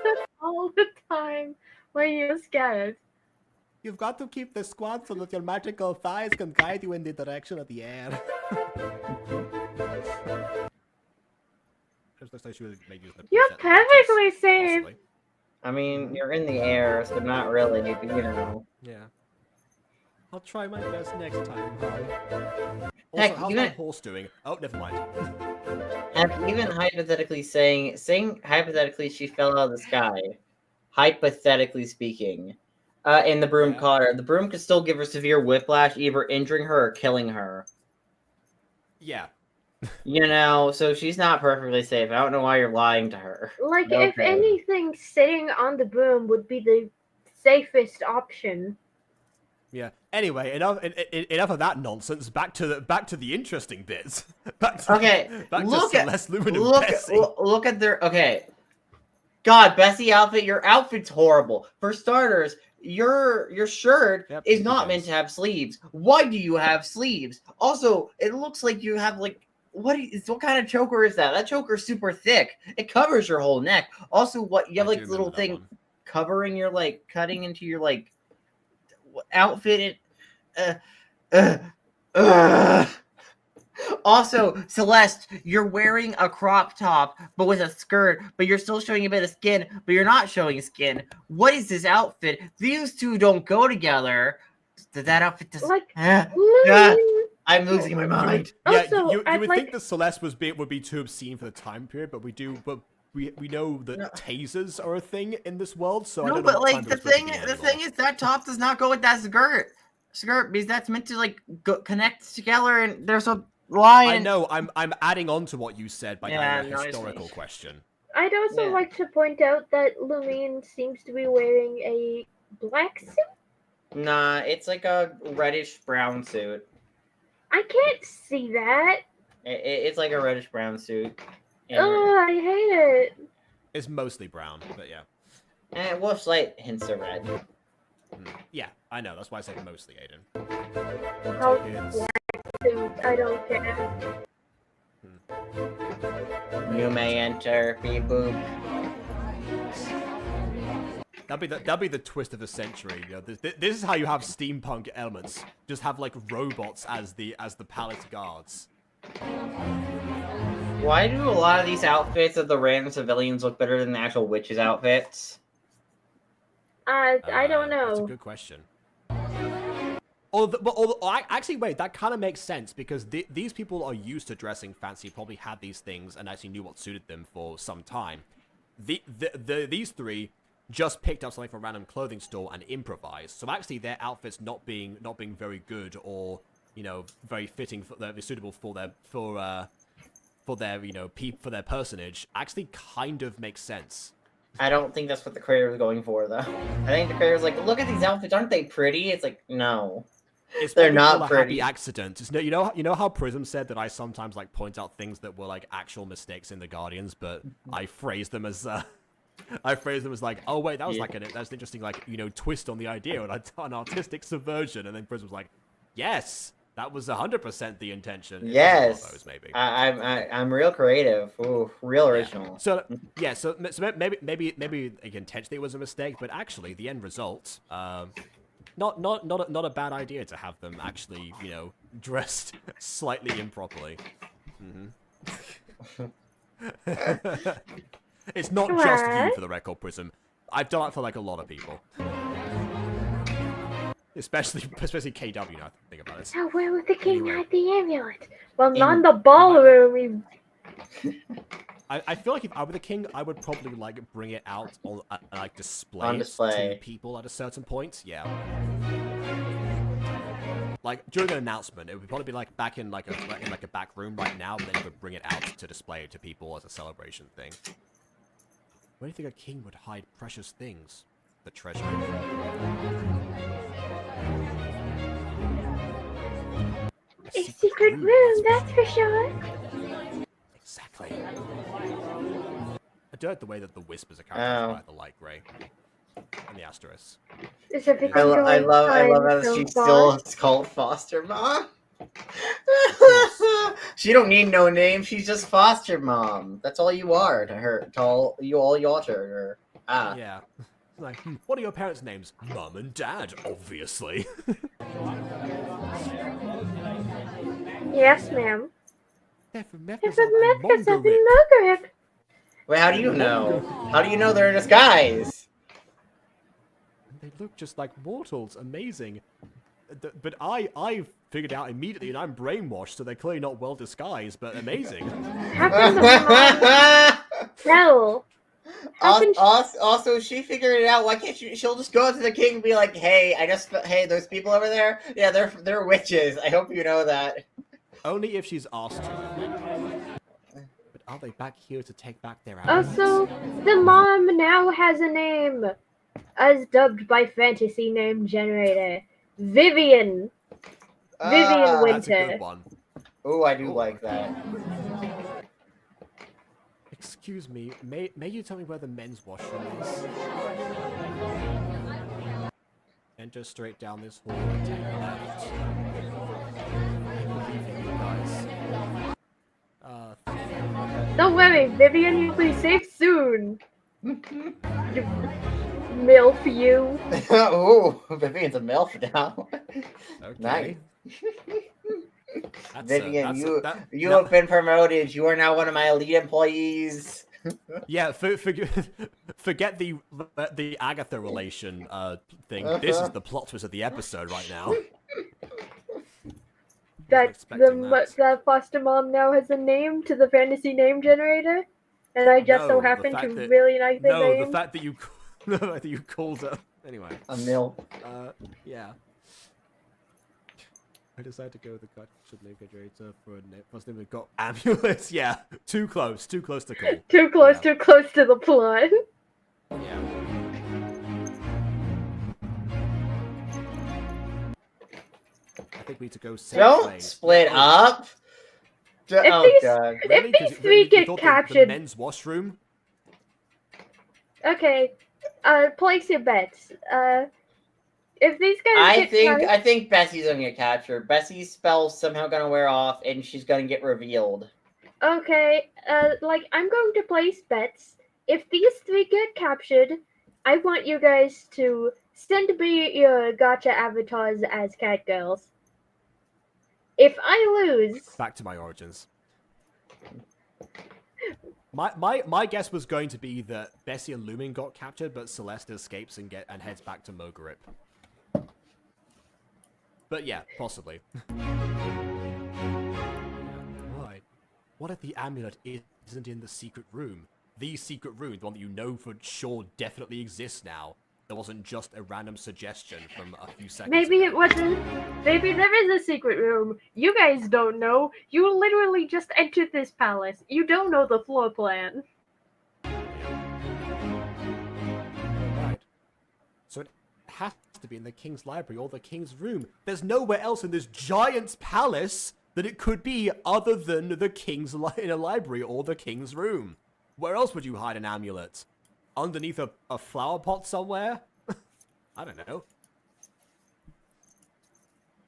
the time when you're scared. You've got to keep the squat so that your magical thighs can guide you in the direction of the air. You're perfectly safe. Possibly. I mean, you're in the air, so not really, but you know. Yeah. I'll try my best next time, hon. Heck, Also, how's my horse doing? Oh, never mind. And even hypothetically saying hypothetically she fell out of the sky, hypothetically speaking, and the broom caught her, the broom could still give her severe whiplash, either injuring her or killing her. Yeah. You know, so she's not perfectly safe. I don't know why you're lying to her. Like, if anything, sitting on the broom would be the safest option. Yeah. Anyway, enough of that nonsense. Back to the interesting bits. Back to Celeste, Lumen, and Bessie. Look at their God, Bessie outfit. Your outfit's horrible. For starters, your shirt is not meant to have sleeves. Why do you have sleeves? Also, it looks like you have like what kind of choker is that? That choker's super thick. It covers your whole neck. Also, what you have like little thing covering your like cutting into your like outfit. Also, Celeste, you're wearing a crop top, but with a skirt, but you're still showing a bit of skin, but you're not showing skin. What is this outfit? These two don't go together. That outfit doesn't. Like, I'm losing my mind. Yeah, Also, you would like- think that Celeste would be too obscene for the time period, but we know that tasers are a thing in this world, so I No, don't know but what like time the they're supposed to be thing anymore. is that top does not go with that skirt because that's meant to like connect together, and there's a line. I know. I'm adding on to what you said by adding a historical question. I'd also like to point out that Lumine seems to be wearing a black suit. Nah, it's like a reddish brown suit. I can't see that. It's like a reddish brown suit. Oh, I hate it. It's mostly brown, but yeah. And with slight hints of red. Yeah, I know. That's why I said mostly, Aiden. How It's- black suit? I don't care. You may enter, beep boop. That'd be the twist of the century. You know, this is how you have steampunk elements. Just have like robots as the palace guards. Why do a lot of these outfits of the random civilians look better than the actual witches' outfits? I don't That's a know. good question. Actually, wait, that kind of makes sense because these people are used to dressing fancy, probably had these things and actually knew what suited them for some time. These three just picked up something from a random clothing store and improvised. So actually, their outfits not being very good or very fitting, very suitable for their personage actually kind of makes sense. I don't think that's what the creator was going for, though. I think the creator was like, "Look at these outfits, aren't they pretty?" It's like, no, they're not a pretty. happy accident. It's, you know how Prism said that I sometimes like point out things that were like actual mistakes in the Guardians, but I phrase them as like, oh wait, that was that's an interesting twist on the idea and an artistic subversion, and then Prism was like, yes. That was 100% the intention. Yes, those, maybe. I'm real creative. Ooh, real original. So maybe intentionally it was a mistake, but actually the end result, not a bad idea to have them actually dressed slightly improperly. It's not just you, for the record, Prism. I've done it for like a lot of people. Especially KW now, think about it. So where would the king hide the amulet? Well, not in the ballroom. I feel like if I were the king, I would probably like bring it out on display On display. to people at a certain point. Yeah. Like during an announcement, it would probably be like back in like a back room right now, but then you would bring it out to display it to people as a celebration thing. Where do you think a king would hide precious things? The treasury. A secret room, that's for sure. Exactly. I do like the way that the whispers are characterized by the light grey and the asterisk. Is everything I going love fine how so she's far? still called foster mom. She don't need no name. She's just foster mom. That's all you are to her. To all you are to her. Yeah. Like, what are your parents' names? Mum and Dad, obviously. Yes, ma'am. They're from It's Mephgazub a and Mephgazub Mongarip. and Mogarip. Wait, how do you know? How do you know they're in disguise? They look just like mortals. Amazing. But I figured out immediately, and I'm brainwashed, so they're clearly not well disguised, but amazing. How can the mom tell? How can she... Also, she figured it out. Why can't she? She'll just go up to the king and be like, "Hey, hey, those people over there. Yeah, they're witches. I hope you know that." Only if she's asked to. But are they back here to take back their outfits? Also, the mom now has a name, as dubbed by Fantasy Name Generator. Vivian. Vivian Ah, That's a Winter. good one. Oh, I do Oh, like okay. that. Excuse me, may you tell me where the men's washroom is? Enter straight down this hall and take the left. I believe in you guys. Don't worry, Vivian, you'll be safe soon. Milf you. Oh, Vivian's a MILF now. Okay. Nice. That's Vivian, you no, have been promoted. You are now one of my elite employees. yeah, forget the Agatha relation thing. This is the plot twist of the episode right now. That foster mom now has a name to the fantasy name generator, and I just No, so the happen fact to that- really like the No, name. the fact that you the fact that you called her anyway. A MILF. Yeah. I decided to go with the Gacha name generator for a name. First name we got amulets. Yeah, too close to call. Too close, Yeah. too close to the plot. Yeah. I think we need to go safe Don't ways. split up. If Oh these- god. Really? If 'Cause these you three get thought the captured- men's washroom. Okay, place your bets. If these guys I think Bessie's gonna get captured. Bessie's spell's somehow gonna wear off, and she's gonna get revealed. Okay, I'm going to place bets. If these three get captured, I want you guys to send me your Gacha avatars as cat girls. If I lose, Back to my origins. My guess was going to be that Bessie and Lumin got captured, but Celeste escapes and heads back to Mogurip. But yeah, possibly. Right. What if the amulet isn't in the secret room? The secret room, the one that you know for sure definitely exists now. There wasn't just a random suggestion from a few seconds maybe ago. it wasn't. Maybe there is a secret room. You guys don't know. You literally just entered this palace. You don't know the floor plan. Alright. So it has to be in the king's library or the king's room. There's nowhere else in this giant palace that it could be other than the king's library or the king's room. Where else would you hide an amulet? Underneath a flower pot somewhere? I don't know.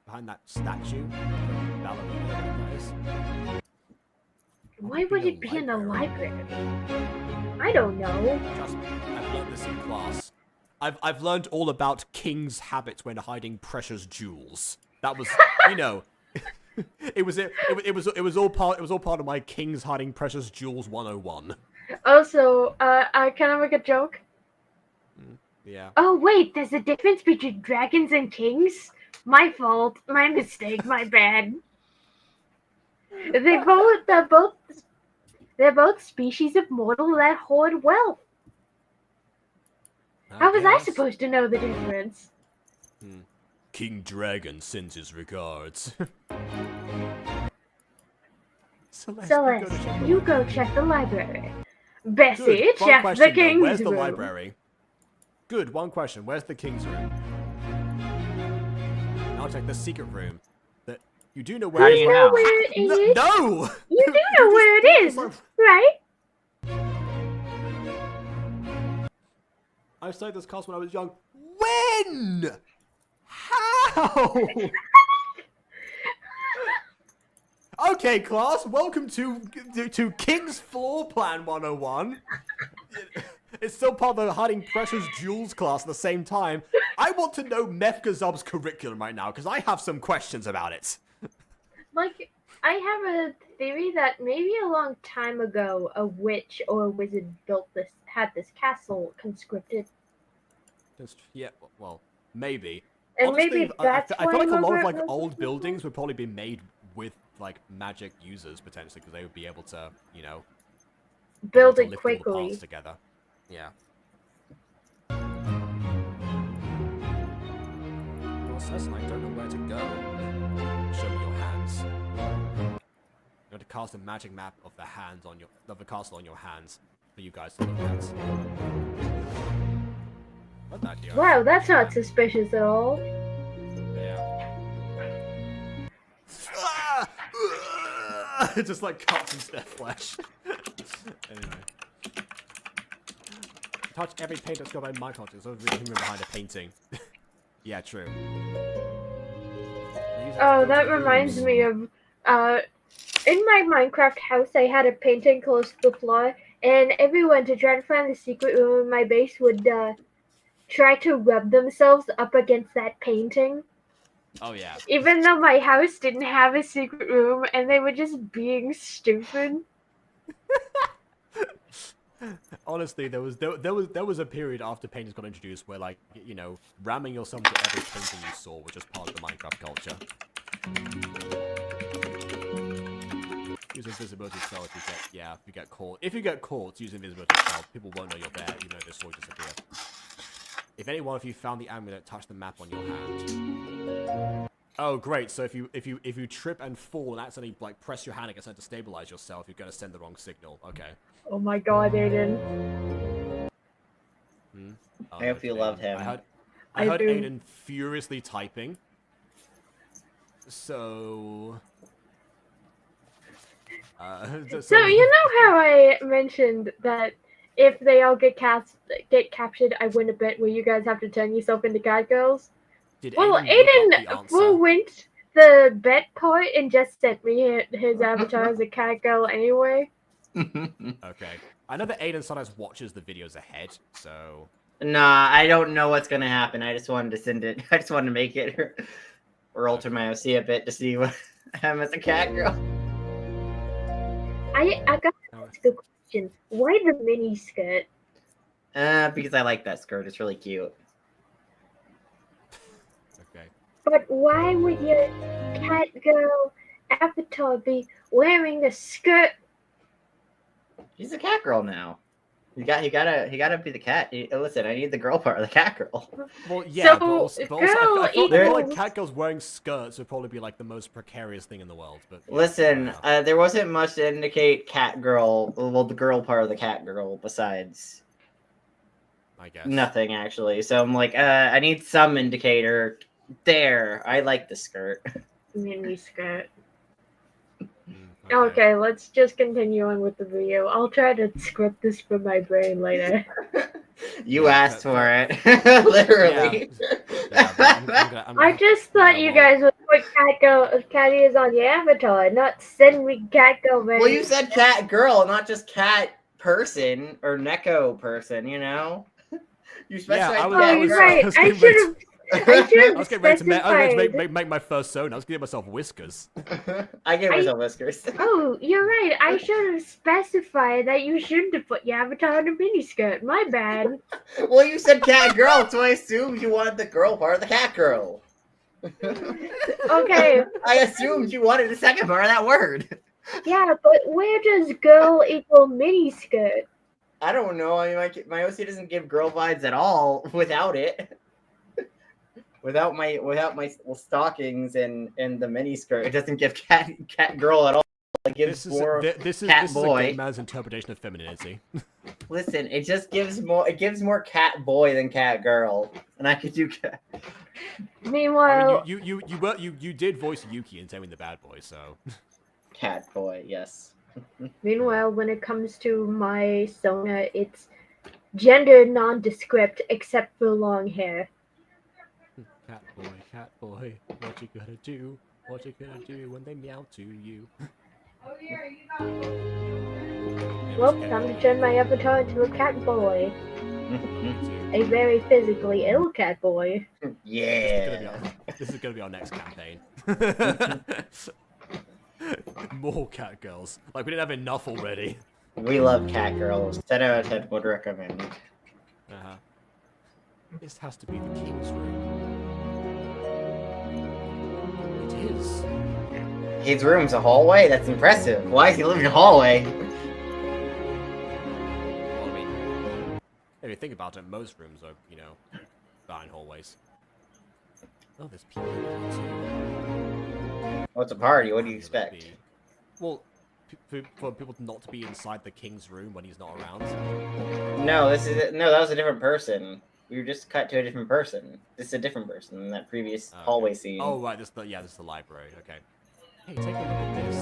Behind that statue? Ballerina, that is. Why would it be in the library? I don't know. Trust me, I've learned this in class. I've learned all about king's habits when hiding precious jewels. That was, you know, it was all part of my king's hiding precious jewels 101. Also, can I make a joke? Yeah. Oh wait, there's a difference between dragons and kings? My fault. My mistake. My bad. They're both species of mortal that hoard wealth. How was I guess. supposed to know the difference? King Dragon sends his regards. Celeste, you go check the library. Bessie, Good. One check question, the king's Where's the room. library? Good. One question. Where's the king's room? I'll check the secret room. That you do know where. How do it you is. know? Where it is? No. You do know where it is, right? I studied this class when I was young. When? How? Okay, class. Welcome to King's Floor Plan 101. It's still part of the hiding precious jewels class at the same time. I want to know Mephgazub's curriculum right now because I have some questions about it. Like, I have a theory that maybe a long time ago, a witch or a wizard had this castle conscripted. Yeah, well, maybe. And Honestly, maybe that's I feel why like a lot of Mogurip like was old successful? buildings would probably be made with like magic users potentially because they would be able to, you know, Build to it lift all the quickly. parts together. Yeah. Well, Cecil, I don't know where to go. Show me your hands. You have to cast a magic map of the castle on your hands for you guys to look at. What that do? Wow, that's not suspicious at all. Yeah. It just like cuts into their flesh. Anyway. Touch every paint that's got by my culture. There's always a human behind a painting. Yeah, true. Oh, that reminds me of, in my Minecraft house, I had a painting close to the floor, and everyone, to try to find the secret room in my base, would, try to rub themselves up against that painting. Oh, yeah. Even though my house didn't have a secret room, and they were just being stupid. Honestly, there was a period after paintings got introduced where, like, you know, ramming yourself to every painting you saw was just part of the Minecraft culture. Use invisibility spell if you get caught. If you get caught using invisibility spell, people won't know you're there, even though the sword disappear. If any one of you found the amulet, touch the map on your hand. Oh, great! So if you trip and fall and accidentally like press your hand against it to stabilize yourself, you're gonna send the wrong signal. Okay. Oh my god, Aiden. I hope you love him. I heard do. Aiden furiously typing. So. So you know how I mentioned that if they all get captured, I win a bit where you guys have to turn yourself into cat girls? Well, Aiden went the bet part and just sent me his avatar as a cat girl anyway. Okay. I know that Aiden sometimes watches the videos ahead, so... Nah, I don't know what's gonna happen. I just wanted to send it. I just wanted to make it or alter my OC a bit to see what I'm as a cat girl. I got a good question. Why the mini skirt? Because I like that skirt. It's really cute. Okay. But why would your cat girl avatar be wearing a skirt? She's a cat girl now. He gotta be the cat. Listen, I need the girl part of the cat girl. Well, yeah, So, but also I feel like equals- cat girls wearing skirts would probably be like the most precarious thing in the world. But yeah, Listen, wow. there wasn't much to indicate cat girl. Well, the girl part of the cat girl besides I guess nothing actually. So I'm like, I need some indicator. There, I like the skirt. Mini skirt. Okay. Okay, let's just continue on with the video. I'll try to script this from my brain later. You Yeah, asked for it, literally. Yeah, but I'm I just thought you guys would put cat ears on your avatar, not send me cat girl. Well, you said cat girl, not just cat person or neko person. You know, you specified. I was- Oh, I you're was- right. I was I getting should ready have. I I should was have getting ready to specified. make my first zone. I was giving myself whiskers. I gave myself whiskers. Oh, you're right. I should have specified that you shouldn't have put your avatar in a miniskirt. My bad. Well, you said cat girl, so I assumed you wanted the girl part of the cat girl. Okay, I assumed you wanted the second part of that word. yeah, but where does girl equal miniskirt? I don't know. I mean, my OC doesn't give girl vibes at all without it. Without my stockings and the mini skirt, it doesn't give cat girl at all. It gives more this is cat a boy. game man's interpretation of femininity. Listen, it just gives more. It gives more cat boy than cat girl, and I could do cat. Meanwhile, I mean, you did voice Yuki in Taming the Bad Boy, so Cat boy, yes. when it comes to my Sona, it's gender nondescript except for long hair. cat boy, what you gonna do? What you gonna do when they meow to you? Well, time to turn my avatar into a cat boy. A very physically ill cat boy. Yeah. This is gonna be our next campaign. More cat girls. Like we didn't have enough already. We love cat girls. 10 out of 10 would recommend. This has to be the king's room. It is. His room's a hallway? That's impressive. Why is he living in a hallway? Well, I mean, if you think about it, most rooms are, you know, behind hallways. Oh, there's people in here too. Oh, it's a party. What do you Who would it expect? be? Well, for people not to be inside the king's room when he's not around. No, that was a different person. We were just cut to a different person. This is a different person than that previous Okay. hallway scene. Oh right, this is the library. Okay. Hey, take a look at this.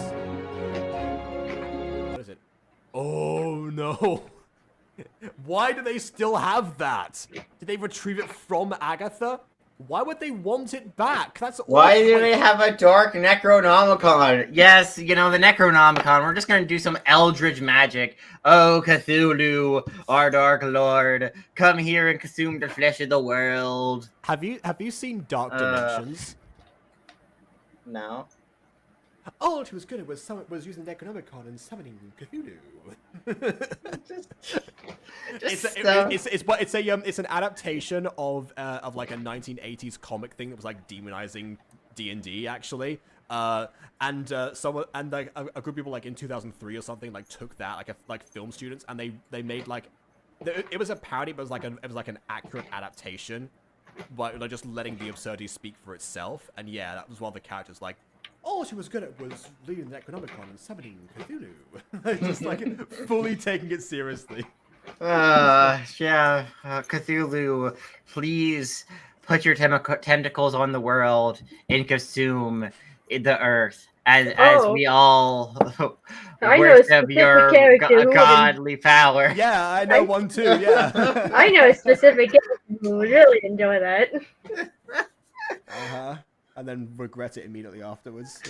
What is it? Oh no! Why do they still have that? Did they retrieve it from Agatha? Why would they want it back? That's Why awful. do they have a dark Necronomicon? Yes, you know, the Necronomicon. We're just gonna do some eldritch magic. Oh, Cthulhu, our dark lord, come here and consume the flesh of the world. Have you seen Dark Dimensions? No. All it was good was using the Necronomicon and summoning Cthulhu. It's an adaptation of like a 1980s comic thing that was like demonizing D&D actually. A group of people like in 2003 or something like took that like film students and they made like it was a parody but it was like an accurate adaptation, but like just letting the absurdity speak for itself. And yeah, that was one of the characters like. All she was good at was leading the Necronomicon and summoning Cthulhu. Just like fully taking it seriously. Cthulhu, please put your tentacles on the world and consume the earth as we all worship your godly power. Yeah, I know one too, yeah. I know a specific character who would really enjoy that. Uh-huh. And then regret it immediately afterwards.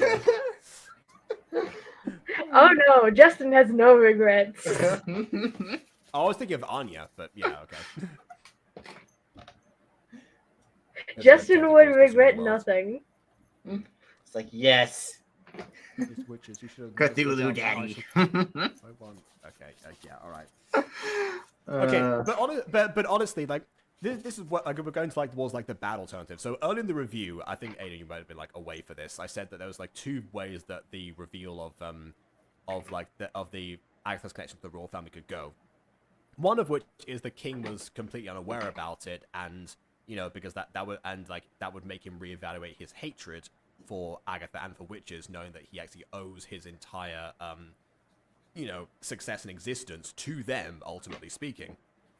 Oh no, Justin has no regrets. I was thinking of Anya, but yeah, okay. Justin would regret nothing. It's like, yes. These witches, you should have Cthulhu daddy. Okay, yeah, alright. Okay, but honestly, like, this is what we're going to like towards like the bad alternative. So early in the review, I think Aiden, you might have been like away for this. I said that there was like two ways that the reveal of the Agatha's connection to the royal family could go. One of which is the king was completely unaware about it, and you know because that would make him reevaluate his hatred for Agatha and for witches, knowing that he actually owes his entire success and existence to them, ultimately speaking.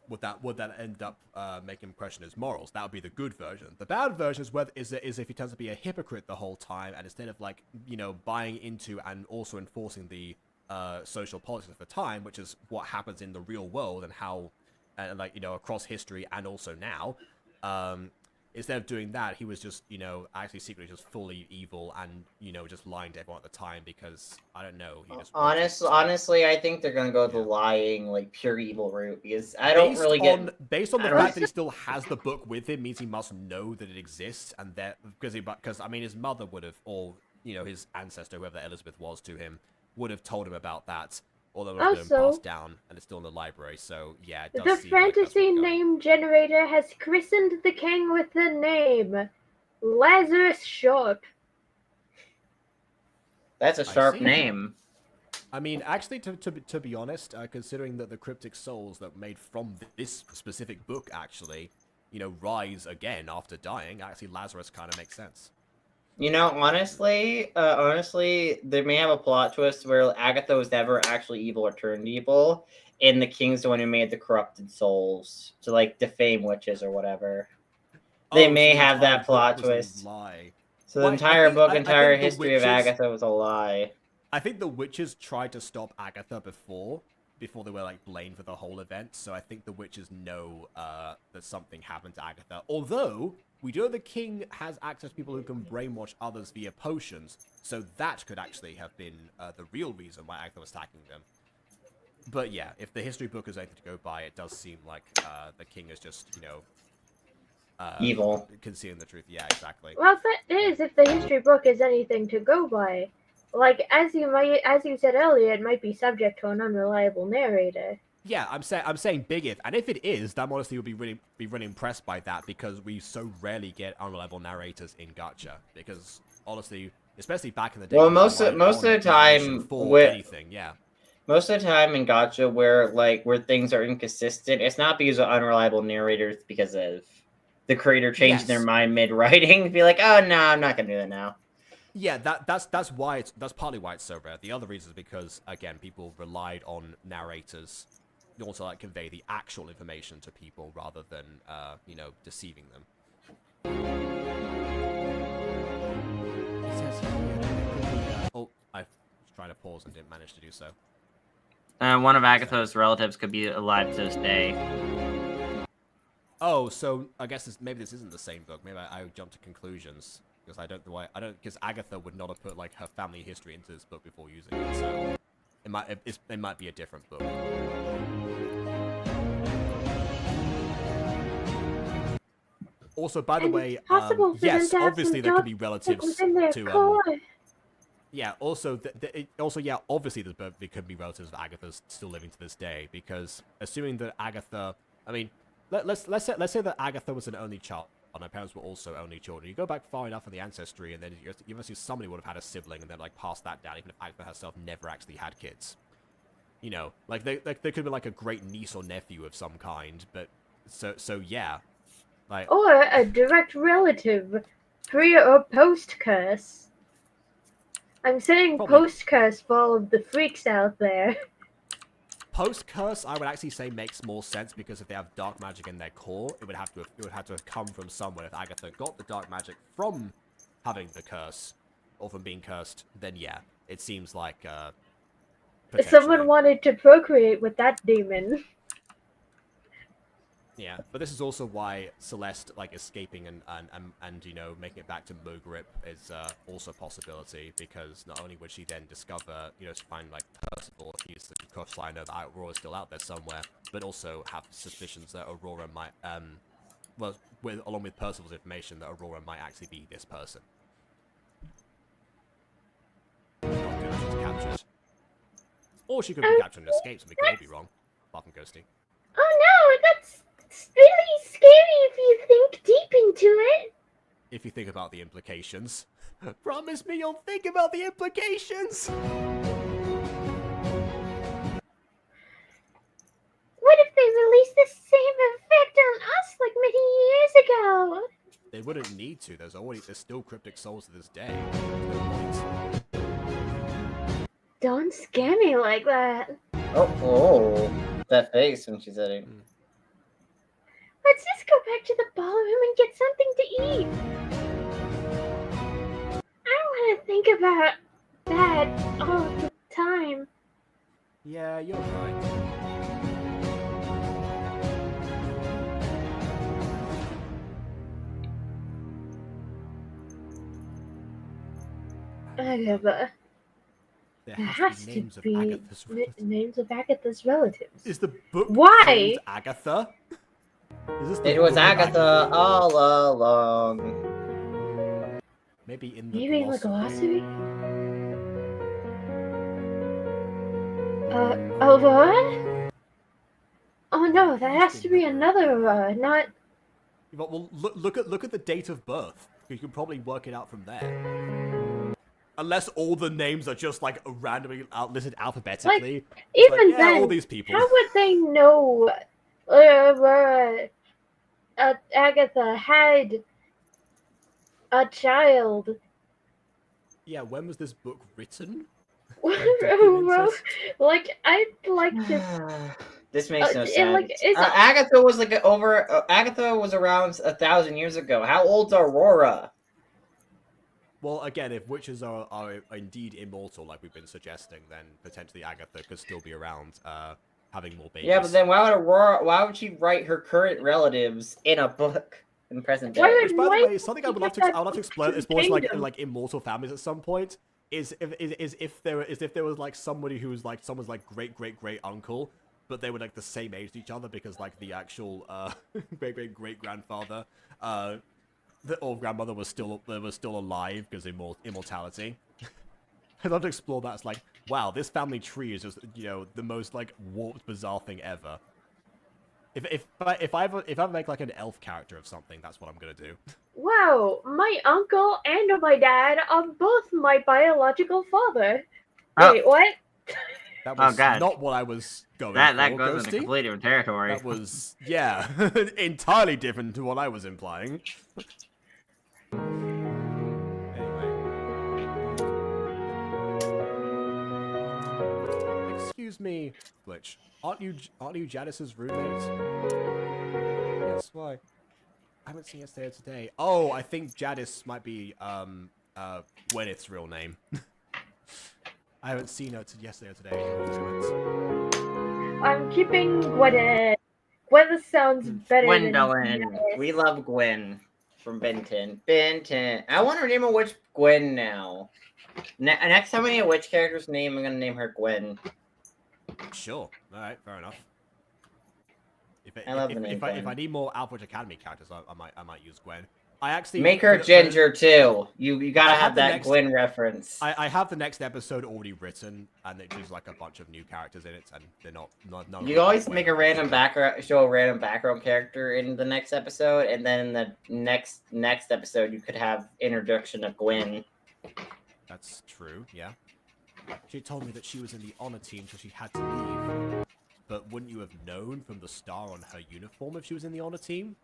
Would that end up making him question his morals? That would be the good version. The bad version is if he turns to be a hypocrite the whole time, and instead of like buying into and also enforcing the social politics of the time, which is what happens in the real world and how across history and also now, instead of doing that, he was just actually secretly just fully evil and just lying to everyone at the time because I don't know. He just honestly, I think they're gonna go the lying, like pure evil route because I don't really get based on the fact that he still has the book with him means he must know that it exists and that because I mean his mother would have or his ancestor whoever Elizabeth was to him would have told him about that. Although it's been passed down and it's still in the library, so yeah, it does the seem fantasy like name generator has christened the king with the name Lazarus Sharp. That's a sharp name. I mean, actually, to be honest, considering that the cryptic souls that were made from this specific book actually, rise again after dying, actually Lazarus kind of makes sense. Honestly, they may have a plot twist where Agatha was never actually evil or turned evil, and the king's the one who made the corrupted souls to like defame witches or whatever. They may have that plot twist. Lie. So the entire history of Agatha was a lie. I think the witches tried to stop Agatha before they were like blamed for the whole event. So I think the witches know that something happened to Agatha. Although we do know the king has access to people who can brainwash others via potions, so that could actually have been the real reason why Agatha was attacking them. But yeah, if the history book is anything to go by, it does seem like the king is just evil, concealing the truth. Yeah, exactly. Well, that is if the history book is anything to go by. Like as you said earlier, it might be subject to an unreliable narrator. Yeah, I'm saying big if, and if it is, that honestly would be really impressed by that because we so rarely get unreliable narrators in Gacha. Because honestly, especially back in the day, well, most of the time with anything, yeah. Most of the time in Gacha, where things are inconsistent, it's not because of unreliable narrators, because of the creator changing their mind mid-writing, be like, oh no, I'm not gonna do that now. Yeah, that's partly why it's so rare. The other reason is because again, people relied on narrators also like convey the actual information to people rather than you know, deceiving them. It says here that there could be, oh, I was trying to pause and didn't manage to do so. One of Agatha's relatives could be alive to this day. Oh, so I guess maybe this isn't the same book. Maybe I jumped to conclusions because because Agatha would not have put like her family history into this book before using it. So it might be a different book. Also, by the way, yes, obviously there could be relatives to yeah. Also, yeah. Obviously, there could be relatives of Agatha's still living to this day, because assuming that Agatha, I mean, let's say that Agatha was an only child, and her parents were also only children. You go back far enough in the ancestry, and then you must assume somebody would have had a sibling, and then like passed that down, even if Agatha herself never actually had kids. You know, like there could be like a great niece or nephew of some kind, but so yeah, like Or a direct relative, pre or post curse. I'm saying Probably. post curse for all of the freaks out there. Post-curse, I would actually say makes more sense, because if they have dark magic in their core, it would have to come from somewhere. If Agatha got the dark magic from having the curse, or from being cursed, then yeah, it seems like Someone wanted to procreate with that demon. Yeah, but this is also why Celeste, like, escaping and you know, making it back to Mogrip is also a possibility, because not only would she then discover, you know, to find, like, Percival, if he's the cross line, that Aurora's still out there somewhere, but also have suspicions that Aurora might, along with Percival's information, that Aurora might actually be this person. She's captured. Or she could be captured and escaped, and we could all be wrong. Apart from Ghosty. Oh no, that's really scary if you think deep into it. If you think about the implications. Promise me you'll think about the implications! What if they release the same effect on us like many years ago? They wouldn't need to. There's still cryptic souls to this day. There's no point. Don't scare me like that. Oh, that face when she said it. Let's just go back to the ballroom and get something to eat. I don't want to think about that all the time. Yeah, you're right. Agatha. There There has has to to be names of be Agatha's relatives. names of Agatha's relatives. Is the book Why? called Agatha? Is this the It was book of Agatha all along. Maybe in the Maybe in the glossary? glossary? Aurora? Oh no, that has to be another Aurora, not... Well, look at the date of birth. You can probably work it out from there. Unless all the names are just like randomly listed alphabetically. Even yeah, then, all these people. how would they know Agatha had a child? Yeah, when was this book written? Well, like, I'd like to... This makes no and, sense. like, it's- Agatha was like Agatha was around 1,000 years ago. How old's Aurora? Well, again, if witches are indeed immortal, like we've been suggesting, then potentially Agatha could still be around, having more babies. Yeah, but then why would she write her current relatives in a book in the present day? Which, by the way, is something I would love to explore. It's more like immortal families at some point. Is if there was like somebody who was like someone's like great uncle, but they were like the same age as each other, because like the actual great grandfather or grandmother was still alive because immortality. I'd love to explore that. It's like, wow, this family tree is just, you know, the most like warped, bizarre thing ever. If I ever make like an elf character of something, that's what I'm gonna do. Wow, my uncle and my dad are both my biological father. Oh. Wait, what? That was God. not what I was going for. That goes into Ghosty. completely different territory. That was, yeah, entirely different to what I was implying. Anyway. Excuse Excuse me, Glitch. Aren't you Jadis's roommate? Yes, why? I haven't seen yesterday or today. Oh, I think Jadis might be Gwyneth's real name. I haven't seen her yesterday or today. I'm keeping Gwyneth. Gwyneth sounds better Gwendolyn. than We love Gwen from Ben 10. Ben 10. I want to name a witch Gwen now. Next time I need a witch character's name, I'm gonna name her Gwen. Sure. All right. Fair enough. I love the name Gwen. If I need more Alpha Academy characters, I might use Gwen. I actually Make her Ginger too. You gotta have that Gwen reference. I have the next episode already written, and it just like a bunch of new characters in it, and they're not. You always make a random background, show a random background character in the next episode, and then in the next episode you could have introduction of Gwen. That's true. Yeah. She told me that she was in the honor team, so she had to leave. But wouldn't you have known from the star on her uniform if she was in the honor team?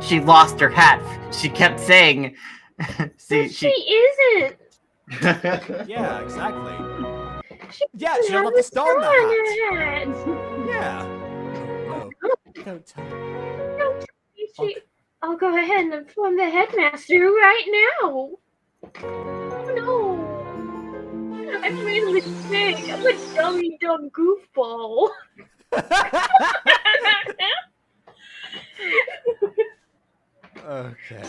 She lost her hat. She kept saying, she isn't. Yeah, exactly. She Yeah, she don't have the star in the on hat. her head. Yeah. No, don't tell me. Don't tell me I'll go ahead and inform the headmaster right now. Oh no. I made a mistake. I'm a dumb goofball. Okay.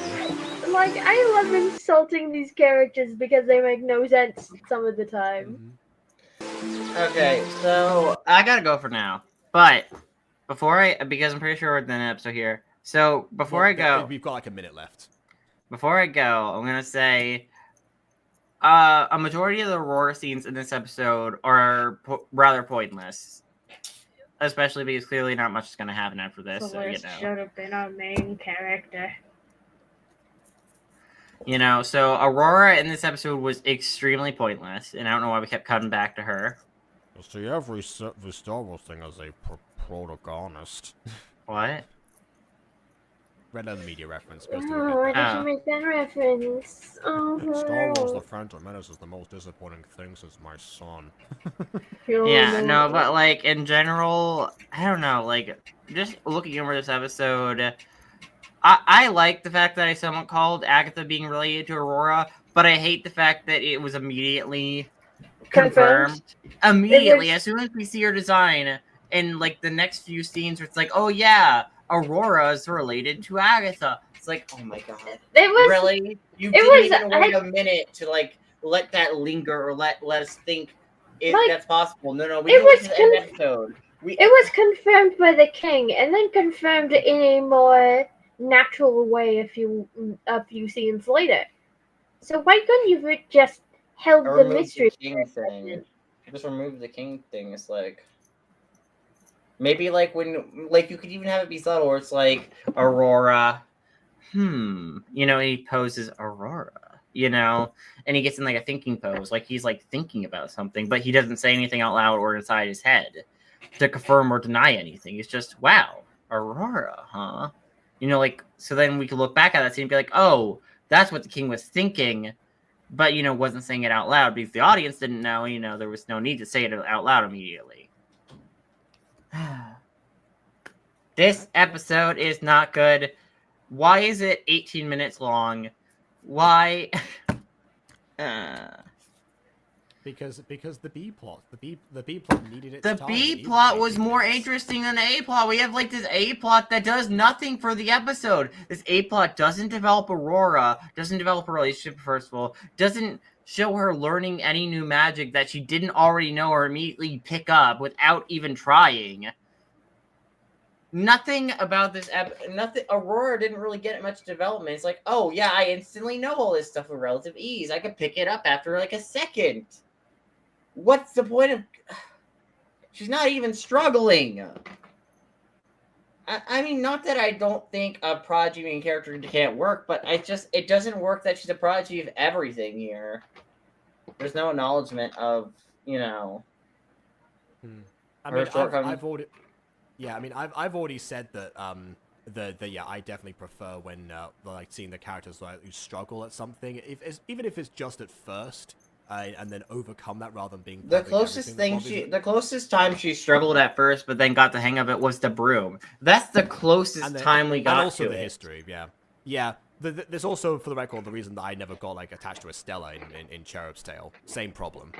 Like, I love insulting these characters because they make no sense some of the time. Okay, so I gotta go for now. But because I'm pretty sure we're done an episode here. So before I go, we've got like a minute left. Before I go, I'm gonna say, a majority of the Aurora scenes in this episode are rather pointless, especially because clearly not much is gonna happen after this. So, should have been our main character. So Aurora in this episode was extremely pointless, and I don't know why we kept cutting back to her. See, every Star Wars thing has a protagonist. What? Red Letter Media reference. Oh, why did you make that reference? Star Wars The Phantom Menace is the most disappointing thing since my son. Yeah, no, but like in general, I don't know, like just looking over this episode, I like the fact that I somewhat called Agatha being related to Aurora, but I hate the fact that it was immediately confirmed. Immediately, as soon as we see her design, in like the next few scenes where it's like, oh yeah, Aurora is related to Agatha. It's like, oh my god. It was really? You didn't even wait a minute to like let that linger or let us think that's possible. No, we don't get to the end episode. It was confirmed by the king, and then confirmed in a more natural way a few scenes later. So why couldn't you just held the mystery? Just remove the king thing. It's like maybe like when you could even have it be subtle, where it's like Aurora. And he poses Aurora. And he gets in like a thinking pose, like he's like thinking about something, but he doesn't say anything out loud or inside his head to confirm or deny anything. It's just, wow, Aurora, huh? So then we could look back at that scene and be like, oh, that's what the king was thinking, but, wasn't saying it out loud because the audience didn't know, there was no need to say it out loud immediately. This episode is not good. Why is it 18 minutes long? Why? Because the B plot, the B plot needed its time. The B plot was more interesting than the A plot. We have like this A plot that does nothing for the episode. This A plot doesn't develop Aurora, doesn't develop a relationship, first of all, doesn't show her learning any new magic that she didn't already know or immediately pick up without even trying. Nothing about this nothing. Aurora didn't really get much development. It's like, oh yeah, I instantly know all this stuff with relative ease. I could pick it up after like a second. What's the point of? She's not even struggling. I mean, not that I don't think a prodigy main character can't work, but it doesn't work that she's a prodigy of everything here. There's no acknowledgement of I mean, I've already said that I definitely prefer when like seeing the characters like who struggle at something, even if it's just at first, and then overcome that rather than being The perfect closest everything. thing Obviously- the closest time she struggled at first, but then got the hang of it was the broom. That's the closest and then- time we got and also to the it. history, yeah. There's also, for the record, the reason that I never got like attached to Estella in Cherub's Tale. Same problem.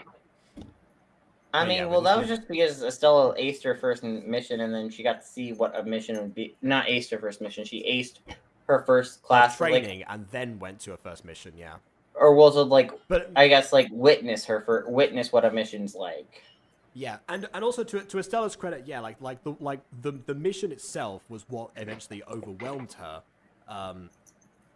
I But mean, yeah, well, we that just- was just because Estella aced her first mission, and then she got to see what a mission would be. Not aced her first mission; she aced her first class training and then went to a first mission. Yeah, or was it like but I guess like witness what a mission's like. yeah, and also to Estella's credit, yeah, the mission itself was what eventually overwhelmed her.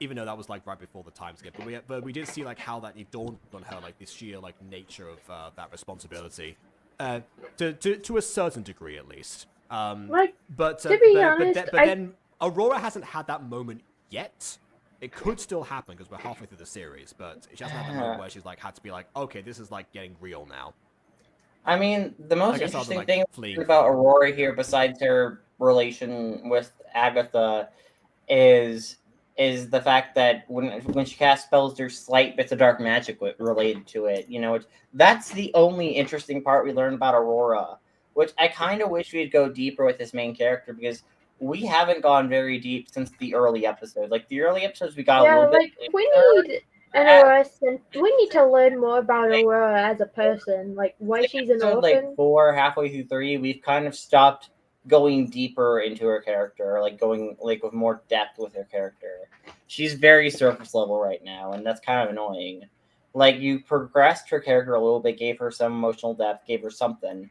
Even though that was like right before the time skip, but we did see like how that it dawned on her, like the sheer like nature of that responsibility, to a certain degree at least. Like, But to be but honest, then Aurora hasn't had that moment yet. It could still happen because we're halfway through the series, but she hasn't had that moment where she's like had to be like, okay, this is like getting real now. I mean, the most guess other than, interesting like, thing fleeing about from- Aurora here, besides her relation with Agatha, is the fact that when she casts spells, there's slight bits of dark magic related to it. You know, that's the only interesting part we learned about Aurora, which I kind of wish we'd go deeper with this main character because we haven't gone very deep since the early episodes. Like the early episodes, we got a yeah, little like bit. we need an Aurora. We need to learn more about Aurora as a person, like why she's an Episode, orphan. like 4, halfway through 3, we've kind of stopped going deeper into her character, like going like with more depth with her character. She's very surface level right now, and that's kind of annoying. Like you progressed her character a little bit, gave her some emotional depth, gave her something,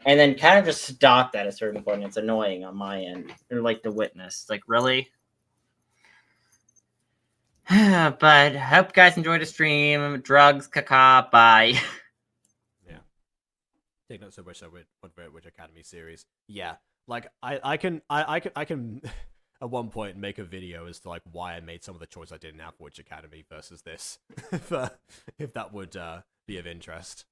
and then kind of just stopped at a certain point. It's annoying on my end. Or like the witness, like really. But hope you guys enjoyed the stream. Drugs, caca, bye. Take notes of which Academy series. Yeah, like I can at one point make a video as to like why I made some of the choices I did in Witch Academy versus this, if that would be of interest.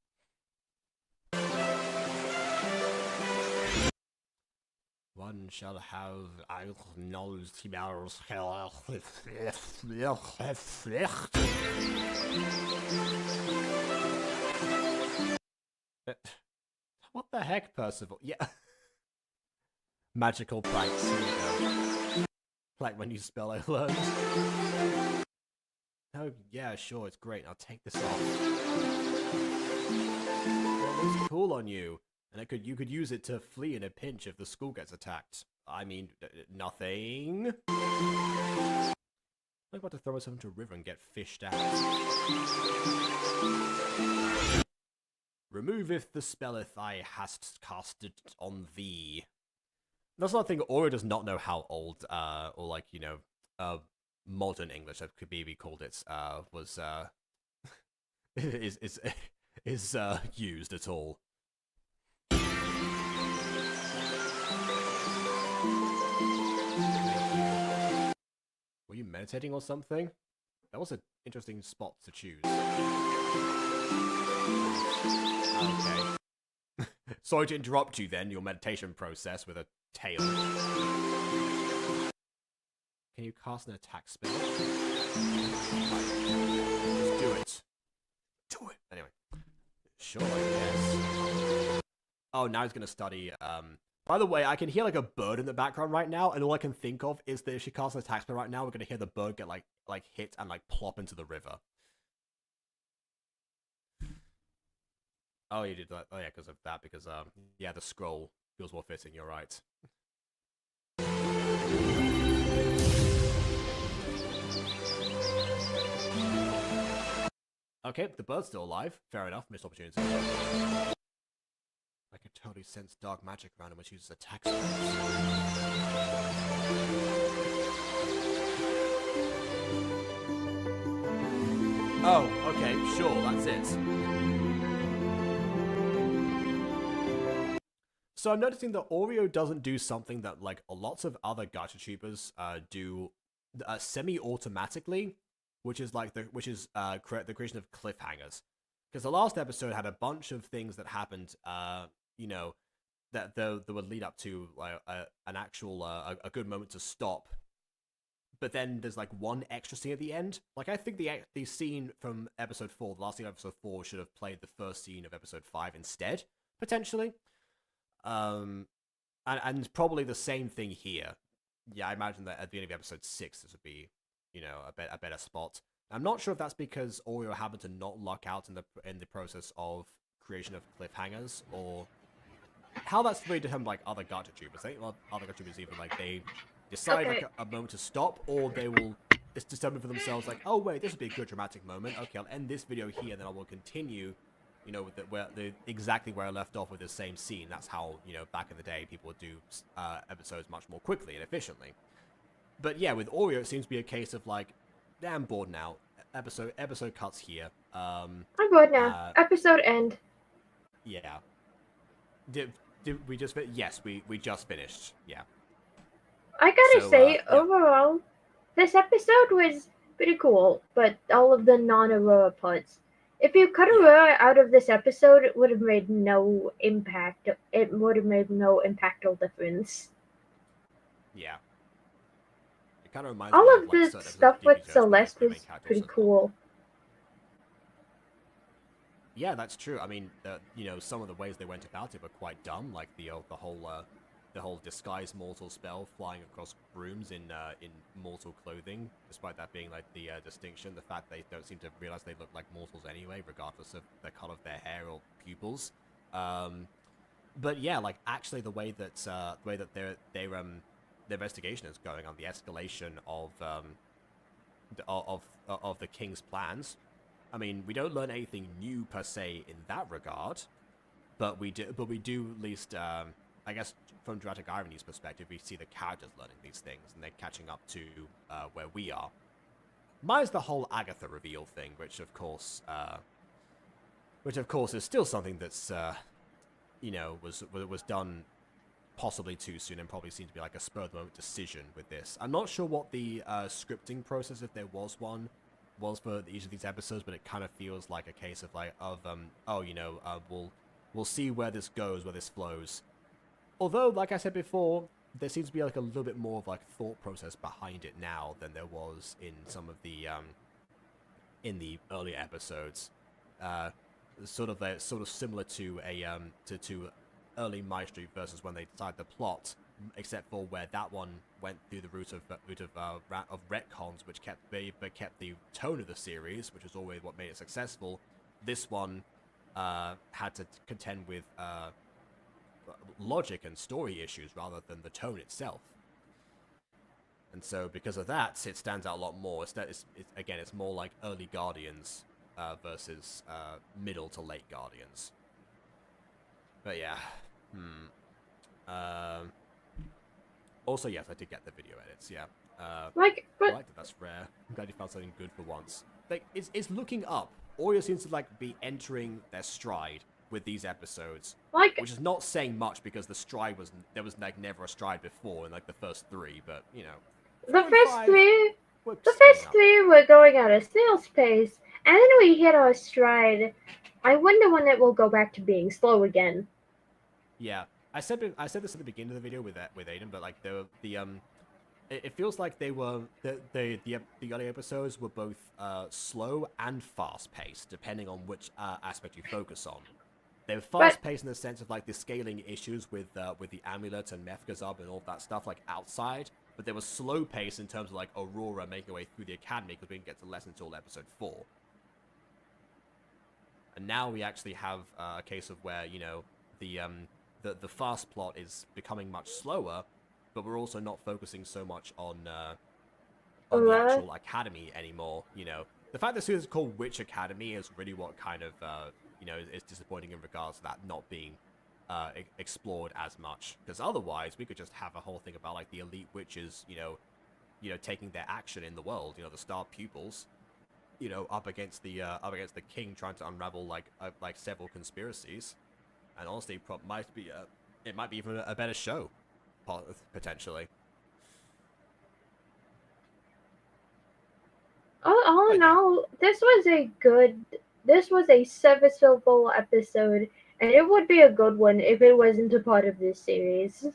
One shall have knowledge. What the heck, Percival? Yeah. Magical pranks. Here we go. Like when you spell I learned. Oh, yeah, sure, it's great. I'll take this off. Well, it looks cool on you. And you could use it to flee in a pinch if the school gets attacked. I mean, nothing. I'm about to throw myself into a river and get fished out. Removeth the spelleth I hast casted on thee. That's another thing. Aurora does not know how old, or like modern English, that could be called it, was is used at all. Were you meditating or something? That was an interesting spot to choose. Okay. Sorry to interrupt you then, your meditation process with a tail. Can you cast an attack spell? Just do it. Do it! Anyway. Sure, I guess. Oh, now he's gonna study, By the way, I can hear like a bird in the background right now, and all I can think of is that if she casts an attack spell right now, we're gonna hear the bird get like hit and like plop into the river. Oh, you did that. Oh, yeah, because of that. Because yeah, the scroll feels more fitting. You're right. Okay, the bird's still alive. Fair enough. Missed opportunity. I can totally sense dark magic around him when she uses attack spells. Oh, okay, sure, that's it. So I'm noticing that Oreo doesn't do something that like lots of other gacha tubers do semi-automatically, which is the creation of cliffhangers. Because the last episode had a bunch of things that happened, you know, that would lead up to like an actual a good moment to stop. but then there's like one extra scene at the end. Like I think the scene from episode 4, the last scene of episode 4, should have played the first scene of episode 5 instead, potentially. And probably the same thing here. Yeah, I imagine that at the end of episode 6, this would be, a better spot. I'm not sure if that's because Oreo happened to not luck out in the process of creation of cliffhangers, or how that's really determined like other Gacha tubers. I think other Gacha tubers either like they decide like a moment to stop, or they will determine for themselves like, oh wait, this would be a good dramatic moment. Okay, I'll end this video here, and then I will continue, with exactly where I left off with the same scene. That's how back in the day people would do episodes much more quickly and efficiently. But yeah, with Oreo, it seems to be a case of like, yeah, I'm bored now. Episode cuts here. I'm bored now. Episode end. Yeah. Did we just yes, we just finished. Yeah. I gotta say, yeah. overall, this episode was pretty cool, but all of the non-Aurora parts. If you cut Aurora out of this episode, it would have made no impact. It would have made no impactful difference. Yeah. It kind of reminds All me of like, the certain stuff episodes of with TV shows where Celeste the was main character pretty also- cool. Yeah, that's true. I mean, some of the ways they went about it were quite dumb, like the whole disguise mortal spell, flying across rooms in mortal clothing, despite that being like the distinction. The fact they don't seem to realize they look like mortals anyway, regardless of the color of their hair or pupils. But yeah, like actually the way that their investigation is going on, the escalation of the king's plans. I mean, we don't learn anything new per se in that regard, but we do at least, I guess, from dramatic irony's perspective, we see the characters learning these things and they're catching up to where we are. Minus the whole Agatha reveal thing, which of course is still something that's was done possibly too soon and probably seemed to be like a spur of the moment decision with this. I'm not sure what the scripting process, if there was one, was for each of these episodes, but it kind of feels like a case of like we'll see where this goes, where this flows. Although, like I said before, there seems to be like a little bit more of like thought process behind it now than there was in some of the in the earlier episodes. Sort of similar to to early Maestri versus when they decided the plot, except for where that one went through the route of retcons, which kept the tone of the series, which was always what made it successful. This one had to contend with logic and story issues rather than the tone itself. And so because of that, it stands out a lot more. It's more like early Guardians versus middle to late Guardians. But yeah. Also, yes, I did get the video edits, yeah. I like that that's rare. I'm glad you found something good for once. Like, it's looking up. Oreo seems to, like, be entering their stride with these episodes. Which is not saying much because there was like, never a stride before in, like, the first 3, but, The first three were going at a snail's pace, and then we hit our stride. I wonder when it will go back to being slow again. Yeah, I said this at the beginning of the video with Aiden, but like it feels like they were the early episodes were both slow and fast paced, depending on which aspect you focus on. They were fast paced in the sense of like the scaling issues with the amulet and Mephgazub and all that stuff like outside, but they were slow paced in terms of like Aurora making her way through the academy because we didn't get to lesson until episode 4. And now we actually have a case of where the fast plot is becoming much slower, but we're also not focusing so much on the actual academy anymore. The fact that it's called Witch Academy is really what kind of is disappointing in regards to that not being explored as much. Because otherwise, we could just have a whole thing about like the elite witches, taking their action in the world. The star pupils, up against the king, trying to unravel like several conspiracies. And honestly, it might be even a better show, potentially. All in all, this was a serviceable episode, and it would be a good one if it wasn't a part of this series.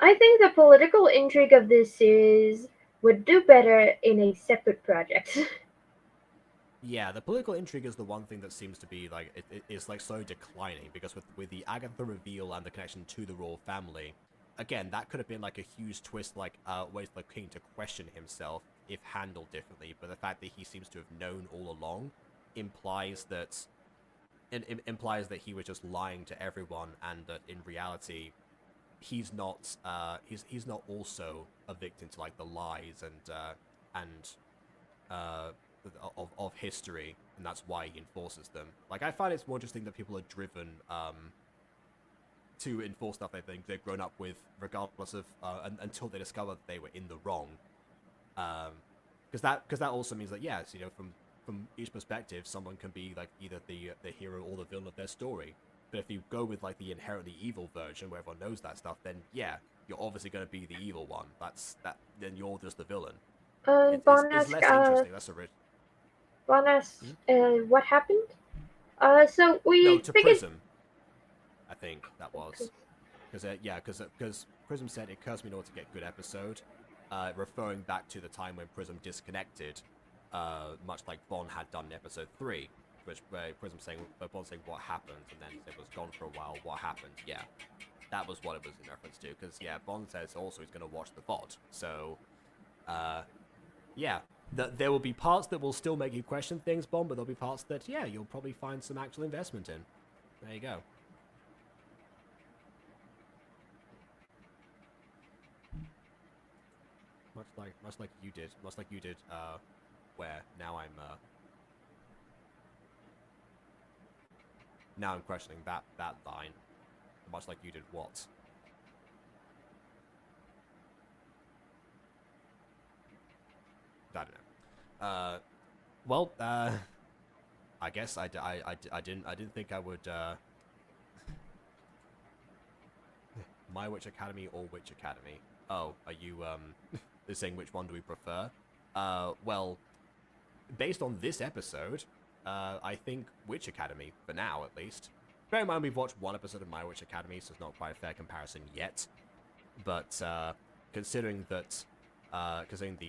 I think the political intrigue of this series would do better in a separate project. Yeah, the political intrigue is the one thing that seems to be like it is like so declining because with the Agatha reveal and the connection to the royal family, again that could have been like a huge twist, like ways for the king to question himself if handled differently. But the fact that he seems to have known all along implies that implies that he was just lying to everyone, and that in reality he's not he's not also a victim to like the lies and of history, and that's why he enforces them. Like, I find it's more interesting that people are driven to enforce stuff they think they've grown up with, regardless of until they discover that they were in the wrong. Because that also means that yes, you know, from each perspective, someone can be like either the hero or the villain of their story. But if you go with like the inherently evil version, where everyone knows that stuff, then yeah, you're obviously going to be the evil one. Then you're just the villain. It's less interesting. That's a rich. Von asks, what happened? So we No, to figured... Prism. I think that was because Prism said it occurs to me in order to get good episode, referring back to the time when Prism disconnected, much like Bond had done in episode 3, where Prism saying Bond saying what happened, and then it was gone for a while. What happened? Yeah, that was what it was in reference to. Because yeah, Bond says also he's going to watch the VOD. So, yeah. There will be parts that will still make you question things, Bond, but there'll be parts that, yeah, you'll probably find some actual investment in. There you go. Much like you did, where now I'm questioning that line. Much like you did what? I don't know. Well, I guess I didn't think I would, My Witch Academy or Witch Academy? Oh, are you, saying which one do we prefer? Well, based on this episode, I think Witch Academy, for now at least. Bear in mind we've watched one episode of My Witch Academy, so it's not quite a fair comparison yet. But, considering the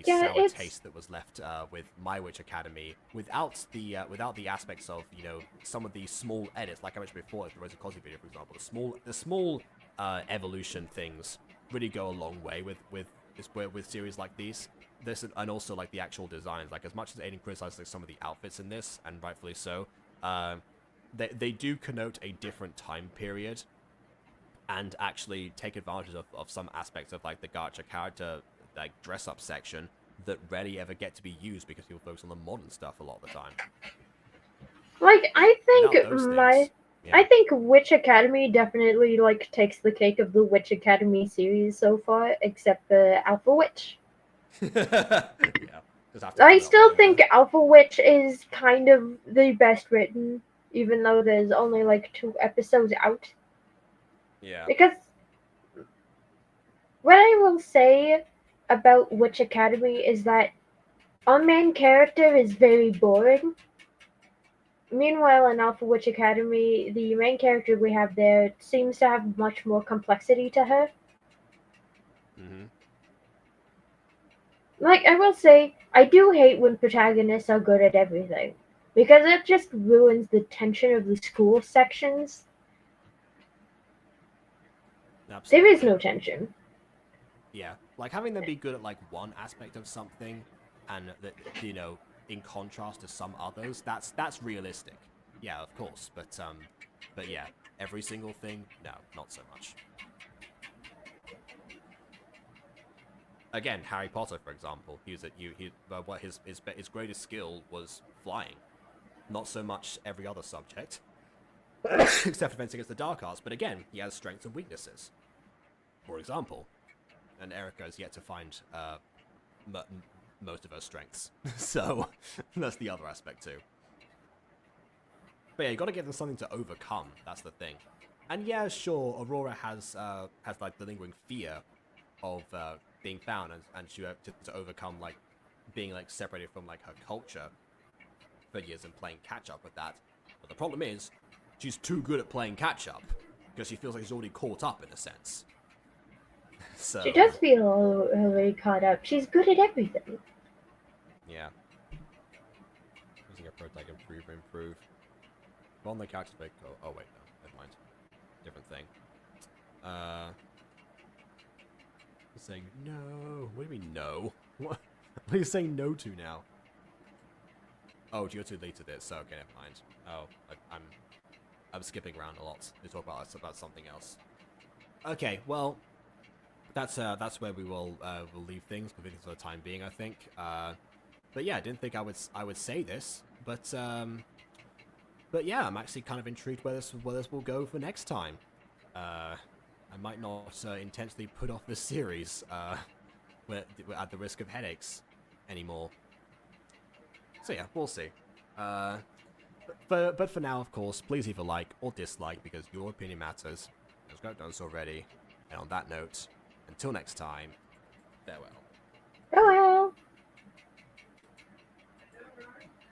sour taste that was left with My Witch Academy, without the aspects of, you know, some of these small edits, like I mentioned before, the Rosa Cosby video, for example, the small evolution things really go a long way with series like these. This, and also like the actual designs. Like, as much as Aiden criticizes like, some of the outfits in this, and rightfully so, they do connote a different time period, and actually take advantage of some aspects of like the Gacha character like dress up section that rarely ever get to be used because people focus on the modern stuff a lot of the time. Like, I think Yeah. I think Witch Academy definitely like takes the cake of the Witch Academy series so far, except for Alpha Witch. Yeah. I still think Alpha Witch is kind of the best written, even though there's only like 2 episodes out. Yeah. Because what I will say about Witch Academy is that our main character is very boring. Meanwhile, in Alpha Witch Academy, the main character we have there seems to have much more complexity to her. Mm-hmm. Like, I will say, I do hate when protagonists are good at everything, because it just ruins the tension of the school sections. Absolutely. There is no tension. Yeah, like having them be good at like one aspect of something, and that, you know, in contrast to some others, that's realistic. Yeah, of course, but yeah, every single thing, no, not so much. Again, Harry Potter, for example, his greatest skill was flying, not so much every other subject, except Defense Against the Dark Arts. But again, he has strengths and weaknesses. For example, and Erica has yet to find most of her strengths, so that's the other aspect too. But yeah, you got to give them something to overcome. That's the thing. And yeah, sure, Aurora has like the lingering fear of being found, and she to overcome like being like separated from like her culture for years and playing catch up with that. But the problem is, she's too good at playing catch up because she feels like she's already caught up in a sense. So She does feel overly caught up. She's good at everything. yeah. Using a protag improve. On the character's big. Oh wait, no, never mind. Different thing. Saying no. What do you mean no? What are you saying no to now? Oh, you deleted it, so okay, never mind. Oh, I'm skipping around a lot to talk about something else. Okay, well, that's where we'll leave things for the time being, I think. But yeah, I didn't think I would say this, but yeah, I'm actually kind of intrigued where this will go for next time. I might not intentionally put off this series at the risk of headaches anymore. So yeah, we'll see. But for now, of course, please leave a like or dislike because your opinion matters. As I've done so already. And on that note, until next time, farewell.